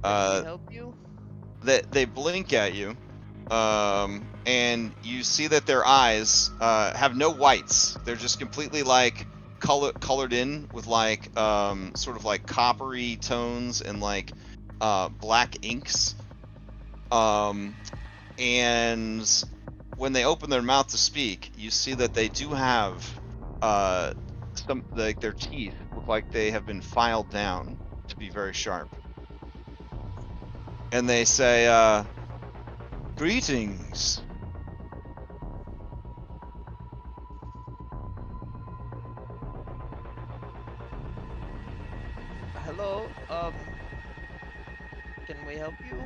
Can we help you? They blink at you, and you see that their eyes have no whites. They're just completely like colored in with like sort of like coppery tones and like black inks. And when they open their mouth to speak, you see that they do have some, like, their teeth look like they have been filed down to be very sharp. And they say, "Greetings." Hello? Can we help you?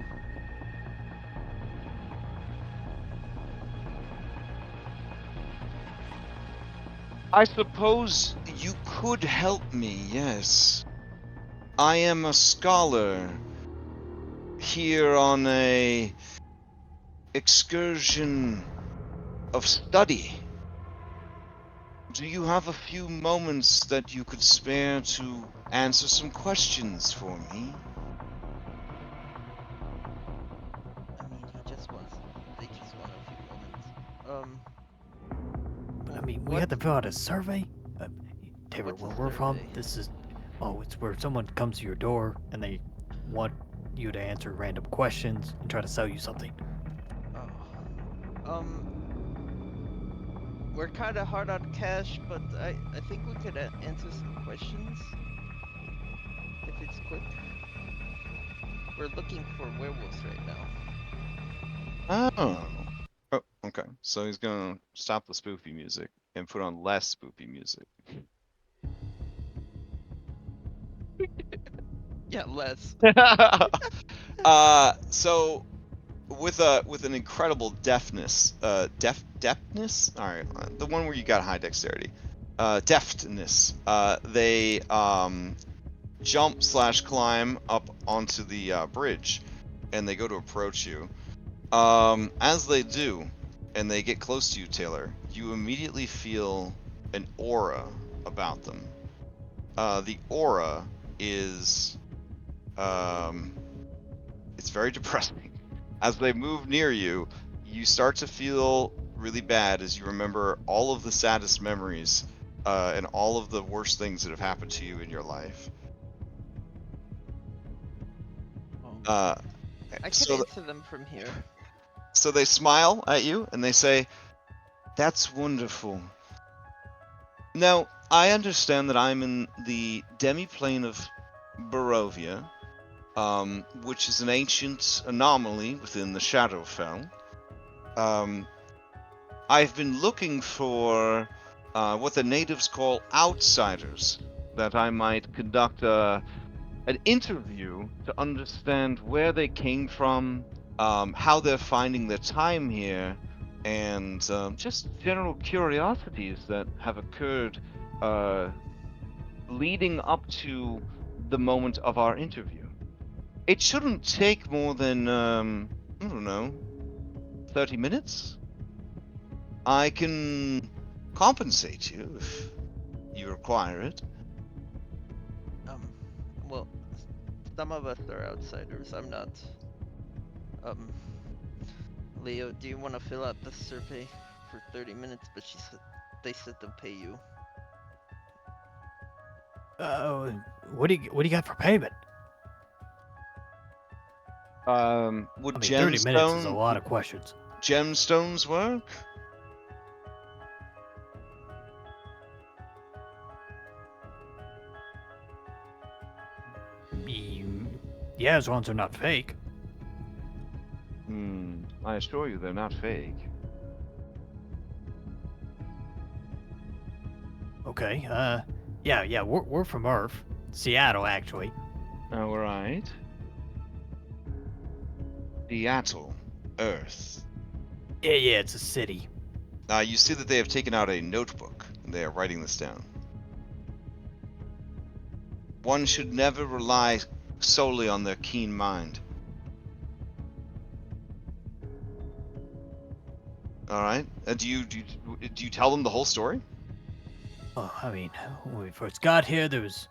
I suppose you could help me, yes. I am a scholar here on a excursion of study. Do you have a few moments that you could spare to answer some questions for me? I mean, they just want a few moments. But I mean, we What- had to fill out a survey. Taylor, What's a where we're from, survey? this is... Oh, it's where someone comes to your door and they want you to answer random questions and try to sell you something. Oh. We're kind of hard on cash, but I think we could answer some questions. If it's quick. We're looking for werewolves right now. Oh. Oh, okay. So he's gonna stop the spoopy music and put on less spoopy music. Yeah, less. So with an incredible deftness, deftness. All right, the one where you got high dexterity, deftness. They jump / climb up onto the bridge, and they go to approach you. As they do, and they get close to you, Taylor, you immediately feel an aura about them. The aura is it's very depressing. As they move near you, you start to feel really bad as you remember all of the saddest memories and all of the worst things that have happened to you in your life. I could So, answer them from here. so they smile at you and they say, "That's wonderful. Now, I understand that I'm in the demiplane of Barovia, which is an ancient anomaly within the Shadowfell. I've been looking for what the natives call outsiders, that I might conduct an interview to understand where they came from, how they're finding their time here, and just general curiosities that have occurred leading up to the moment of our interview. It shouldn't take more than, I don't know, 30 minutes? I can compensate you if you require it." Well, some of us are outsiders. I'm not. Leo, do you want to fill out the survey for 30 minutes? But they said they'll pay you. What do you got for payment? Would I mean, 30 minutes is a lot of questions. gemstones work? Yeah, as long as they're not fake. I assure you, they're not fake. Okay. Yeah. We're from Earth, Seattle, actually. All right. Seattle, Earth. Yeah. It's a city. You see that they have taken out a notebook, and they are writing this down. One should never rely solely on their keen mind. All right. Do you tell them the whole story? Oh, I mean, when we first got here, there was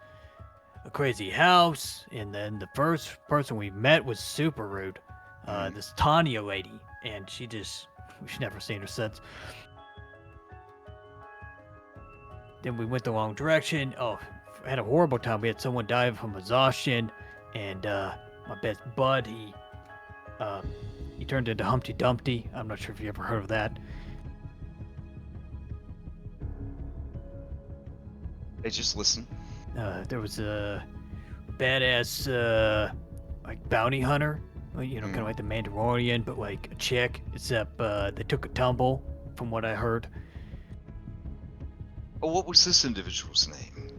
a crazy house, and then the first person we met was super rude. This Tanya lady, and we've never seen her since. Then we went the wrong direction. Oh, I had a horrible time. We had someone die from exhaustion, and my best bud, he turned into Humpty Dumpty. I'm not sure if you ever heard of that. They just listen. There was a badass like bounty hunter, kind of like the Mandalorian, but like a chick. Except they took a tumble, from what I heard. Oh, what was this individual's name?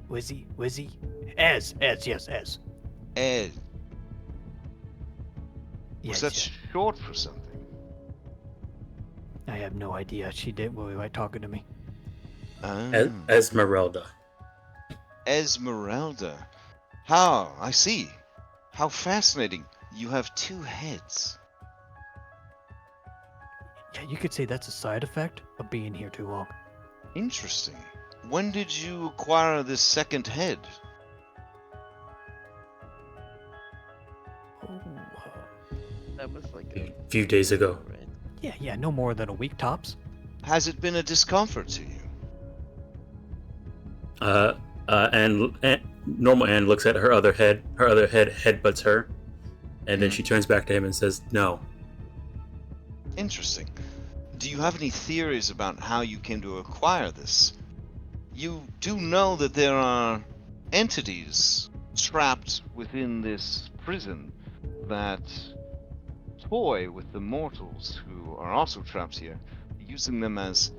Wizzy? Ez, yes, Ez. Ed. Yes, Was that short for something? I have no idea. She didn't really like talking to me. Esmeralda. Esmeralda. How? I see. How fascinating. You have two heads. Yeah, you could say that's a side effect of being here too long. Interesting. When did you acquire this second head? That was like a few days ago. right? Yeah, no more than a week tops. Has it been a discomfort to you? And normal Anne looks at her other head. Her other head headbutts her, and then she turns back to him and says, "No." Interesting. Do you have any theories about how you came to acquire this? You do know that there are entities trapped within this prison that toy with the mortals who are also trapped here, using them as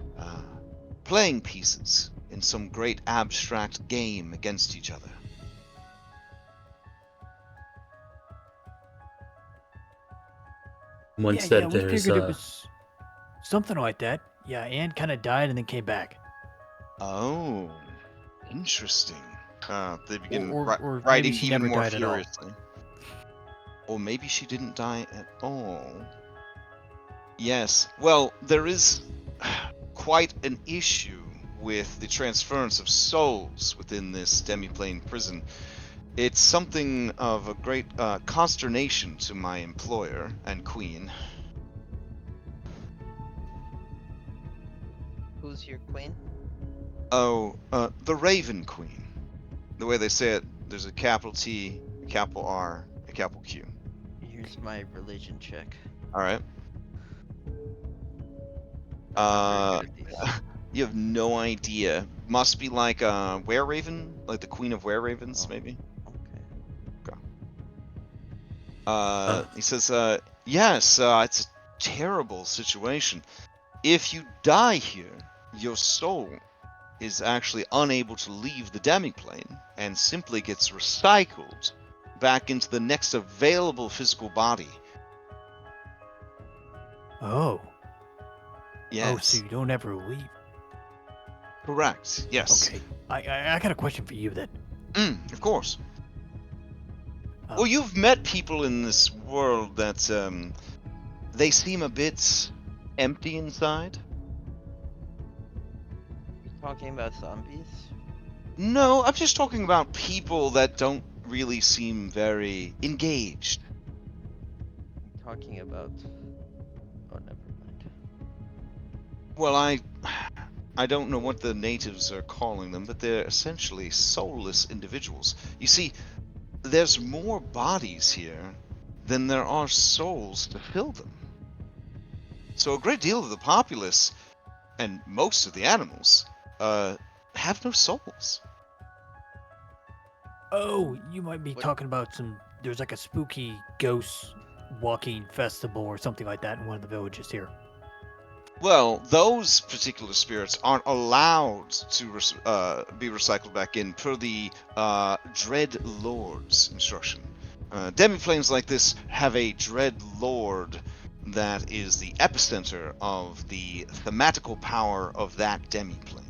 playing pieces in some great abstract game against each other. We figured it was something like that. Yeah, Anne kind of died and then came back. Oh, interesting. They begin or writing maybe she even never more died at all. furiously. Or maybe she didn't die at all. Yes. Well, there is quite an issue with the transference of souls within this demiplane prison. It's something of a great consternation to my employer and queen. Who's your queen? Oh, the Raven Queen. The way they say it, there's a capital T, a capital R, a capital Q. Here's my religion check. All right. I'm not very good at these. You have no idea. Must be like Wereraven, like the Queen of Wereravens, maybe. Okay. He says, yes, it's a terrible situation. If you die here, your soul is actually unable to leave the demiplane and simply gets recycled back into the next available physical body. Oh. Yes. Oh, so you don't ever leave. Correct. Yes. Okay. I got a question for you then. Of course. Well, you've met people in this world that they seem a bit empty inside. You talking about zombies? No, I'm just talking about people that don't really seem very engaged. I'm talking about... Oh, never mind. Well, I don't know what the natives are calling them, but they're essentially soulless individuals. You see, there's more bodies here than there are souls to fill them. So a great deal of the populace, and most of the animals, have no souls. Oh, you might be talking about there's like a spooky ghost walking festival or something like that in one of the villages here. Well, those particular spirits aren't allowed to be recycled back in per the Dread Lord's instruction. Demiplanes like this have a Dread Lord that is the epicenter of the thematical power of that demiplane.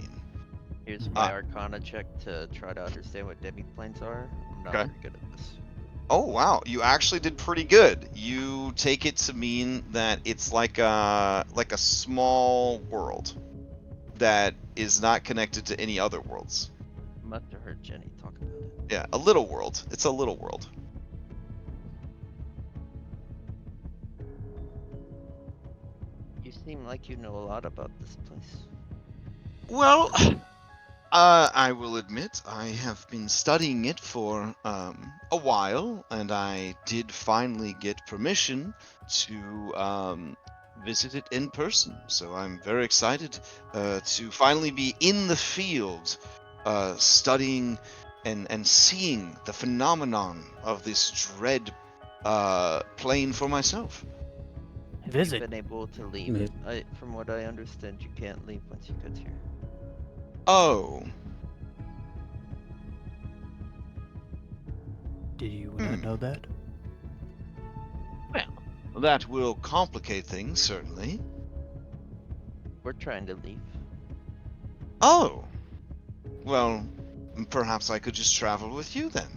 Here's my Arcana check to try to understand what demiplanes are. I'm not Okay. very good at this. Oh wow, you actually did pretty good. You take it to mean that it's like a small world that is not connected to any other worlds. Must have heard Jenny talk about it. Yeah, a little world. It's a little world. You seem like you know a lot about this place. Well, I will admit I have been studying it for a while, and I did finally get permission to visit it in person. So I'm very excited to finally be in the field, studying and seeing the phenomenon of this dread plane for myself. Have Visit. you been able to leave? From what I understand, you can't leave once you get here. Oh. Did you not know that? Well, that will complicate things, certainly. We're trying to leave. Oh. Well, perhaps I could just travel with you then.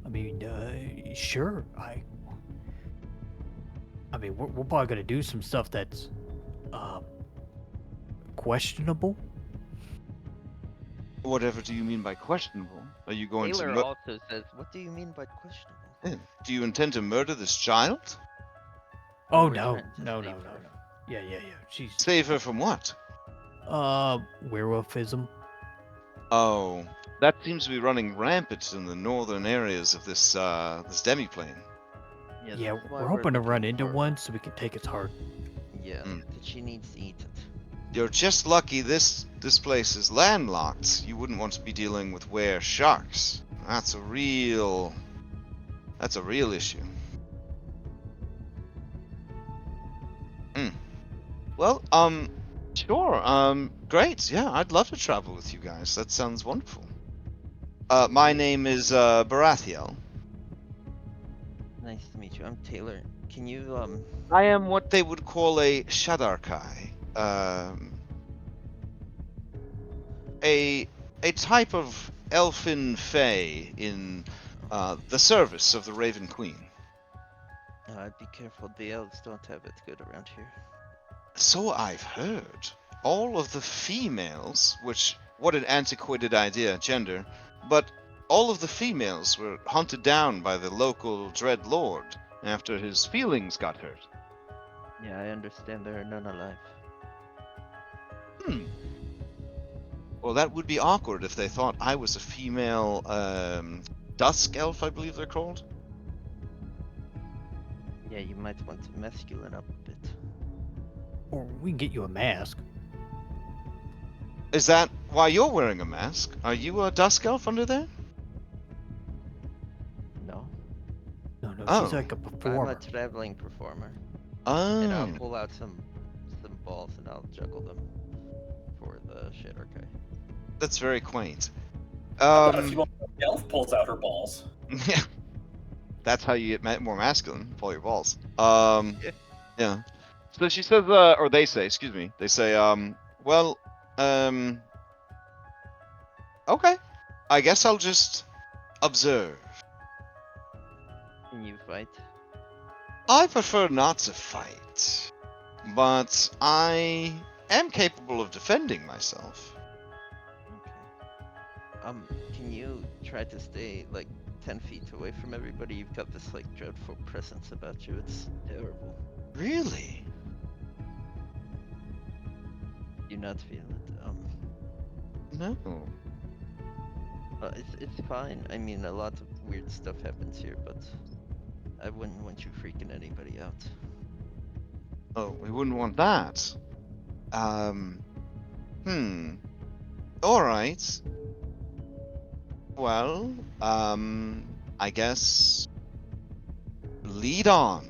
I mean, sure. I mean, we're probably gonna do some stuff that's questionable. Whatever do you mean by questionable? Are you going Taylor to also says, "What do you mean by questionable?" Do you intend to murder this child? Oh We're no, trying to no. save her. Yeah. She's Save her from what? werewolfism. Oh, that seems to be running rampant in the northern areas of this demiplane. Yeah, that's why we're hoping to run looking into for- one so we can take its heart. Yeah, because she needs to eat it. You're just lucky this place is landlocked. You wouldn't want to be dealing with were sharks. That's a real issue. Well, sure. Great. Yeah, I'd love to travel with you guys. That sounds wonderful. My name is Barathiel. Nice to meet you. I'm Taylor. Can you I am what they would call a Shadarkai. A type of elfin fae in the service of the Raven Queen. be careful. The elves don't have it good around here. So I've heard. All of the females, which, what an antiquated idea, gender, but all of the females were hunted down by the local Dread Lord after his feelings got hurt. Yeah, I understand there are none alive. Well, that would be awkward if they thought I was a female dusk elf, I believe they're called. Yeah, you might want to masculine up a bit. Or we can get you a mask. Is that why you're wearing a mask? Are you a dusk elf under there? No, No, Oh. she's like a I'm performer. a traveling performer, Oh. and I'll pull out some balls and I'll juggle them for the Shadarkai. That's very quaint. If you want, the elf pulls out her balls. Yeah. That's how you get more masculine. Pull your balls. Yeah. So she says, or they say, excuse me, they say, well, okay. I guess I'll just observe. Can you fight? I prefer not to fight, but I am capable of defending myself. Okay. Can you try to stay like 10 feet away from everybody? You've got this like dreadful presence about you. It's terrible. Really? not feel it. No. It's fine. I mean, a lot of weird stuff happens here, but I wouldn't want you freaking anybody out. Oh, we wouldn't want that. All right. Well, I guess lead on.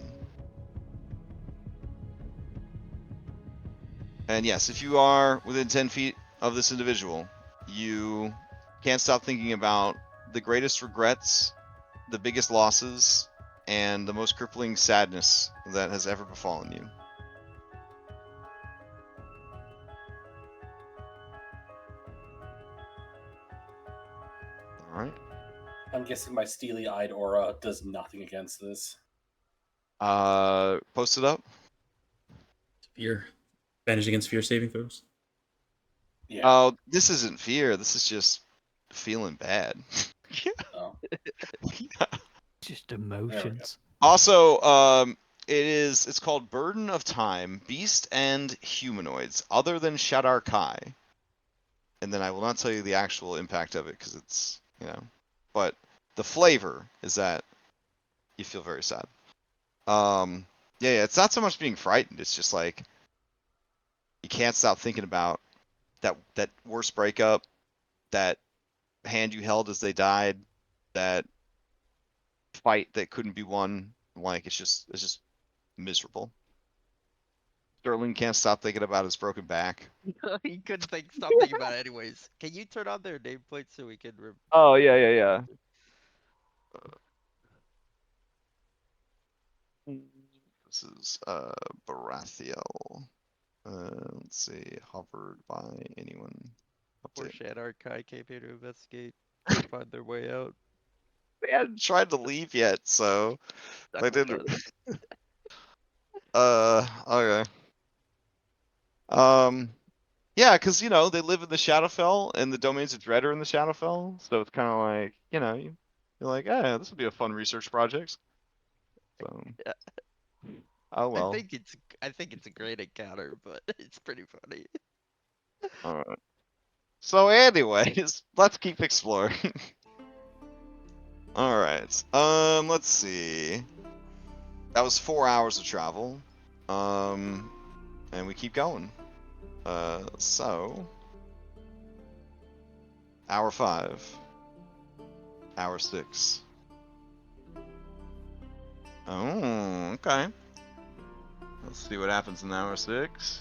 And yes, if you are within 10 feet of this individual, you can't stop thinking about the greatest regrets, the biggest losses, and the most crippling sadness that has ever befallen you. All right. I'm guessing my steely-eyed aura does nothing against this. Post it up. Fear. Advantage against fear saving throws. Yeah. Oh, this isn't fear. This is just feeling bad. Oh. Just emotions. Also, it's called Burden of Time, Beast and Humanoids, other than Shadar Kai. And then I will not tell you the actual impact of it because it's, but the flavor is that you feel very sad. Yeah, it's not so much being frightened. It's just like you can't stop thinking about that worst breakup, that hand you held as they died, that fight that couldn't be won. Like it's just miserable. Sterling can't stop thinking about his broken back. He couldn't stop thinking about it anyways. Can you turn on their nameplate so we can? Oh yeah. This is Baratheon. Let's see, hovered by anyone. Poor Update. Shadar Kai came here to investigate, to find their way out. They hadn't tried to leave yet, so Stuck they with didn't. us. Okay. Yeah, because they live in the Shadowfell, and the domains of Dread are in the Shadowfell, so it's kind of like you're like, this would be a fun research project. So, Yeah. oh well. I think it's a great encounter, but it's pretty funny. All right. So, anyways, let's keep exploring. All right. Let's see. That was 4 hours of travel. And we keep going. So hour 5. Hour 6. Oh, okay. Let's see what happens in hour 6.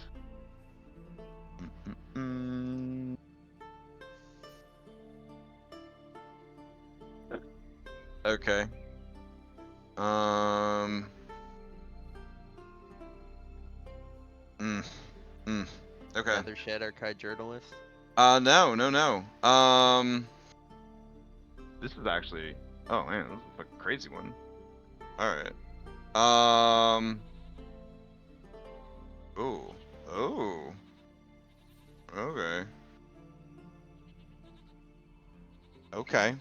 Okay. Okay. Another Shadar Kai journalist. No. This is actually. Oh man, this is a crazy one. All right. Oh. Okay. Okay.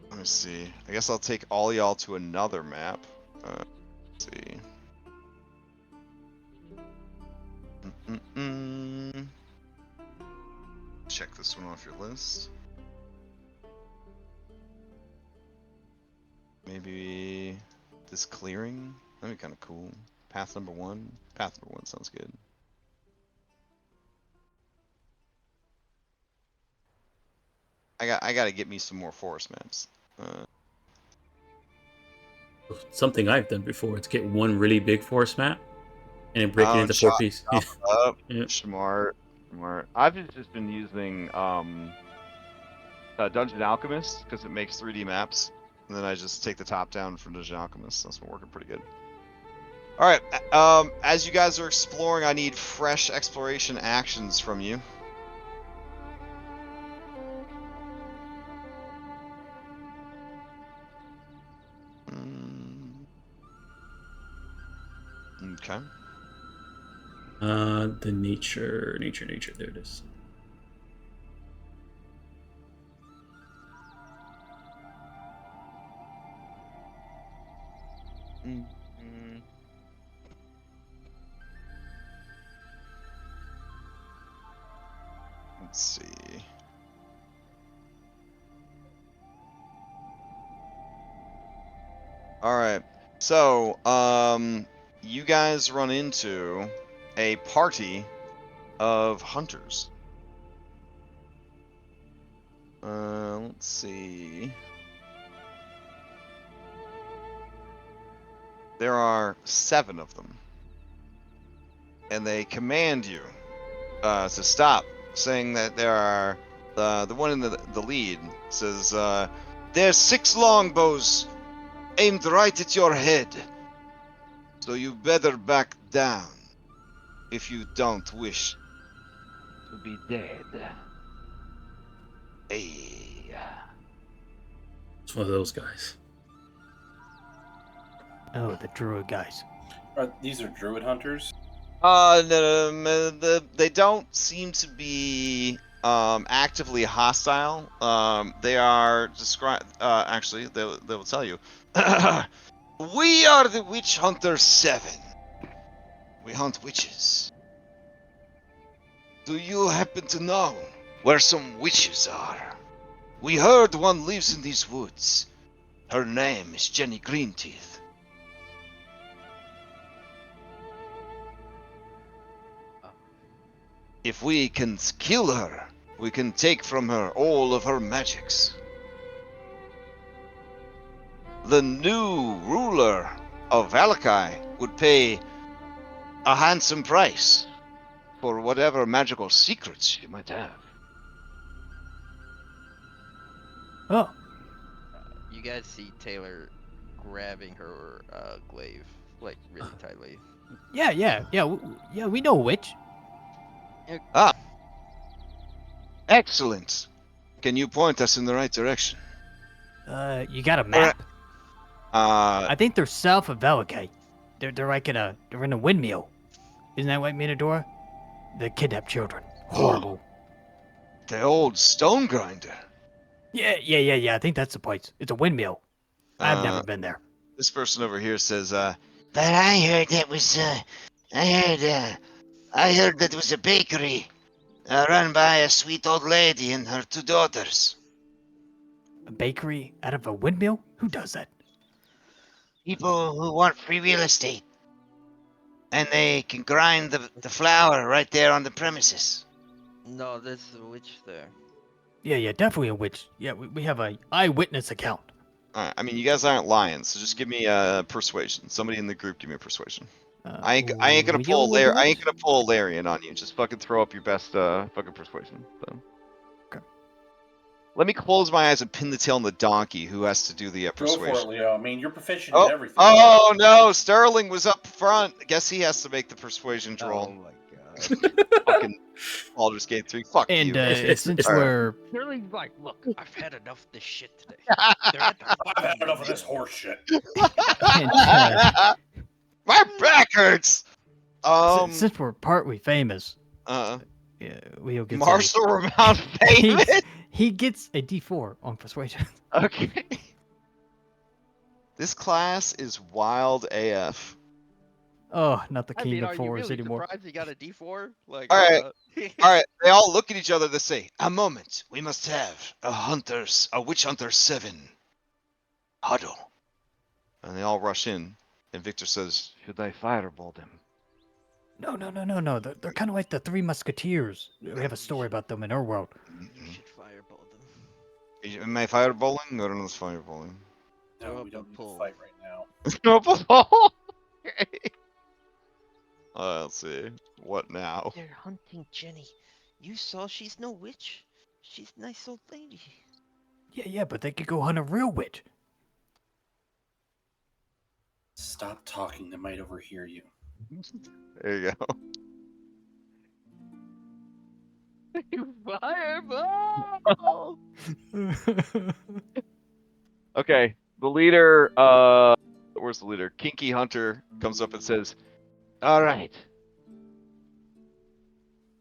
Let me see. I guess I'll take all y'all to another map. Let's see. Check this one off your list. Maybe this clearing? That'd be kind of cool. Path number 1. Path number 1 sounds good. I gotta get me some more forest maps. Something I've done before is get one really big forest map and then break it into 4 pieces. Yeah. Smart. I've just been using Dungeon Alchemist because it makes 3D maps, and then I just take the top down from Dungeon Alchemist. That's been working pretty good. All right. As you guys are exploring, I need fresh exploration actions from you. Okay. The nature. There it is. Let's see. All right. So, you guys run into a party of hunters. Let's see. There are 7 of them. And they command you to stop, saying that there are the one in the lead says there's 6 longbows aimed right at your head, so you better back down if you don't wish to be dead. Hey. It's one of those guys. Oh, the druid guys. These are druid hunters? No, they don't seem to be actively hostile. They are actually, they will tell you. We are the Witch Hunter 7. We hunt witches. Do you happen to know where some witches are? We heard one lives in these woods. Her name is Jenny Greenteeth. If we can kill her, we can take from her all of her magics. The new ruler of Valakai would pay a handsome price for whatever magical secrets she might have. Oh, You guys see Taylor grabbing her glaive like really tightly. yeah. We know which. Ah, excellent. Can you point us in the right direction? You got a map? Uh, I think they're south of Valakai. They're like they're in a windmill. Isn't that right, Minodora? They kidnap children. Horrible. the old stone grinder. Yeah. I think that's the place. It's a windmill. I've never been there. This person over here says, but I heard it was, I heard that it was a bakery, run by a sweet old lady and her 2 daughters. A bakery out of a windmill? Who does that? People who want free real estate. And they can grind the flour right there on the premises. No, there's a witch there. Yeah, definitely a witch. Yeah, we have a eyewitness account. Alright, I mean, you guys aren't lying, so just give me a persuasion. Somebody in the group give me a persuasion. I ain't gonna pull I ain't gonna pull Larian on you. Just fucking throw up your best fucking persuasion. So. Okay. Let me close my eyes and pin the tail on the donkey who has to do the persuasion. Go for it, Leo. I mean, you're proficient in everything. Oh no, Sterling was up front. Guess he has to make the persuasion Oh roll. my god. Fucking Baldur's Gate 3. Fuck And you. since we're Sterling's like, look, I've had enough of this shit today. I've had enough of this horse shit. My back hurts. Since we're partly famous, Leo gets Marshall Ramon famous. he gets a D4 on persuasion. Okay. This class is wild AF. Oh, not the I king mean, of are you fours really anymore. surprised he got a D4? Like, All right. All right, they all look at each other. They say, "A moment. We must have a witch hunter 7 huddle." And they all rush in. And Victor says, "Should I fireball them?" No. They're kind of like the Three Musketeers. We have a story about them in our world. You should fireball them. Am I fireballing or not fireballing? No, we don't need to fight right now. No ball. Okay. Let's see. What now? They're hunting Jenny. You saw she's no witch. She's a nice old lady. Yeah, but they could go hunt a real witch. Stop talking. They might overhear you. There you go. Fireball! Okay, the leader, where's the leader? Kinky Hunter comes up and says, All right.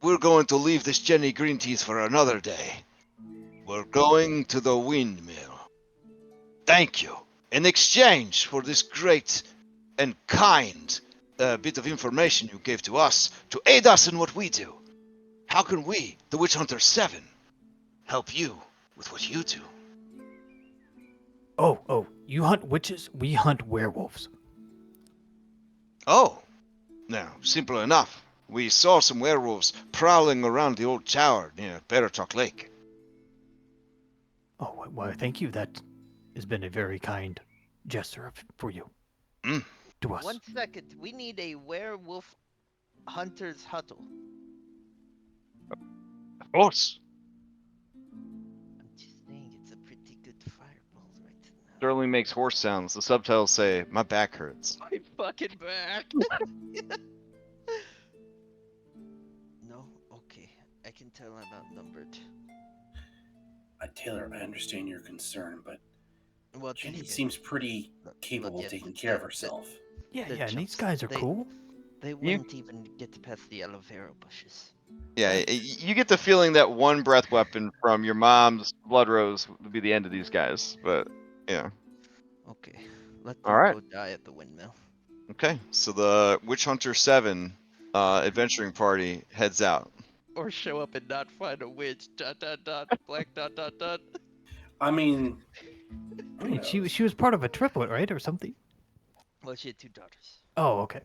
We're going to leave this Jenny Greenteeth for another day. We're going to the windmill. Thank you. In exchange for this great and kind bit of information you gave to us to aid us in what we do, how can we, the Witch Hunter 7, help you with what you do? Oh, you hunt witches? We hunt werewolves. Oh, now, simple enough. We saw some werewolves prowling around the old tower near Baratok Lake. Oh, well, thank you. That has been a very kind gesture for you. To us. 1 second. We need a werewolf hunter's huddle. Of course. I'm just saying it's a pretty good fireball right now. Sterling makes horse sounds. The subtitles say, "My back hurts." My fucking back. No? Okay. I can tell I'm outnumbered. Taylor, I understand your concern, but Well, Jenny seems pretty capable of taking care of herself. Yeah, the and these chumps, guys are they- cool. They wouldn't even get past the aloe vera bushes. Yeah, you get the feeling that one breath weapon from your mom's blood rose would be the end of these guys. But yeah. Okay. Let All them right. go die at the windmill. Okay, so the Witch Hunter 7 adventuring party heads out. Or show up and not find a witch. ... Black ... I mean, I mean, she was part of a triplet, right, or something? Well, she had 2 daughters. Oh, okay.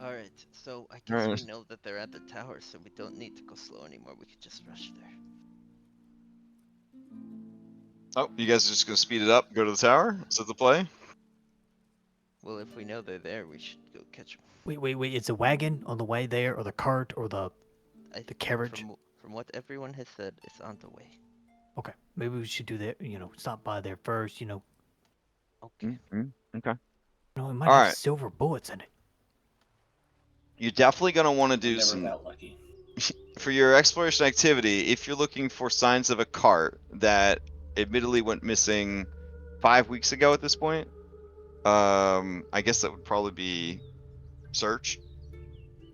Alright, so I guess Alright. we know that they're at the tower, so we don't need to go slow anymore. We could just rush there. Oh, you guys are just gonna speed it up, go to the tower? Is that the play? Well, if we know they're there, we should go catch them. Wait. Is the wagon on the way there, or the cart, or the carriage? From what everyone has said, it's on the way. Okay, maybe we should do that. Stop by there first. Okay. Okay. It might All have right. silver bullets in it. You're definitely gonna want to do never some that lucky. for your exploration activity. If you're looking for signs of a cart that admittedly went missing 5 weeks ago at this point, I guess that would probably be search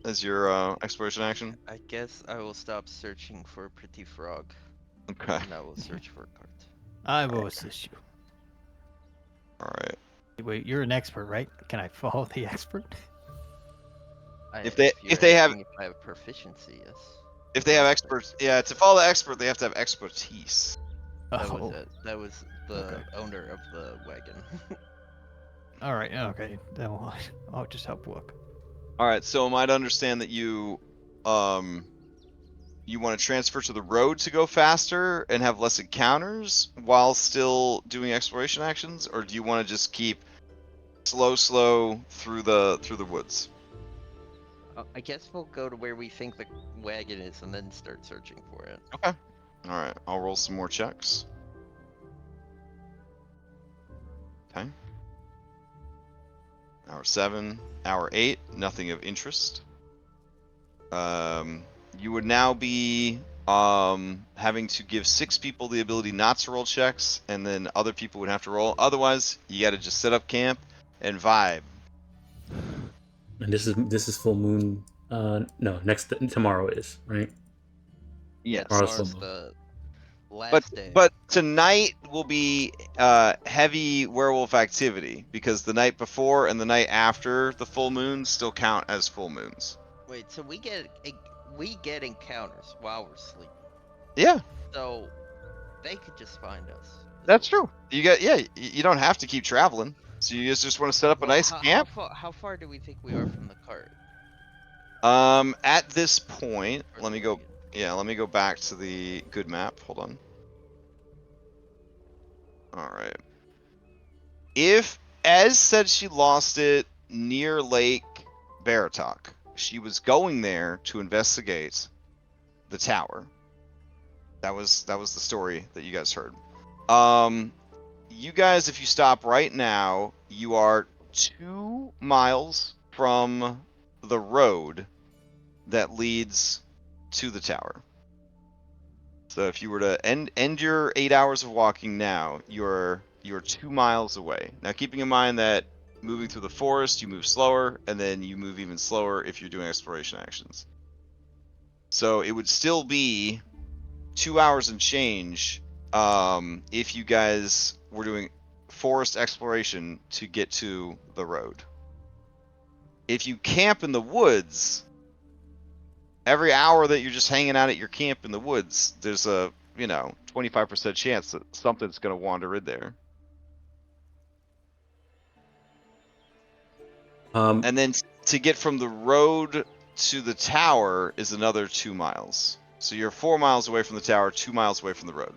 as your exploration action. I guess I will stop searching for a pretty frog, Okay. and I will search for a cart. I will assist you. All right. Wait, you're an expert, right? Can I follow the expert? If you're they have- asking if I have proficiency, yes. If they have experts, yeah, to follow the expert, they have to have expertise. That was Oh, it. That was the Okay. owner of the wagon. all right. Okay, then I'll just help look. All right. So am I to understand that you want to transfer to the road to go faster and have less encounters while still doing exploration actions, or do you want to just keep slow through the woods? I guess we'll go to where we think the wagon is and then start searching for it. Okay. All right. I'll roll some more checks. Okay. Hour 7, hour 8, nothing of interest. You would now be having to give 6 people the ability not to roll checks, and then other people would have to roll. Otherwise, you got to just set up camp and vibe. And this is full moon. No, tomorrow is right. Yes. Tomorrow's Tomorrow's full moon. the last But day. but tonight will be heavy werewolf activity because the night before and the night after the full moon still count as full moons. Wait, so we get encounters while we're sleeping. Yeah, So they could just find us. that's true. You don't have to keep traveling. So you guys just want to set up a nice camp? How far do we think we are from the cart? At this point, Or let the me go. wagon? Yeah, let me go back to the good map. Hold on. All right. If Ez said she lost it near Lake Baratok, she was going there to investigate the tower. That was the story that you guys heard. You guys, if you stop right now, you are 2 miles from the road that leads to the tower. So if you were to end your 8 hours of walking now, you're 2 miles away. Now, keeping in mind that moving through the forest, you move slower, and then you move even slower if you're doing exploration actions. So it would still be 2 hours and change if you guys were doing forest exploration to get to the road. If you camp in the woods, every hour that you're just hanging out at your camp in the woods, there's a 25% chance that something's gonna wander in there. And then to get from the road to the tower is another 2 miles. So you're 4 miles away from the tower, 2 miles away from the road.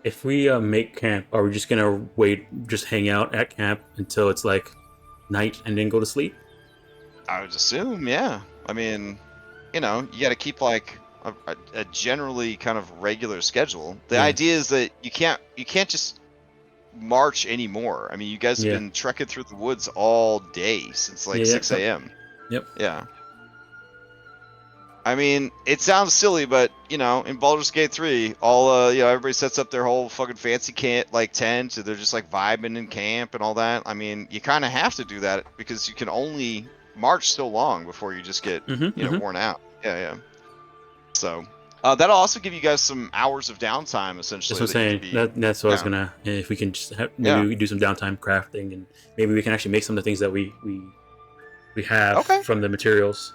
If we make camp, are we just gonna just hang out at camp until it's like night and then go to sleep? I would assume, yeah. I mean, you got to keep like a generally kind of regular schedule. The idea is that you can't just march anymore. I mean, you guys have been trekking through the woods all day since like 6 a.m. Yep. Yeah. I mean, it sounds silly, but in Baldur's Gate 3, all everybody sets up their whole fucking fancy tent, and they're just like vibing in camp and all that. I mean, you kind of have to do that because you can only march so long before you just get worn out. Yeah. So that'll also give you guys some hours of downtime, essentially. That's what I'm saying. That's what I was gonna. If we can just maybe we do some downtime crafting, and maybe we can actually make some of the things that we have from the materials.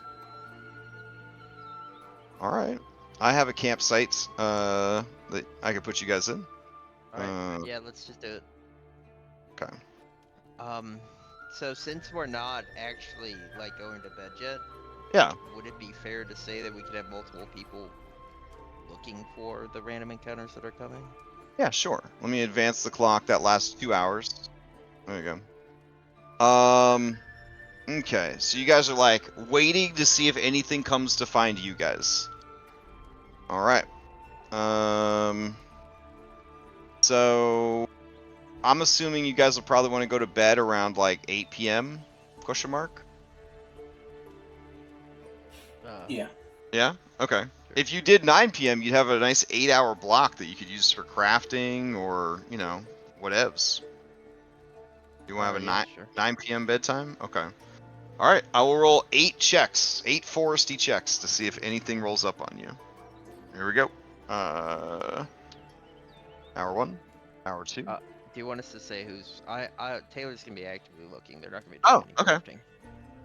All right, I have a campsite that I could put you guys in. All right. Yeah, let's just do it. Okay. So since we're not actually like going to bed yet, would it be fair to say that we could have multiple people looking for the random encounters that are coming? Yeah, sure. Let me advance the clock. That lasts 2 hours. There you go. Okay, so you guys are like waiting to see if anything comes to find you guys. All right. So I'm assuming you guys will probably want to go to bed around like 8 p.m. question mark? Yeah. Yeah? Okay. Sure. If you did 9 p.m., you'd have a nice 8-hour block that you could use for crafting or, whatevs. You want to have a 9 p.m. bedtime? Okay. All right. I will roll 8 checks, 8 foresty checks to see if anything rolls up on you. Here we go. Hour 1, hour 2. Do you want us to say who's? Taylor's gonna be actively looking. They're not gonna be doing any crafting.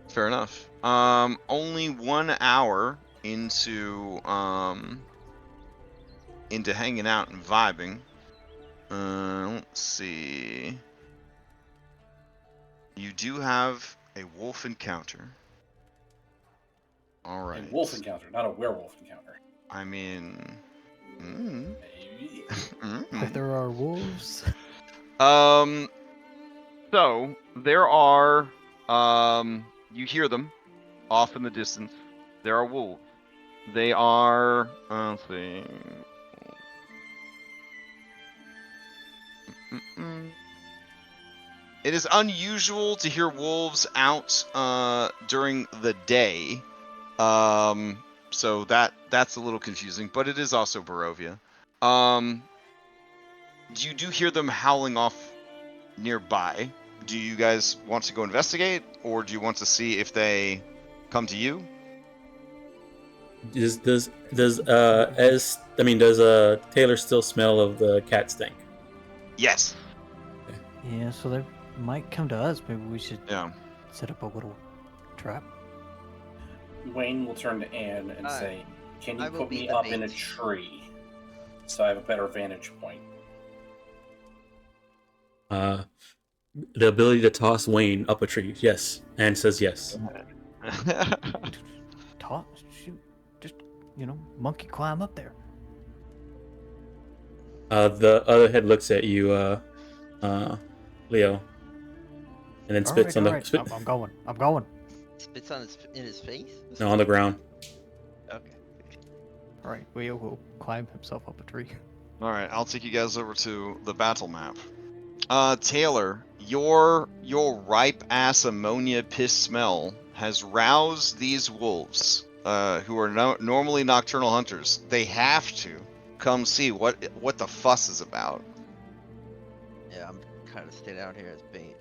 Fair enough. Only 1 hour into hanging out and vibing. Let's see. You do have a wolf encounter. All right. A wolf encounter, not a werewolf encounter. I mean, Maybe. If there are wolves. So there are. You hear them off in the distance. There are wolves. They are. Let's see. It is unusual to hear wolves out during the day. So that's a little confusing, but it is also Barovia. You do hear them howling off nearby. Do you guys want to go investigate, or do you want to see if they come to you? Does Taylor still smell of the cat stink? Yes. Yeah, so they might come to us. Maybe we should set up a little trap. Wayne will turn to Anne and say, "Can you put me up in a tree so I have a better vantage point?" The ability to toss Wayne up a tree. Yes. Anne says yes. Toss? Shoot. Just, monkey climb up there. The other head looks at you, Leo, and then spits on the. Right. I'm going. Spits in his face? No, on the ground. Okay. All right, Leo will climb himself up a tree. All right, I'll take you guys over to the battle map. Taylor, your ripe ass ammonia piss smell has roused these wolves, who are normally nocturnal hunters. They have to come see what the fuss is about. Yeah, I'm kind of staying out here as bait.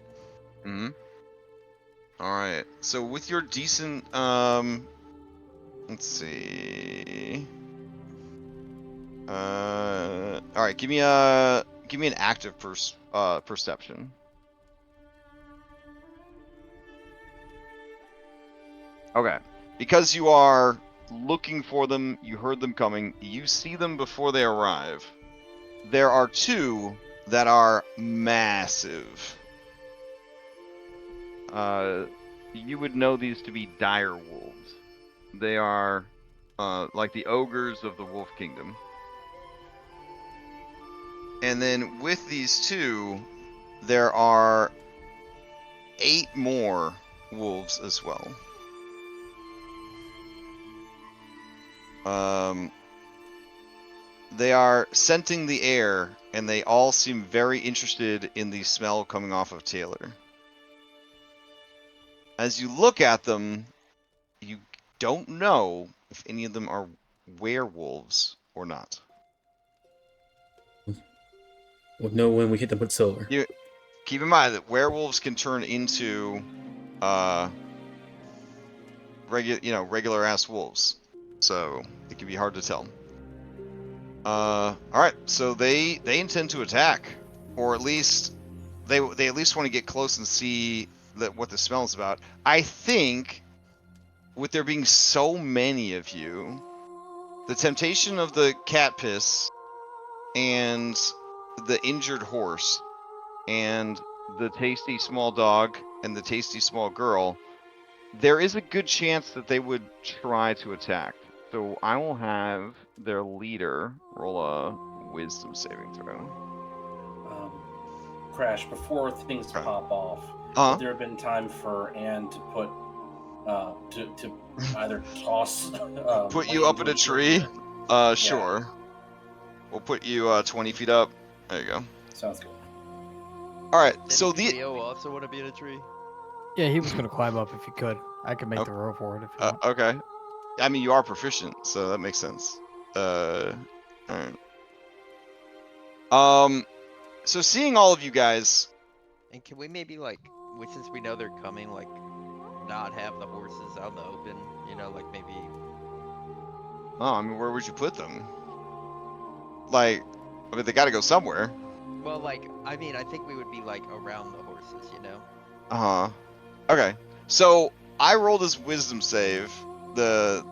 Mm-hmm. All right. So with your decent, let's see. All right. Give me an active perception. Okay. Because you are looking for them. You heard them coming. You see them before they arrive. There are two that are massive. You would know these to be dire wolves. They are like the ogres of the Wolf Kingdom. And then with these two, there are 8 more wolves as well. They are scenting the air, and they all seem very interested in the smell coming off of Taylor. As you look at them, you don't know if any of them are werewolves or not. We'll know when we hit them with solar. Keep in mind that werewolves can turn into regular ass wolves, so it can be hard to tell. All right, so they intend to attack, or at least they at least want to get close and see what the smell is about. I think with there being so many of you, the temptation of the cat piss and the injured horse and the tasty small dog and the tasty small girl, there is a good chance that they would try to attack. So I will have their leader roll a wisdom saving throw. Crash, before things Okay. pop off, would there have been time for Anne to put to either toss put you Wayne up in to a tree? Sure. Yeah. We'll put you 20 feet up. There you go. Sounds good. All right. Didn't So Leo also want to be in a tree? Yeah, he was gonna climb up if he could. I could make Okay. the roll for it if you want. Okay. I mean, you are proficient, so that makes sense. All right. So seeing all of you guys. And can we maybe since we know they're coming, not have the horses out in the open? You know, maybe. Oh, I mean, where would you put them? They got to go somewhere. Well, I mean, I think we would be around the horses, you know. Okay. So I rolled his wisdom save, the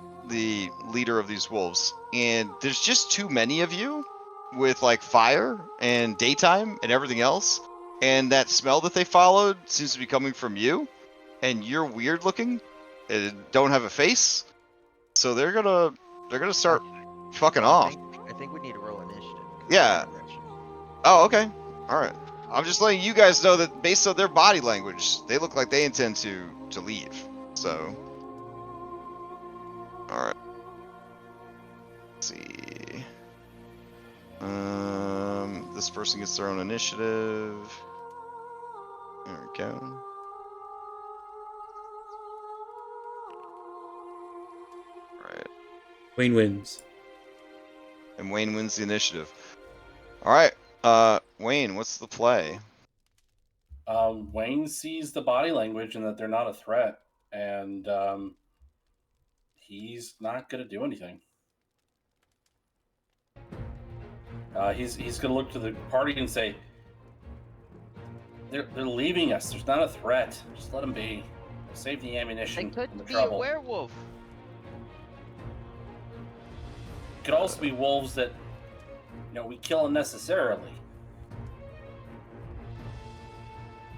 leader of these wolves, and there's just too many of you with fire and daytime and everything else, and that smell that they followed seems to be coming from you, and you're weird looking and don't have a face, so they're gonna start fucking off. I think we need to roll initiative. Yeah. Oh, okay. All right. I'm just letting you guys know that based on their body language, they look like they intend to leave. So, all right. Let's see. This person gets their own initiative. There we go. All right. Wayne wins. And Wayne wins the initiative. All right. Wayne, what's the play? Wayne sees the body language and that they're not a threat, and he's not going to do anything. He's going to look to the party and say, "They're leaving us. There's not a threat. Just let them be. Save the ammunition They and the could be trouble." a werewolf. It could also be wolves that we kill unnecessarily.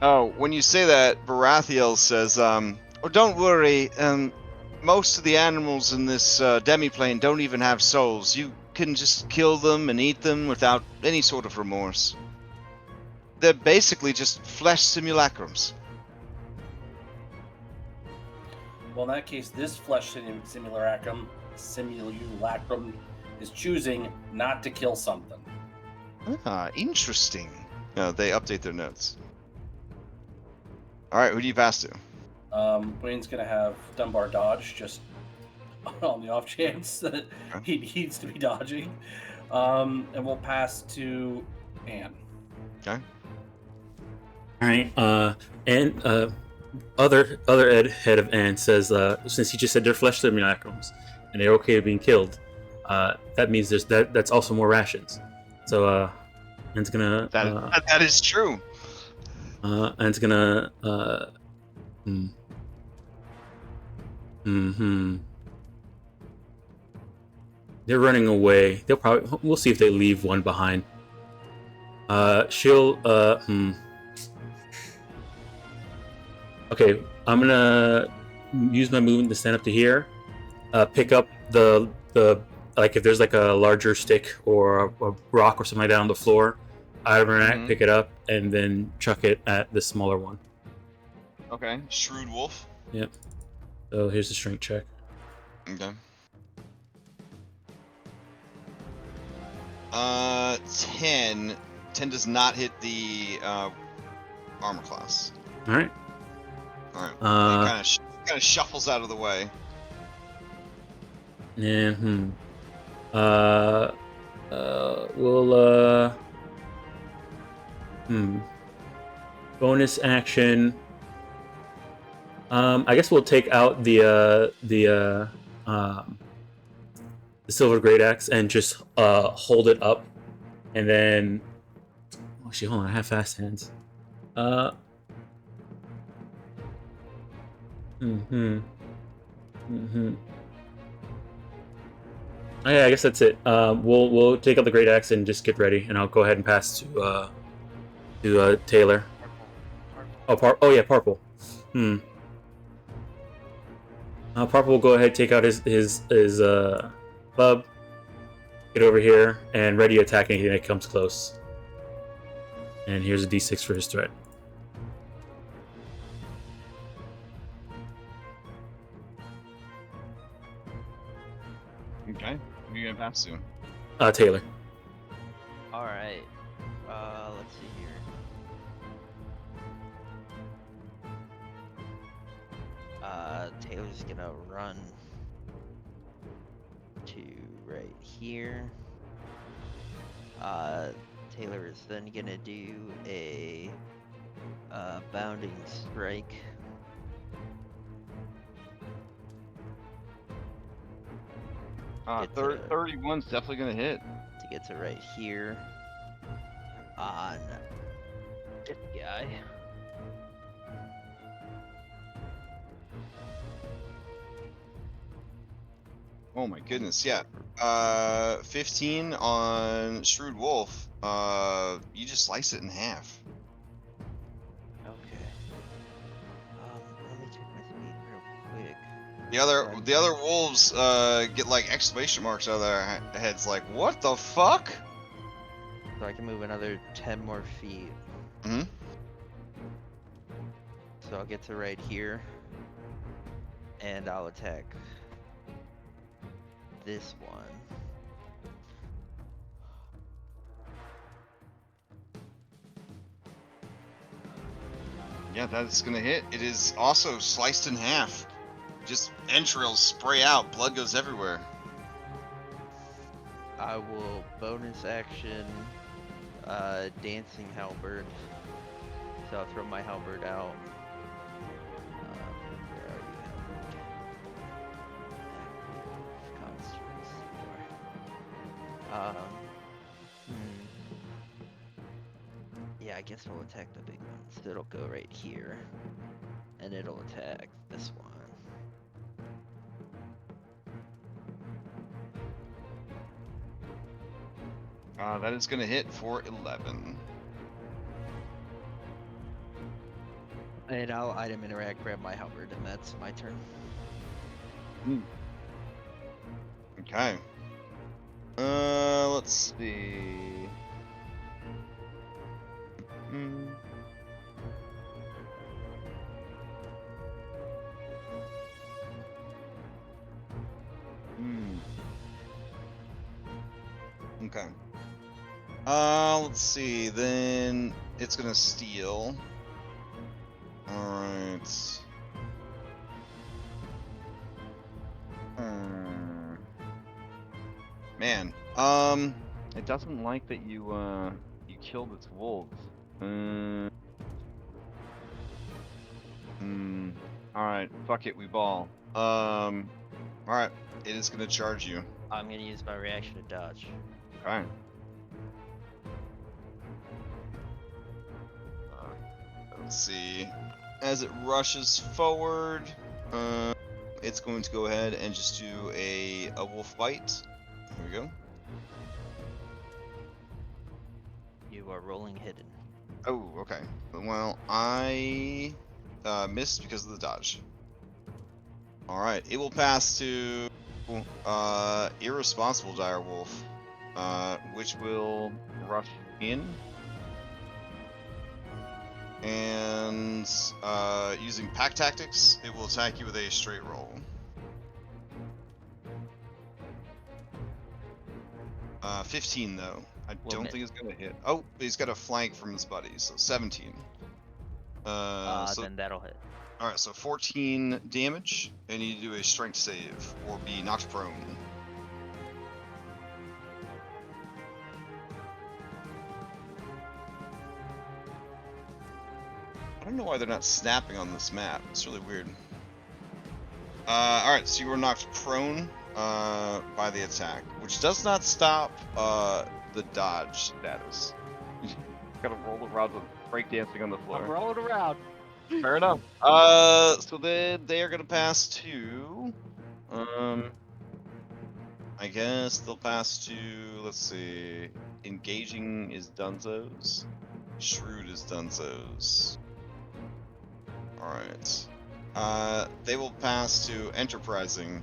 Oh, when you say that, Baratheon says, "Oh, don't worry. Most of the animals in this demiplane don't even have souls. You can just kill them and eat them without any sort of remorse. They're basically just flesh simulacrums." Well, in that case, this flesh simulacrum is choosing not to kill something. Ah, interesting. No, they update their notes. All right, who do you pass to? Wayne's going to have Dunbar dodge just on the off chance that he needs to be dodging. And we'll pass to Anne. Okay. All right. And other head of Anne says, since he just said they're flesh simulacrums and they're okay with being killed, that means that's also more rations. So Anne's gonna. That is true. Anne's gonna. They're running away. We'll see if they leave one behind. She'll Okay, I'm gonna use my movement to stand up to here. Pick up the like if there's like a larger stick or a rock or something like that on the floor, out of her neck, pick it up, and then chuck it at the smaller one. Okay. Shrewd wolf. Yep. So here's the strength check. Okay. 10. 10 does not hit the armor class. All right. All right. It kind of shuffles out of the way. Yeah. We'll bonus action. I guess we'll take out the silver great axe and just hold it up, and then actually hold on, I have fast hands. Oh yeah, I guess that's it. We'll take out the great axe and just get ready, and I'll go ahead and pass to Taylor. Oh yeah, Purple. Purple will go ahead, take out his club, get over here, and ready to attack anything that comes close. And here's a d6 for his threat. Okay. Who are you gonna pass to? Taylor. Alright. Let's see here. Taylor's gonna run to right here. Taylor is then gonna do a bounding strike. Get 31's definitely gonna hit. To get to right here on this guy. Oh my goodness, yeah. 15 on Shrewd Wolf. You just slice it in half. Okay. Let me check my speed real quick. The other wolves get like exclamation marks out of their heads, like, what the fuck? So I can move another 10 more feet. Mm-hmm. So I'll get to right here, and I'll attack this one. Yeah, that's gonna hit. It is also sliced in half. Just entrails spray out, blood goes everywhere. I will bonus action dancing halberd. So I'll throw my halberd out. Where are you, halberd? Constructs. Yeah, I guess we'll attack the big one. So it'll go right here. And it'll attack this one. That is gonna hit for 11. And I'll item interact, grab my halberd, and that's my turn. Okay. Let's see. Okay. Let's see. Then it's gonna steal. All right. Man. It doesn't like that you killed its wolves. Alright, fuck it, we ball. Alright, it is gonna charge you. I'm gonna use my reaction to dodge. Okay. Let's see. As it rushes forward, it's going to go ahead and just do a wolf bite. Here we go. You are rolling hidden. Oh, okay. Well, I missed because of the dodge. All right, it will pass to irresponsible direwolf, which will rush in. And using pack tactics, it will attack you with a straight roll. 15 though. I don't think it's gonna hit. Oh, he's got a flank from his buddy, so 17. Then that'll hit. All right, so 14 damage, and you do a strength save or be knocked prone. I don't know why they're not snapping on this map. It's really weird. All right, so you were knocked prone by the attack, which does not stop the dodge status. Gotta roll around with breakdancing on the floor. I'm rolling around. Fair enough. So then they are gonna pass to, I guess they'll pass to, let's see, engaging is Dunzos, shrewd is Dunzos. All right. They will pass to enterprising.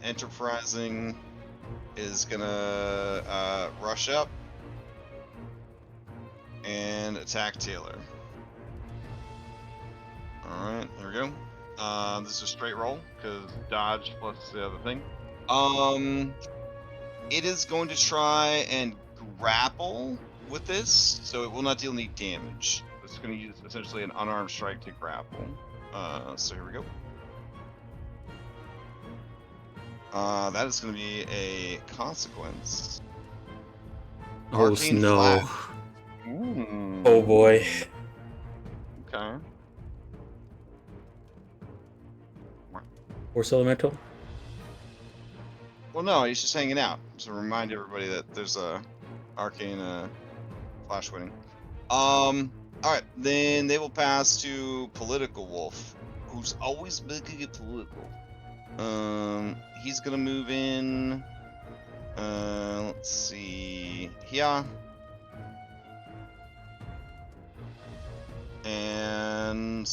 Enterprising is gonna rush up and attack Taylor. Alright, there we go. This is a straight roll, because dodge plus the other thing. It is going to try and grapple with this, so it will not deal any damage. It's going to use essentially an unarmed strike to grapple. So here we go. That is going to be a consequence. Oh, Arcane no. Flash. Oh, boy. Okay. Force elemental? Well, no, he's just hanging out. So remind everybody that there's a arcane flash winning. All right, then they will pass to Political Wolf, who's always making it political. He's gonna move in. Let's see here. And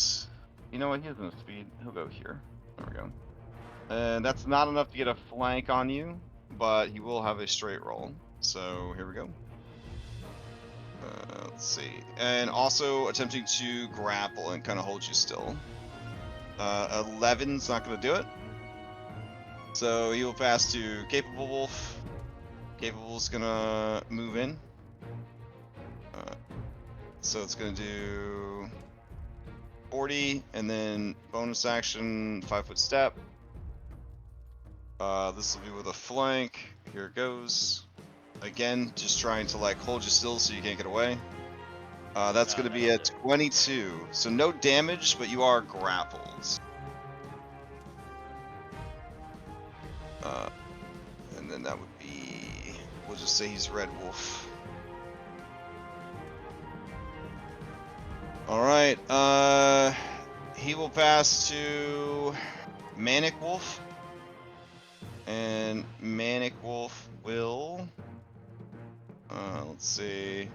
you know what? He has no speed. He'll go here. There we go. And that's not enough to get a flank on you, but he will have a straight roll. So here we go. Let's see. And also attempting to grapple and kind of hold you still. 11's not going to do it. So he will pass to Capable Wolf. Capable's going to move in. So it's going to do 40, and then bonus action, 5-foot step. This will be with a flank. Here it goes. Again, just trying to like hold you still so you can't get away. That's going to be a 22. So no damage, but you are grappled. And then that would be, we'll just say he's Red Wolf. All right. He will pass to Manic Wolf. And Manic Wolf will, let's see,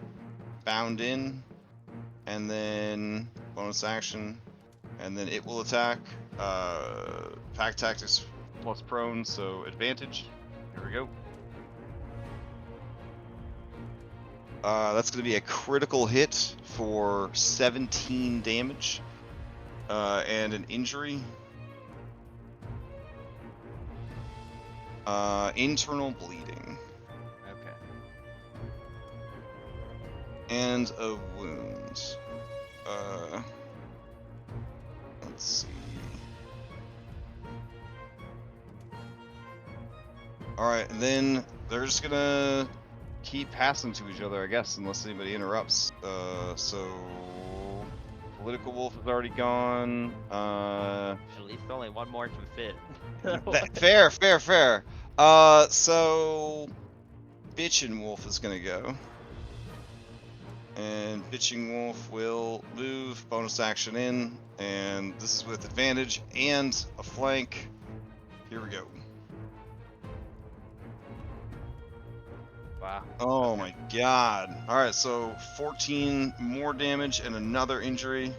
bound in, and then bonus action, and then it will attack. Pack tactics plus prone, so advantage. Here we go. That's going to be a critical hit for 17 damage and an injury. Internal bleeding. Okay. And a wound. Let's see. Alright, then they're just gonna keep passing to each other, I guess, unless anybody interrupts. So Political Wolf is already gone. At least only one more can fit. Fair. So Bitchin' Wolf is gonna go. And Bitching Wolf will move, bonus action in, and this is with advantage and a flank. Here we go. Wow. Oh my god. Alright, so 14 more damage and another injury.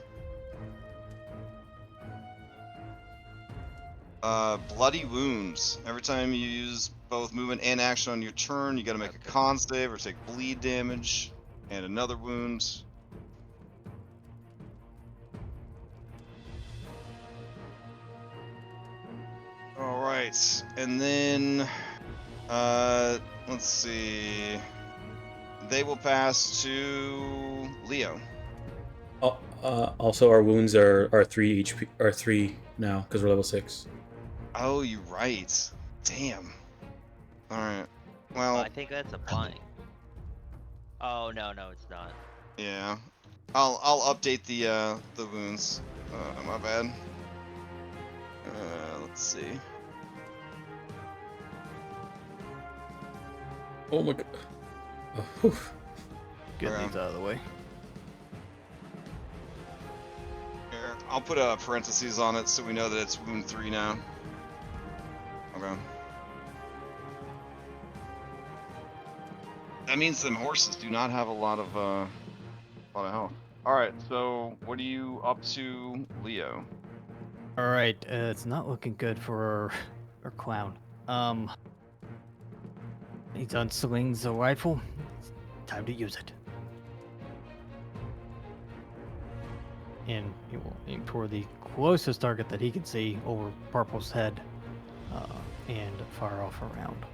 Bloody wounds. Every time you use both movement and action on your turn, you gotta make a con save or take bleed damage. And another wound. Alright, and then, let's see. They will pass to Leo. Also, our wounds are 3 HP, are 3 now because we're level 6. Oh, you're right. Damn. Alright. Well, Well, I think that's applying. Oh no, it's not. yeah. I'll update the wounds. My bad. Let's see. Oh my god. Oh, Get Okay. these out of the way. Here, I'll put a parentheses on it so we know that it's wound 3 now. Okay. That means them horses do not have a lot of health. All right, so what are you up to, Leo? All right, it's not looking good for our clown. He's unslings the rifle. Time to use it. And he will aim for the closest target that he can see over Purple's head, and fire off a round.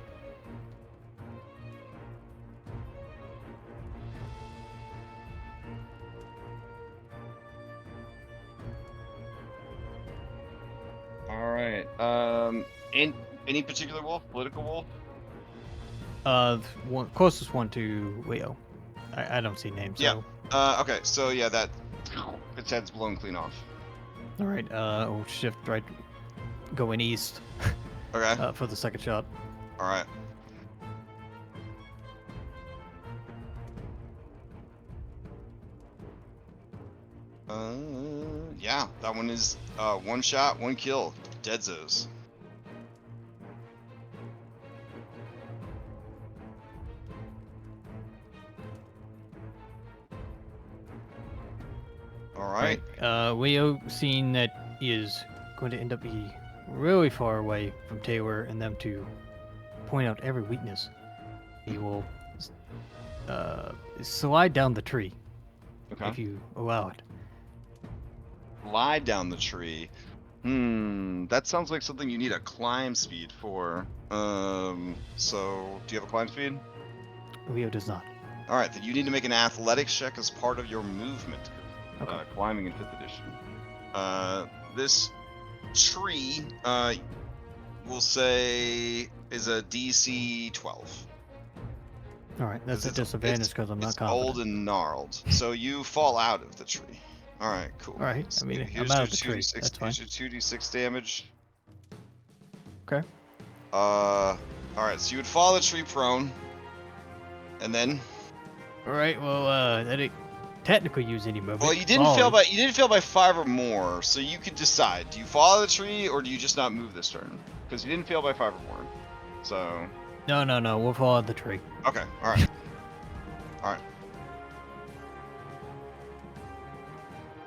All right. Any particular wolf? Political wolf? One closest one to Leo. I don't see names. Yeah. So. Okay. So yeah, that its head's blown clean off. All right. We'll shift right, going east. Okay. For the second shot. All right. Yeah, that one is one shot, one kill. Deadzos. All right. Leo, seeing that he is going to end up be really far away from Taylor and them to point out every weakness, he will slide down the tree Okay. if you allow it. Slide down the tree. That sounds like something you need a climb speed for. So do you have a climb speed? Leo does not. All right, then you need to make an athletics check as part of your movement. Okay. Climbing in 5th edition. This tree, we'll say, is a DC 12. All right, that's a It's- disadvantage because I'm not It's confident. old and gnarled, so you fall out of the tree. All right, cool. All right, I mean, I'm here's out your of the tree, 2d6, that's fine. here's your 2d6 damage. Okay. All right, so you would fall the tree prone, and then. All right. Well, that didn't technically use any movement. Well, you didn't fail by 5 or more, so you could decide: do you follow the tree or do you just not move this turn? Because you didn't fail by 5 or more. So. No. We'll follow the tree. Okay. All right. All right.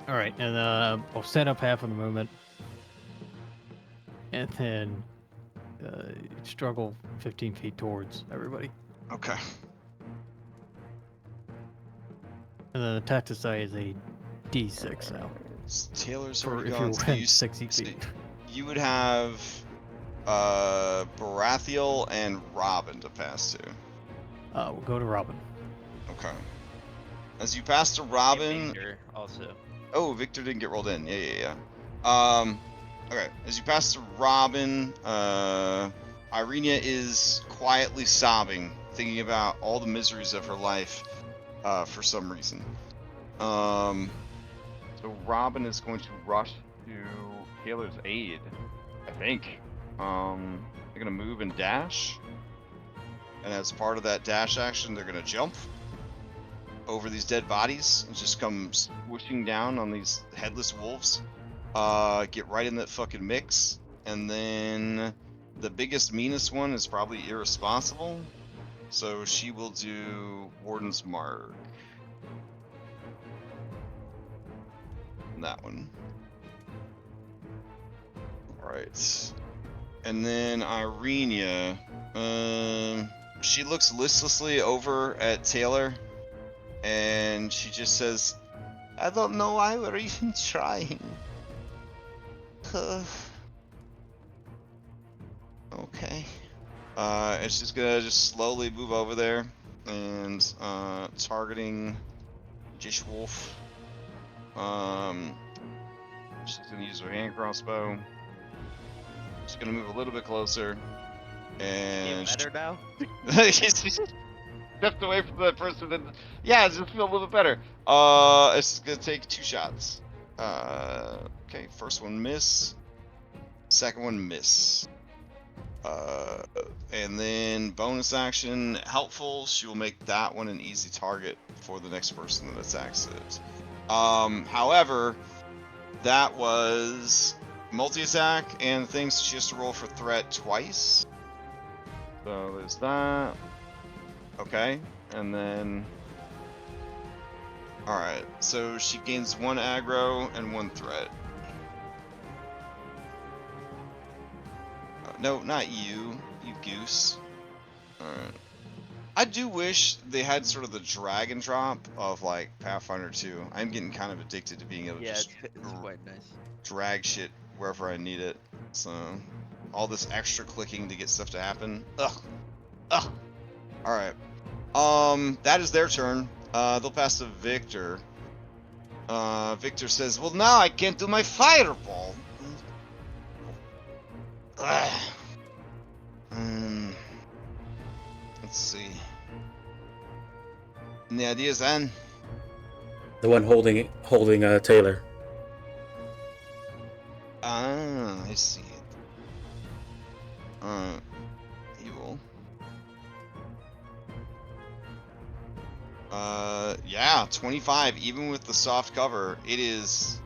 All right, and I'll set up half of the movement, and then struggle 15 feet towards everybody, Okay. and then attack to say is a D6 now. Taylor's For already if gone. you're So within you, 60 so feet. you would have Baratheon and Robin to pass to. We'll go to Robin. Okay. As you pass to And Robin. Victor also. Oh, Victor didn't get rolled in. Yeah. Okay. As you pass to Robin, Irenia is quietly sobbing, thinking about all the miseries of her life, for some reason. So Robin is going to rush to Taylor's aid, I think. They're gonna move and dash, and as part of that dash action, they're gonna jump over these dead bodies and just come swooshing down on these headless wolves. Get right in that fucking mix, and then the biggest, meanest one is probably irresponsible. So she will do Warden's Mark. That one. Alright. And then Irenia. She looks listlessly over at Taylor. And she just says, I don't know why we're even trying. Okay. And she's gonna just slowly move over there and targeting Dishwolf. She's gonna use her hand crossbow. She's gonna move a little bit closer. And Feel better now? she's stepped away from that person and yeah, just feel a little bit better. It's gonna take 2 shots. Okay, first one miss. Second one miss. And then bonus action, helpful, she will make that one an easy target for the next person that attacks it. However, that was multi-attack and things she has to roll for threat twice. So there's that. Okay, and then... Alright, so she gains 1 aggro and 1 threat. No, not you, you goose. Alright. I do wish they had sort of the drag and drop of like Pathfinder 2. I'm getting kind of addicted to being able to just it's quite nice. drag shit wherever I need it. So, all this extra clicking to get stuff to happen. Ugh. Ugh. Alright. That is their turn. They'll pass to Victor. Victor says, well, now I can't do my fireball. Let's see. Any ideas, Anne? The one holding Taylor. Ah, I see it. Evil. Yeah, 25. Even with the soft cover, it is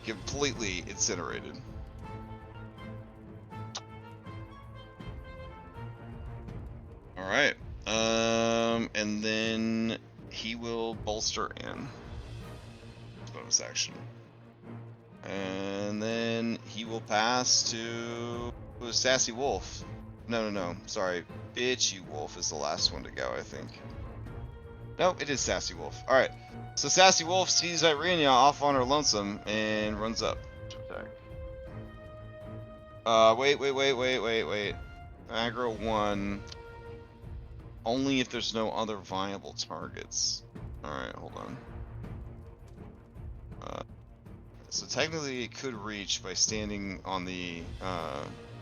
completely incinerated. All right. And then he will bolster in. Bonus action. And then he will pass to Sassy Wolf. No. Sorry. Bitchy Wolf is the last one to go, I think. No, it is Sassy Wolf. Alright. So Sassy Wolf sees Irenia off on her lonesome and runs up to attack. Wait. Aggro 1. Only if there's no other viable targets. Alright, hold on. So technically it could reach by standing on the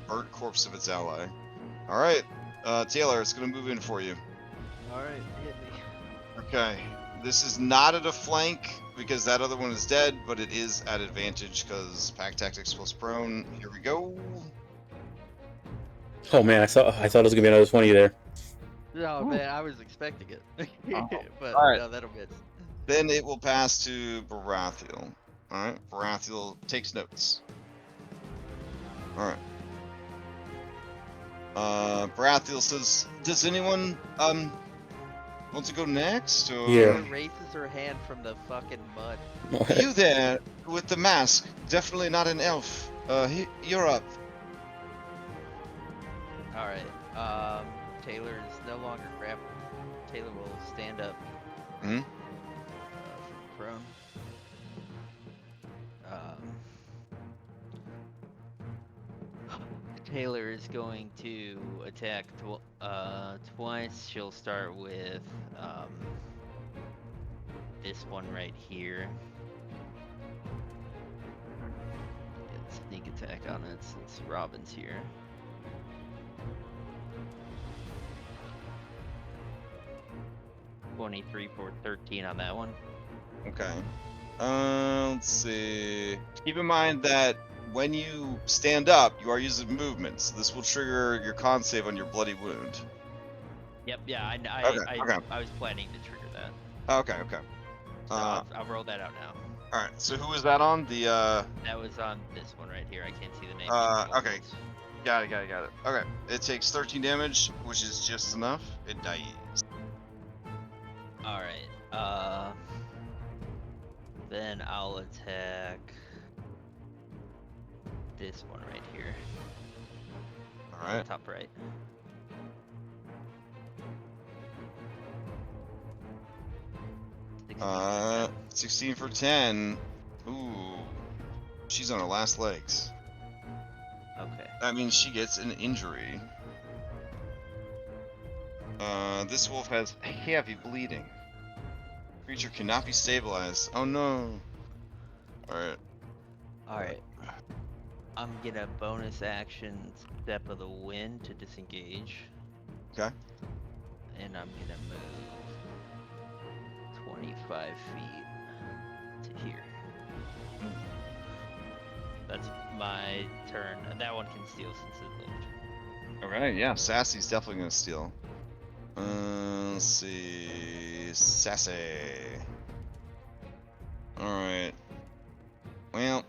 burnt corpse of its ally. Alright, Taylor, it's gonna move in for you. Alright, hit me. Okay, this is not at a flank because that other one is dead, but it is at advantage because pack tactics plus prone. Here we go. Oh man, I thought it was gonna be another 20 there. No, man, I was expecting it. But Alright. no, that'll miss. Then it will pass to Baratheon. Alright, Baratheon takes notes. Alright. Baratheon says, does anyone, want to go next? Or... Yeah. Raises her hand from the fucking mud. You there, with the mask. Definitely not an elf. You're up. Alright, Taylor is no longer grappled. Taylor will stand up. Hmm? Prone. Taylor is going to attack twice. She'll start with this one right here. Get sneak attack on it since Robin's here. $23 for 13 on that one. Okay. Let's see. Keep in mind that when you stand up, you are using movement, so this will trigger your con save on your bloody wound. Yep, yeah, Okay. I was planning to trigger that. Okay. So I'll roll that out now. Alright, so who was that on? The, That was on this one right here. I can't see the name. okay. Got it. Okay, it takes 13 damage, which is just enough. It dies. Alright, then I'll attack this one right here. Alright. Top right. Uh, 16 for 10. Ooh. She's on her last legs. Okay. That means she gets an injury. This wolf has heavy bleeding. Creature cannot be stabilized. Oh no. Alright. Alright. I'm gonna bonus action Step of the Wind to disengage. Okay. And I'm gonna move 25 feet to here. That's my turn. And that one can steal since it lived. Alright, yeah, Sassy's definitely gonna steal. Let's see. Sassy. Alright. Well,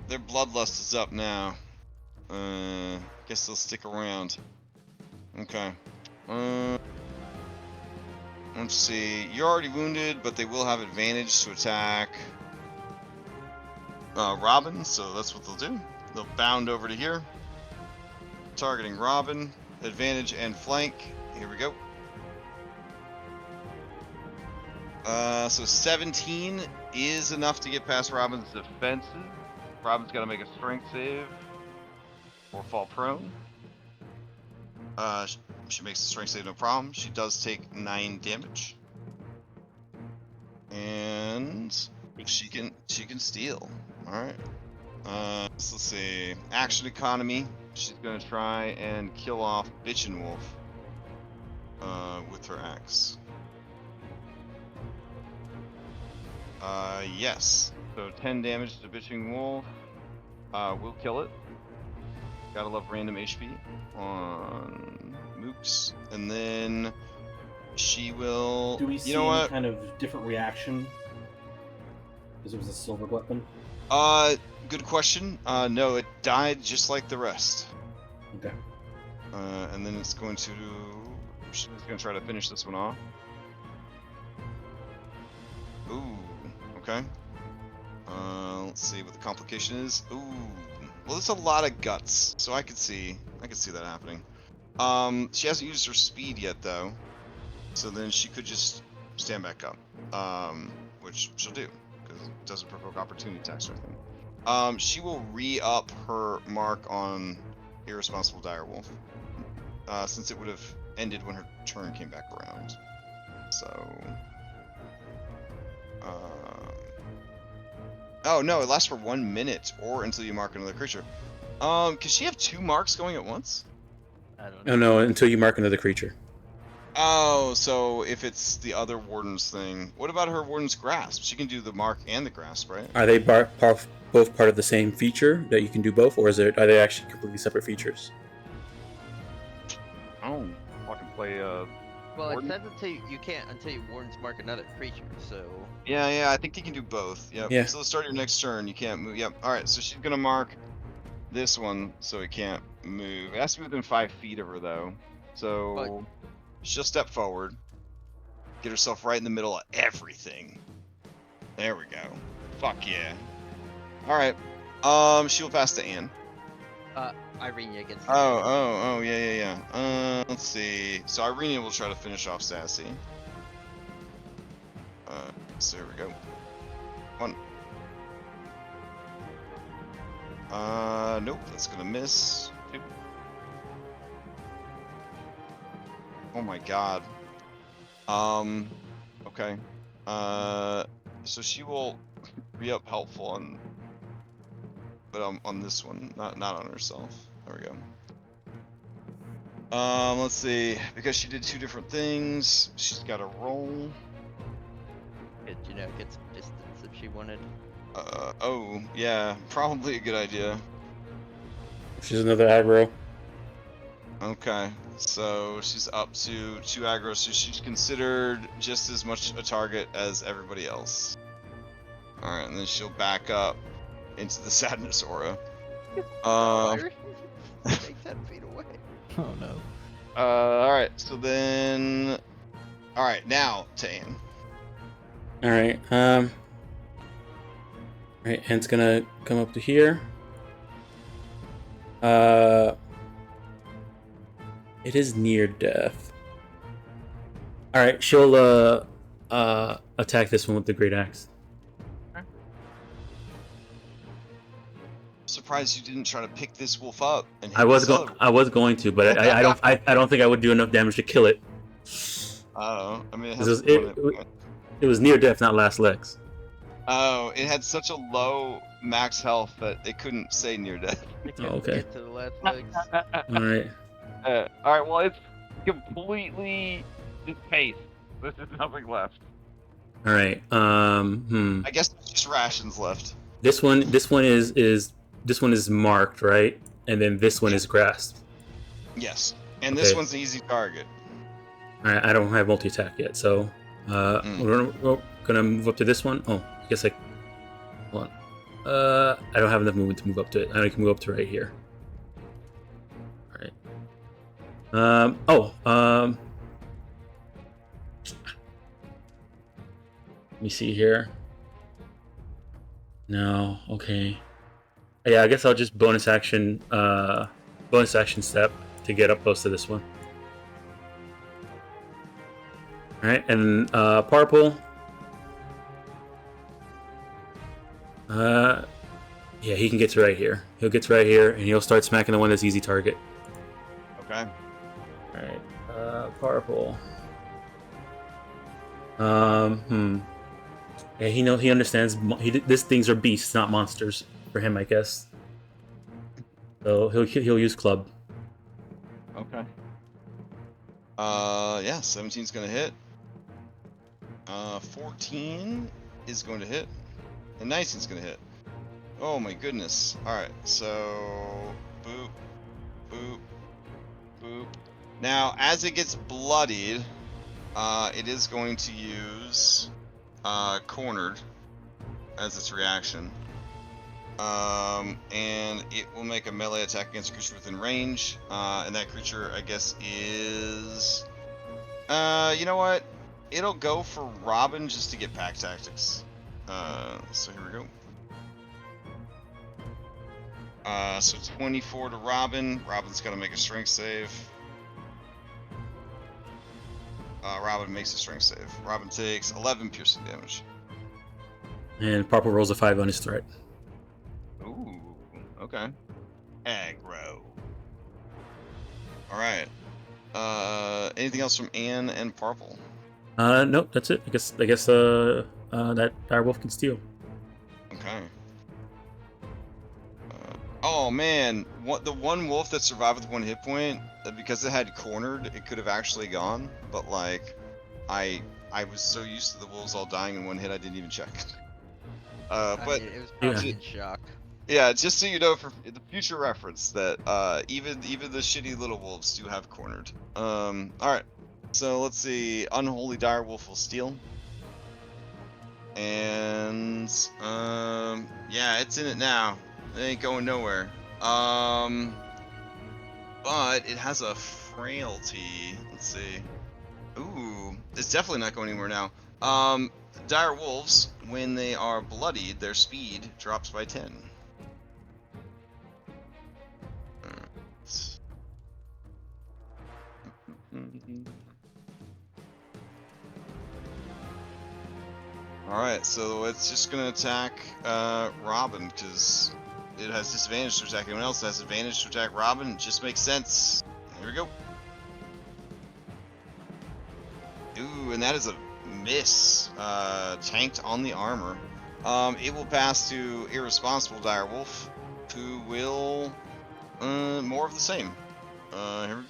their bloodlust is up now. Guess they'll stick around. Okay. Let's see. You're already wounded, but they will have advantage to attack Robin, so that's what they'll do. They'll bound over to here. Targeting Robin. Advantage and flank. Here we go. So 17 is enough to get past Robin's defenses. Robin's got to make a strength save or fall prone. She makes a strength save, no problem. She does take 9 damage, and she can steal. All right. So let's see. Action economy. She's gonna try and kill off Bitchin' Wolf with her axe. Yes. So 10 damage to Bitching Wolf. We'll kill it. Gotta love random HP on Mooks. And then she will... Do we see any kind of different reaction? Because it was a silver weapon? Good question. No, it died just like the rest. Okay. And then it's going to... She's gonna try to finish this one off. Ooh, okay. Let's see what the complication is. Ooh, well, there's a lot of guts, so I could see that happening. She hasn't used her speed yet, though, so then she could just stand back up, which she'll do because it doesn't provoke opportunity attacks or anything. She will re-up her mark on irresponsible direwolf, since it would have ended when her turn came back around. So. Oh no, it lasts for 1 minute or until you mark another creature. Can she have 2 marks going at once? I don't know. No, until you mark another creature. Oh, so if it's the other Warden's thing, what about her Warden's Grasp? She can do the mark and the grasp, right? Are they both part of the same feature that you can do both, or are they actually completely separate features? I don't fucking play Well, it Warden? says until you Warden's mark another creature, so... Yeah, I think you can do both. Yep. Yeah. So start your next turn, you can't move. Yep. Alright, so she's gonna mark this one so it can't move. It has to be within 5 feet of her, though. So she'll step forward, get herself right in the middle of everything. There we go. Fuck yeah. Alright. She'll pass to Anne. Irenia gets... Oh, yeah. Let's see. So Irenia will try to finish off Sassy. So here we go. 1. Nope, that's gonna miss. 2. Oh my god. Okay. So she will re-up helpful on, but on this one, not on herself. There we go. Let's see. Because she did 2 different things, she's got to roll. Get some distance if she wanted. Oh, yeah, probably a good idea. She's another aggro. Okay, so she's up to 2 aggro, so she's considered just as much a target as everybody else. Alright, and then she'll back up into the Sadness Aura. Stay 10 feet away. Oh no. All right. So then, all right. Now to Anne. All right. Right. Anne's gonna come up to here. It is near death. All right. She'll attack this one with the great axe. Surprised you didn't try to pick this wolf up and hit I was this other going to, but I don't think I would do enough damage to kill it. Oh, I mean, It was near death, not last legs. Oh, it had such a low max health that it couldn't say near death. Oh, okay. Get to the last legs. All right. All right. Well, it's completely just paste. There's just nothing left. All right. I guess there's just rations left. This one is marked, right? And then this one is grasped. Yes, and this Okay. one's an easy target. All right. I don't have multi-attack yet, so we're gonna move up to this one. Oh, I guess I. Hold on. I don't have enough movement to move up to it. I can move up to right here. All right. Let me see here. No, okay. Yeah, I guess I'll just bonus action step to get up close to this one. All right, and purple. Yeah, he can get to right here. He'll get to right here, and he'll start smacking the one that's easy target. Okay. All right, purple. Yeah, he understands. These things are beasts, not monsters for him, I guess. So he'll use club. Okay. Yeah, 17's gonna hit. 14 is going to hit, and 19's gonna hit. Oh my goodness! All right, so boop, boop, boop. Now, as it gets bloodied, it is going to use cornered as its reaction. And it will make a melee attack against a creature within range. And that creature, I guess, is... you know what? It'll go for Robin just to get pack tactics. So here we go. So 24 to Robin. Robin's got to make a strength save. Robin makes a strength save. Robin takes 11 piercing damage. And purple rolls a 5 on his threat. Ooh, okay. Aggro. Alright. Anything else from Anne and Purple? Nope, that's it. I guess that direwolf can steal. Okay. Oh man, the one wolf that survived with 1 hit point, because it had cornered, it could have actually gone, but like, I was so used to the wolves all dying in 1 hit, I didn't even check. But I mean, it was probably in shock. yeah, just so you know, for the future reference, that even the shitty little wolves do have cornered. All right, so let's see. Unholy direwolf will steal, and yeah, it's in it now. It ain't going nowhere. But it has a frailty. Let's see. Ooh, it's definitely not going anywhere now. Dire wolves, when they are bloodied, their speed drops by 10. Alright, so it's just gonna attack Robin, because it has disadvantage to attack anyone else. It has advantage to attack Robin. It just makes sense. Here we go. Ooh, and that is a miss. Tanked on the armor. It will pass to Irresponsible Direwolf, who will more of the same. Here we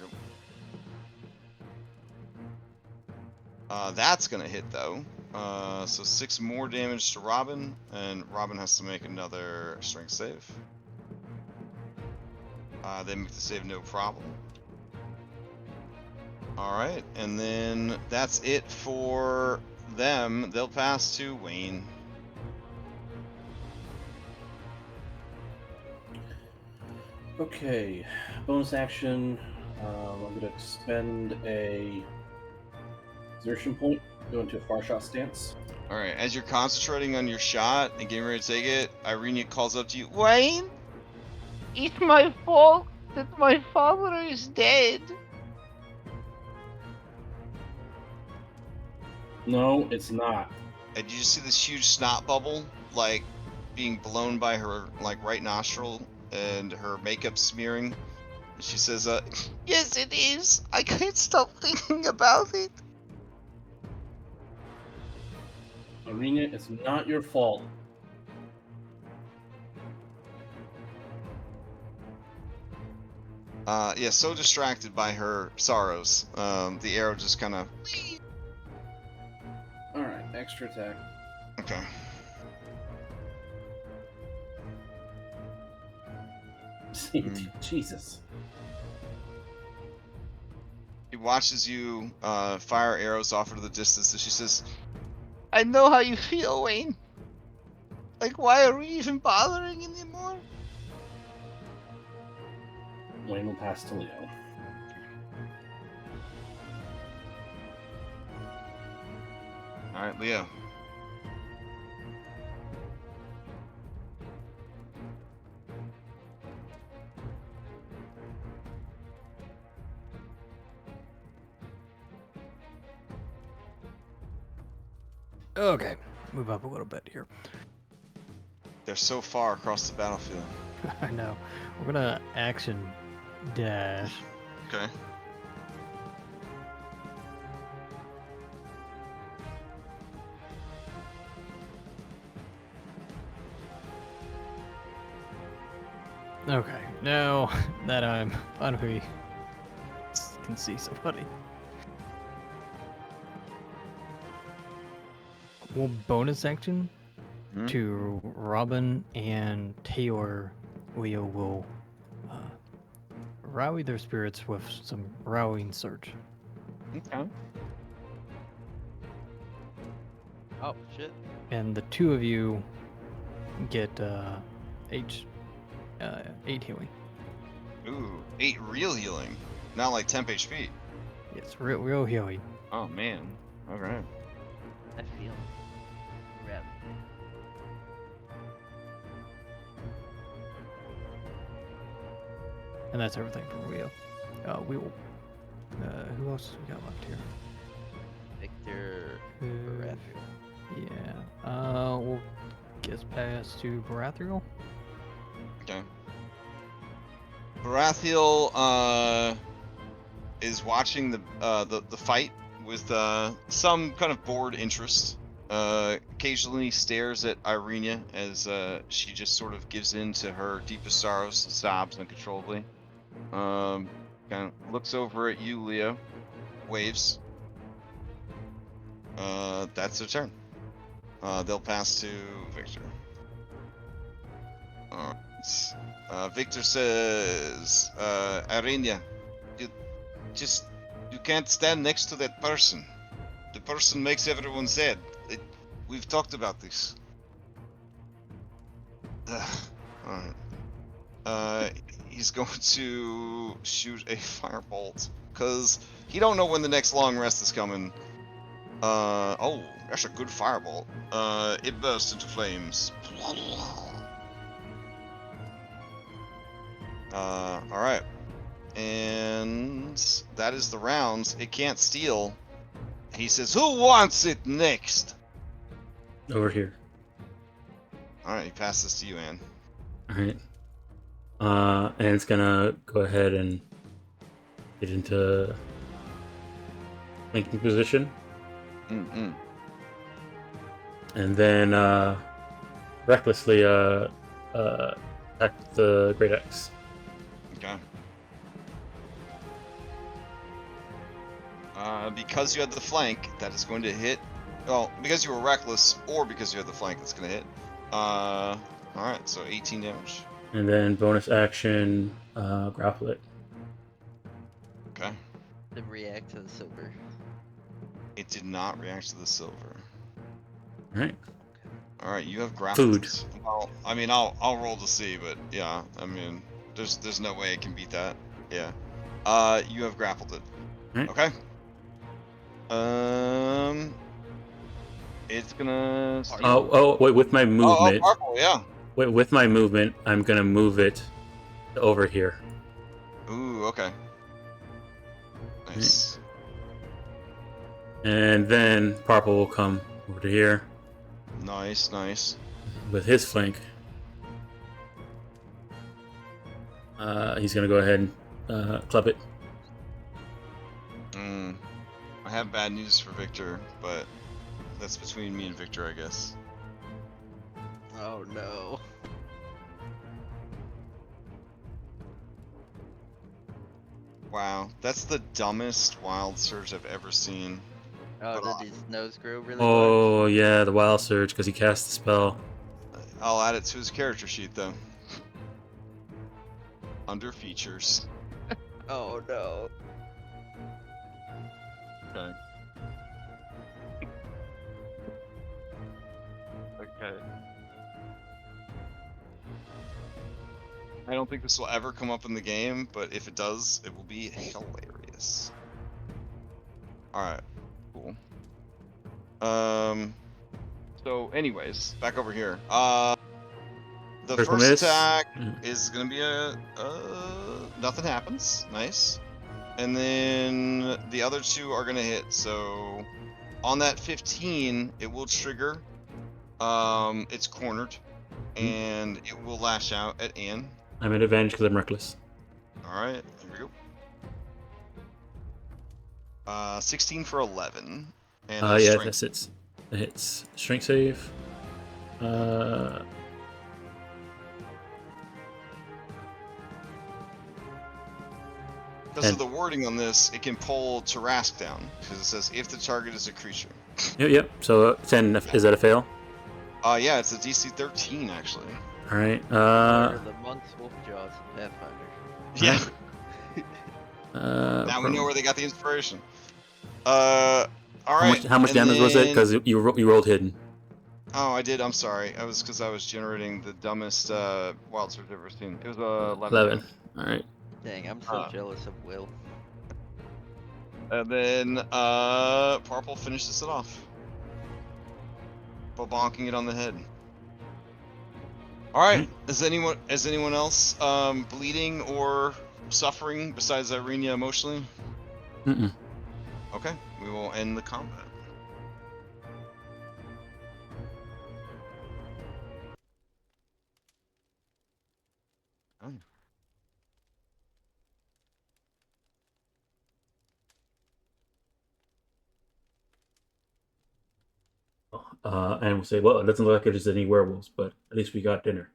go. That's gonna hit though. So 6 more damage to Robin, and Robin has to make another strength save. They make the save no problem. Alright, and then that's it for them. They'll pass to Wayne. Okay, bonus action. I'm going to expend a exertion point, go into a far shot stance. All right, as you're concentrating on your shot and getting ready to take it, Irene calls up to you, Wayne. It's my fault that my father is dead. No, it's not. And you just see this huge snot bubble, like being blown by her like right nostril and her makeup smearing. And she says, Yes, it is. I can't stop thinking about it. Arena, it's not your fault. Yeah, so distracted by her sorrows, the arrow just kind of. All right, extra attack. Okay. Jesus. He watches you fire arrows off into the distance, and she says, I know how you feel, Wayne. Like, why are we even bothering anymore? Wayne will pass to Leo. All right, Leo. Okay, move up a little bit here. They're so far across the battlefield. I know. We're gonna action dash. Okay. Okay, now that I'm finally can see somebody. Well, bonus action to Robin and Taylor. Leo will rally their spirits with some rallying surge. Okay. Oh shit. And the two of you get 8 healing. Ooh, 8 real healing, not like temp HP. Yes, real healing. Oh man. All right. I feel rep. And that's everything for Leo. Wheel. Who else we got left here? Victor. Uh, Baratheon. Yeah. We'll guess pass to Baratheon. Okay. Baratheon is watching the fight with some kind of bored interest. Occasionally stares at Irenia as she just sort of gives in to her deepest sorrows, sobs uncontrollably. Kind of looks over at you, Leo. Waves. That's their turn. They'll pass to Victor. Victor says, Irenia, you can't stand next to that person. The person makes everyone sad. We've talked about this. Alright. He's going to shoot a firebolt, because he don't know when the next long rest is coming. Oh, that's a good firebolt. It bursts into flames. Alright. And that is the rounds. It can't steal. He says, who wants it next? Over here. Alright, he passes to you, Anne. Alright. And it's gonna go ahead and get into flanking position. Mm-mm. And then recklessly attack the Great Axe. Okay. Because you had the flank, that is going to hit. Well, because you were reckless, or because you had the flank, that's going to hit. Alright, so 18 damage. And then bonus action, grapple it. Okay. Then react to the silver. It did not react to the silver. Alright. Alright, you have grappled. Food. Well, I mean, I'll roll to see, but yeah, I mean, There's no way it can beat that. Yeah. You have grappled it. Right. Okay. It's gonna. Wait, with my movement. Purple, yeah. Wait, with my movement, I'm gonna move it over here. Ooh, okay. Nice. And then Purple will come over to here Nice, nice. with his flank. He's gonna go ahead and club it. I have bad news for Victor, but that's between me and Victor, I guess. Oh no. Wow, that's the dumbest wild surge I've ever seen. Oh, But did his nose grow really Oh yeah, the wild surge because he cast the spell. I'll add it to his character sheet though. Under features. large? Oh no. Okay. Okay. I don't think this will ever come up in the game, but if it does, it will be hilarious. Alright, cool. So anyways, back over here. The Critical first miss. attack is gonna be nothing happens. Nice. And then the other two are gonna hit. So on that 15, it will trigger. It's cornered, and it will lash out at Anne. I'm at advantage because I'm reckless. All right, here we go. 16 for 11. And Yeah, strength. that's it. That hits. Strength save. Because of the wording on this, it can pull Tarask down because it says if the target is a creature. Yep. So 10. Is that a fail? Yeah, it's a DC 13 actually. All right. The monk's wolf jaws of Pathfinder. Yeah. Now we know where they got the inspiration. All right. How much damage was it? Because you rolled hidden. Oh, I did. I'm sorry. Because I was generating the dumbest wild surge I've ever seen. It was 11. 11. All right. Dang, I'm so jealous of Will. And then Purple finishes it off by bonking it on the head. All right. Is anyone else bleeding or suffering besides Irenia emotionally? Mm-mm. Okay, we will end the combat. And we'll say, well, it doesn't look like there's any werewolves, but at least we got dinner.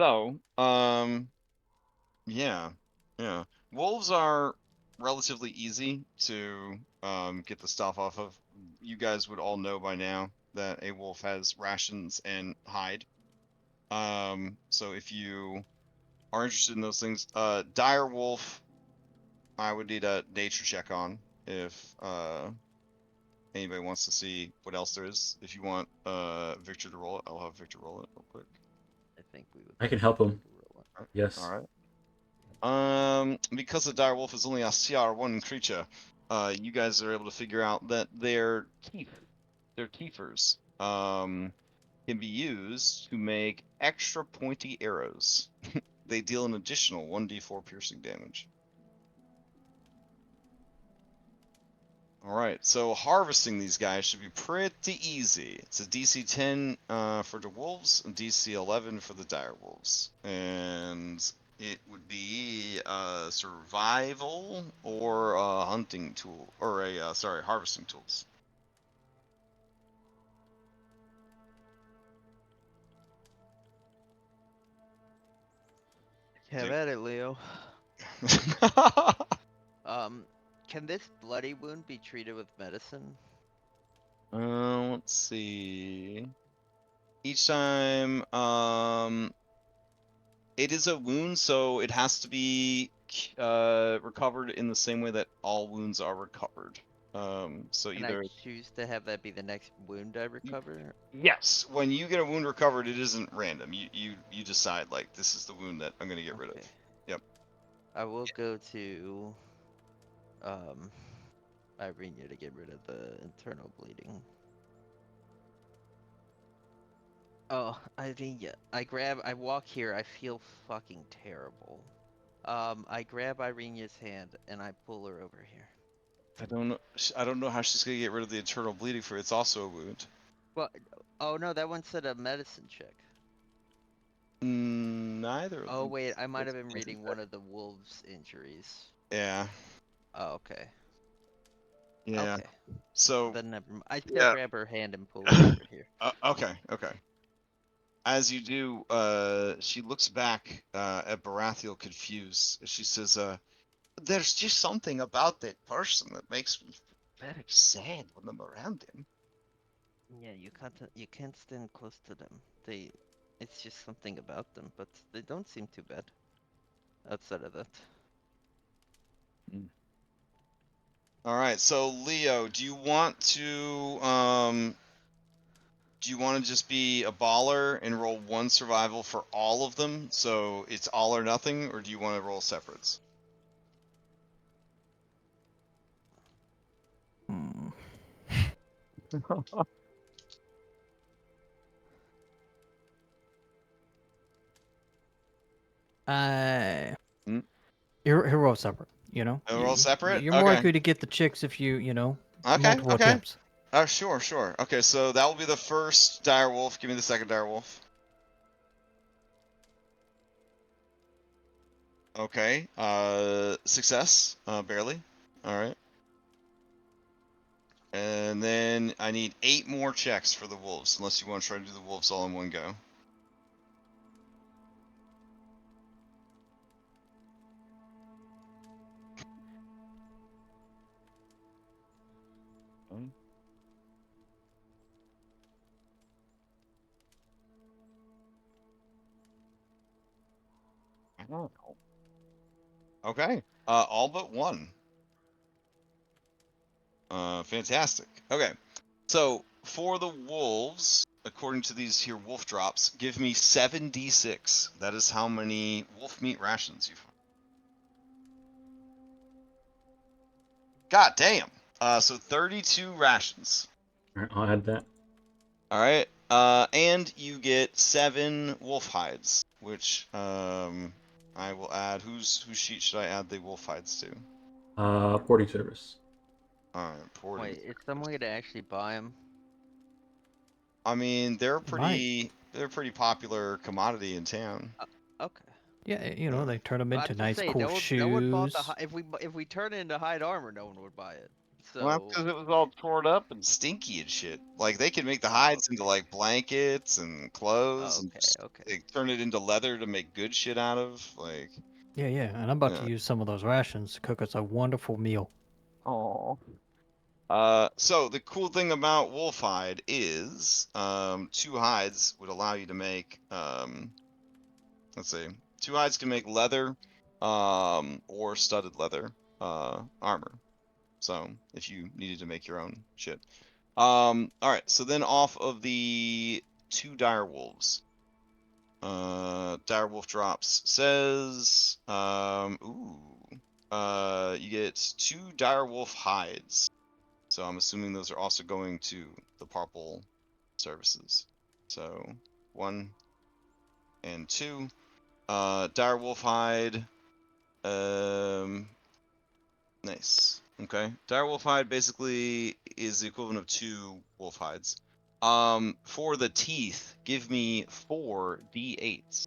So, yeah. Wolves are relatively easy to get the stuff off of. You guys would all know by now that a wolf has rations and hide. So if you are interested in those things, dire wolf, I would need a nature check on if anybody wants to see what else there is. If you want Victor to roll it, I'll have Victor roll it real quick. I think we would. I can help him. Yes. All right. Because the dire wolf is only a CR1 creature, you guys are able to figure out that their keepers, can be used to make extra pointy arrows. They deal an additional 1d4 piercing damage. Alright, so harvesting these guys should be pretty easy. It's a DC 10 for the wolves, and DC 11 for the dire wolves. And it would be survival or a hunting tool, or harvesting tools. Have at it, Leo. Can this bloody wound be treated with medicine? Let's see. Each time, it is a wound, so it has to be recovered in the same way that all wounds are recovered. So Can either I choose to have that be the next wound I recover? yes, when you get a wound recovered, it isn't random. You decide like this is the wound that I'm gonna get rid of. Okay. Yep. I will go to Irenia to get rid of the internal bleeding. Oh, Irenia. I walk here, I feel fucking terrible. I grab Irenia's hand and I pull her over here. I don't know how she's gonna get rid of the internal bleeding for it's also a wound. Well, oh no, that one said a medicine check. Neither of Oh them. wait, I might have been reading one of the wolves' injuries. Yeah. Oh, okay. Yeah. Okay. So Then never mind. I still yeah. grab her hand and pull her over here. Okay. As you do, she looks back at Baratheon confused. She says, "There's just something about that person that makes me very sad when I'm around him." Yeah, you can't stand close to them. It's just something about them, but they don't seem too bad. Outside of that. All right, so Leo, do you want to just be a baller and roll one survival for all of them, so it's all or nothing, or do you want to roll separates? Hmm. Hmm? You're all separate, you know? Roll separate? You're more Okay. likely to get the chicks if you know, Okay, multiple okay. attempts. Sure. Okay, so that will be the first dire wolf. Give me the second dire wolf. Okay, success, barely. All right. And then I need 8 more checks for the wolves, unless you want to try to do the wolves all in one go. I don't know. Okay, all but one. Fantastic. Okay, so for the wolves, according to these here wolf drops, give me 7d6. That is how many wolf meat rations you find. God damn. So 32 rations. All right, I'll add that. All right. And you get 7 wolf hides, which I will add. Whose sheet should I add the wolf hides to? Porting service. All right, porting. Wait, is someone gonna actually buy them? I mean, they're Might. a pretty popular commodity in town. Okay. Yeah, you know, they turn them into I'd just nice, say cool no one bought shoes. if we turn it into hide armor, no one would buy it. Well, that's So because it was all torn up and Stinky and shit. Like they could make the Oh, hides into okay. like blankets and clothes, and Okay, just, okay. like, turn it into leather to make good shit out of. Like, Yeah, and I'm about Yeah. to use some of those rations to cook us a wonderful meal. oh, so the cool thing about wolf hide is, 2 hides would allow you to make, let's see, 2 hides can make leather, or studded leather, armor. So if you needed to make your own shit. All right. So then off of the 2 dire wolves, dire wolf drops says, you get 2 dire wolf hides. So I'm assuming those are also going to the purple services. So 1 and 2. Dire wolf hide. Nice. Okay. Dire wolf hide basically is the equivalent of 2 wolf hides. For the teeth, give me 4 d8s.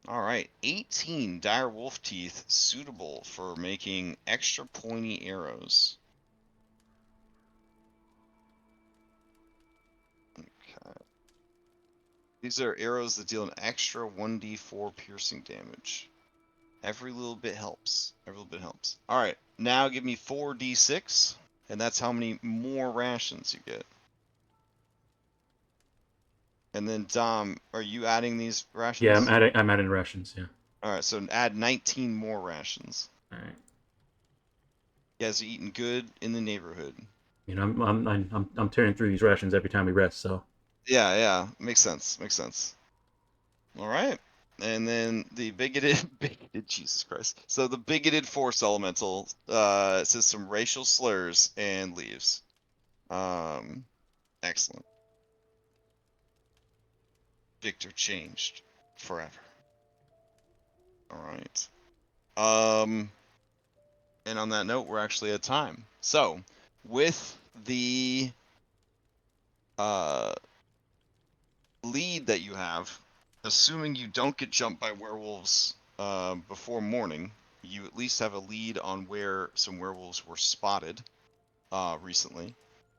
All right, 18 dire wolf teeth suitable for making extra pointy arrows. Okay. These are arrows that deal an extra 1d4 piercing damage. Every little bit helps. Every little bit helps. All right, now give me 4d6, and that's how many more rations you get. And then Dom, are you adding these rations? Yeah, I'm adding rations. Yeah. All right, so add 19 more rations. All right. You guys are eating good in the neighborhood. You know, I'm tearing through these rations every time we rest. So. Yeah, makes sense. All right, and then the bigoted Jesus Christ. So the bigoted force elemental says some racial slurs and leaves. Excellent. Victor changed forever. All right. And on that note, we're actually at time. So, with the lead that you have, assuming you don't get jumped by werewolves before morning, you at least have a lead on where some werewolves were spotted recently,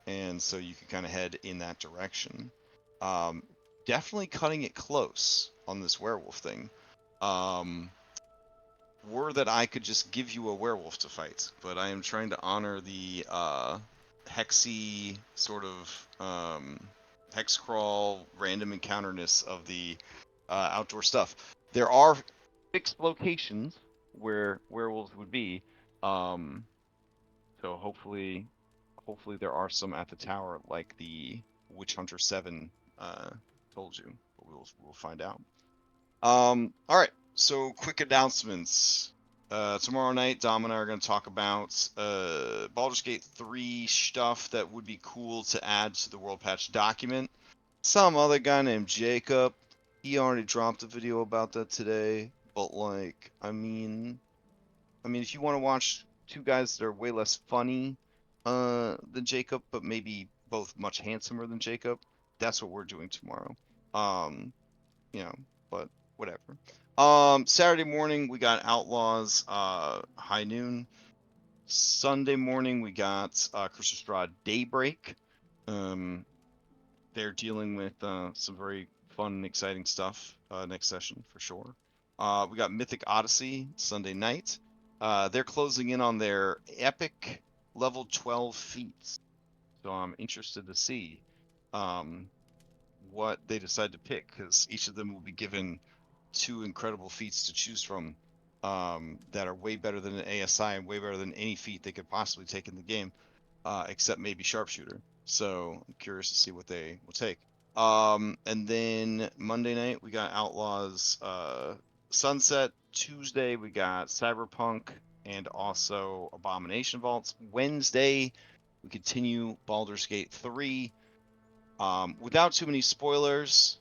and so you can kind of head in that direction. Definitely cutting it close on this werewolf thing. Were that I could just give you a werewolf to fight, but I am trying to honor the hexy sort of hex crawl random encounterness of the outdoor stuff. There are fixed locations where werewolves would be, so hopefully there are some at the tower, like the Witch Hunter 7 told you, but we'll find out. All right. So quick announcements. Tomorrow night, Dom and I are going to talk about Baldur's Gate 3 stuff that would be cool to add to the World Patch document. Some other guy named Jacob, he already dropped a video about that today. But like, I mean, if you want to watch two guys that are way less funny than Jacob, but maybe both much handsomer than Jacob, that's what we're doing tomorrow. But whatever. Saturday morning we got Outlaws high noon. Sunday morning we got Curse of Strahd Daybreak. They're dealing with some very fun and exciting stuff next session for sure. We got Mythic Odyssey Sunday night. They're closing in on their epic level 12 feats. So I'm interested to see what they decide to pick, because each of them will be given 2 incredible feats to choose from that are way better than an ASI and way better than any feat they could possibly take in the game, except maybe Sharpshooter. So I'm curious to see what they will take. And then Monday night we got Outlaws Sunset. Tuesday we got Cyberpunk and also Abomination Vaults. Wednesday we continue Baldur's Gate 3. Without too many spoilers,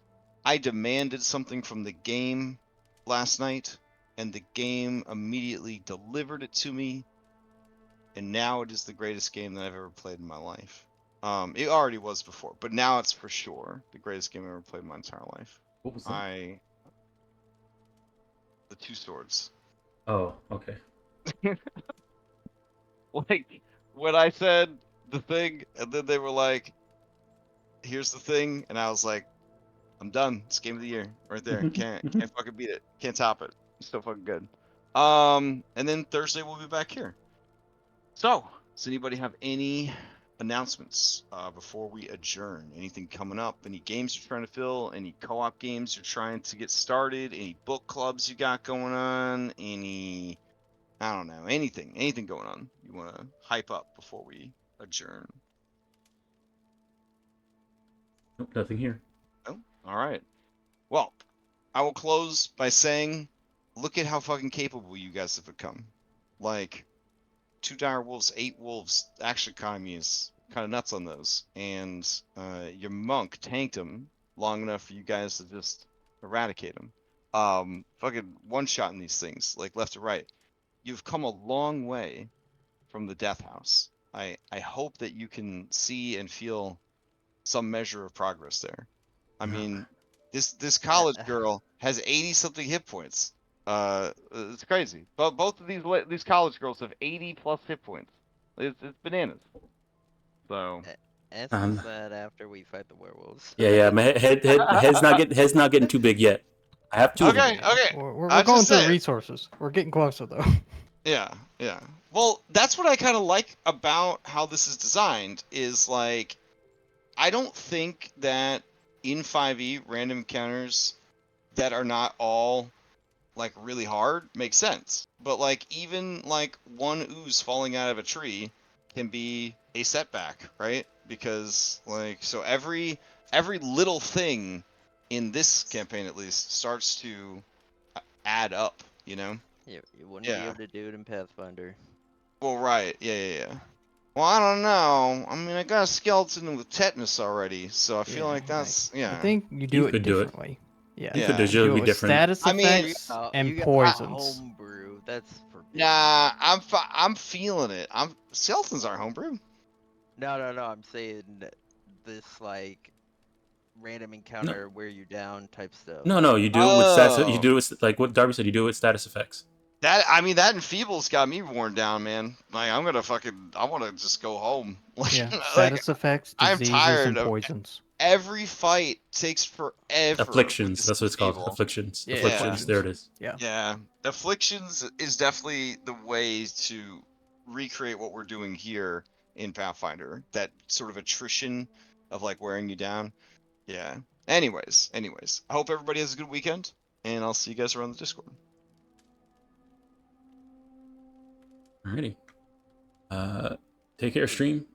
I demanded something from the game last night, and the game immediately delivered it to me, and now it is the greatest game that I've ever played in my life. It already was before, but now it's for sure the greatest game I've ever played in my entire life. What was that? The Two Swords. Oh, okay. Like, when I said the thing, and then they were like, here's the thing, and I was like, I'm done. It's game of the year right there. Can't fucking beat it. Can't top it. It's so fucking good. And then Thursday we'll be back here. So, does anybody have any announcements before we adjourn? Anything coming up? Any games you're trying to fill? Any co-op games you're trying to get started? Any book clubs you got going on? Any, I don't know, anything going on you want to hype up before we adjourn? Nope, nothing here. Oh, all right. Well, I will close by saying, look at how fucking capable you guys have become. Like, 2 dire wolves, 8 wolves, action economy is kind of nuts on those. And your monk tanked him long enough for you guys to just eradicate him. Fucking one-shotting these things, like left to right. You've come a long way from the death house. I hope that you can see and feel some measure of progress there. I mean, this college girl has 80-something hit points. It's crazy. But both of these college girls have 80+ hit points. It's bananas. So. Answer that after we fight the werewolves. Yeah. My head's not getting too big yet. I have 2 of them. Okay. We're going through resources. We're getting closer though. Yeah. Well, that's what I kind of like about how this is designed. Is like, I don't think that in 5e, random encounters that are not all like really hard makes sense. But like even like one ooze falling out of a tree can be a setback, right? Because like so every little thing in this campaign at least starts to add up, you know? You wouldn't be able to do it in Pathfinder. Well, right. Yeah. Well, I don't know. I mean, I got a skeleton with tetanus already, so I feel like that's I think you do You it could do it. differently. Yeah. You Yeah. could You do it with different. status I mean, effects You and got poisons. homebrew. That's forbidden. Nah, I'm feeling it. Skeletons aren't homebrew. No. I'm saying this like random encounter wear you down type stuff. No. You do it with status. You do it with, like what Darby said. You do it with status effects. That enfeebles got me worn down, man. Like I want to just go home. Like, Yeah. like Status effects, I'm diseases, tired and of poisons. every fight takes forever. with Afflictions. this That's what it's called. enfeeble. Afflictions. Yeah, Afflictions. There it is. Yeah. Yeah, afflictions is definitely the way to recreate what we're doing here in Pathfinder. That sort of attrition of like wearing you down. Yeah. Anyways, I hope everybody has a good weekend, and I'll see you guys around the Discord. Alrighty. Take care, stream.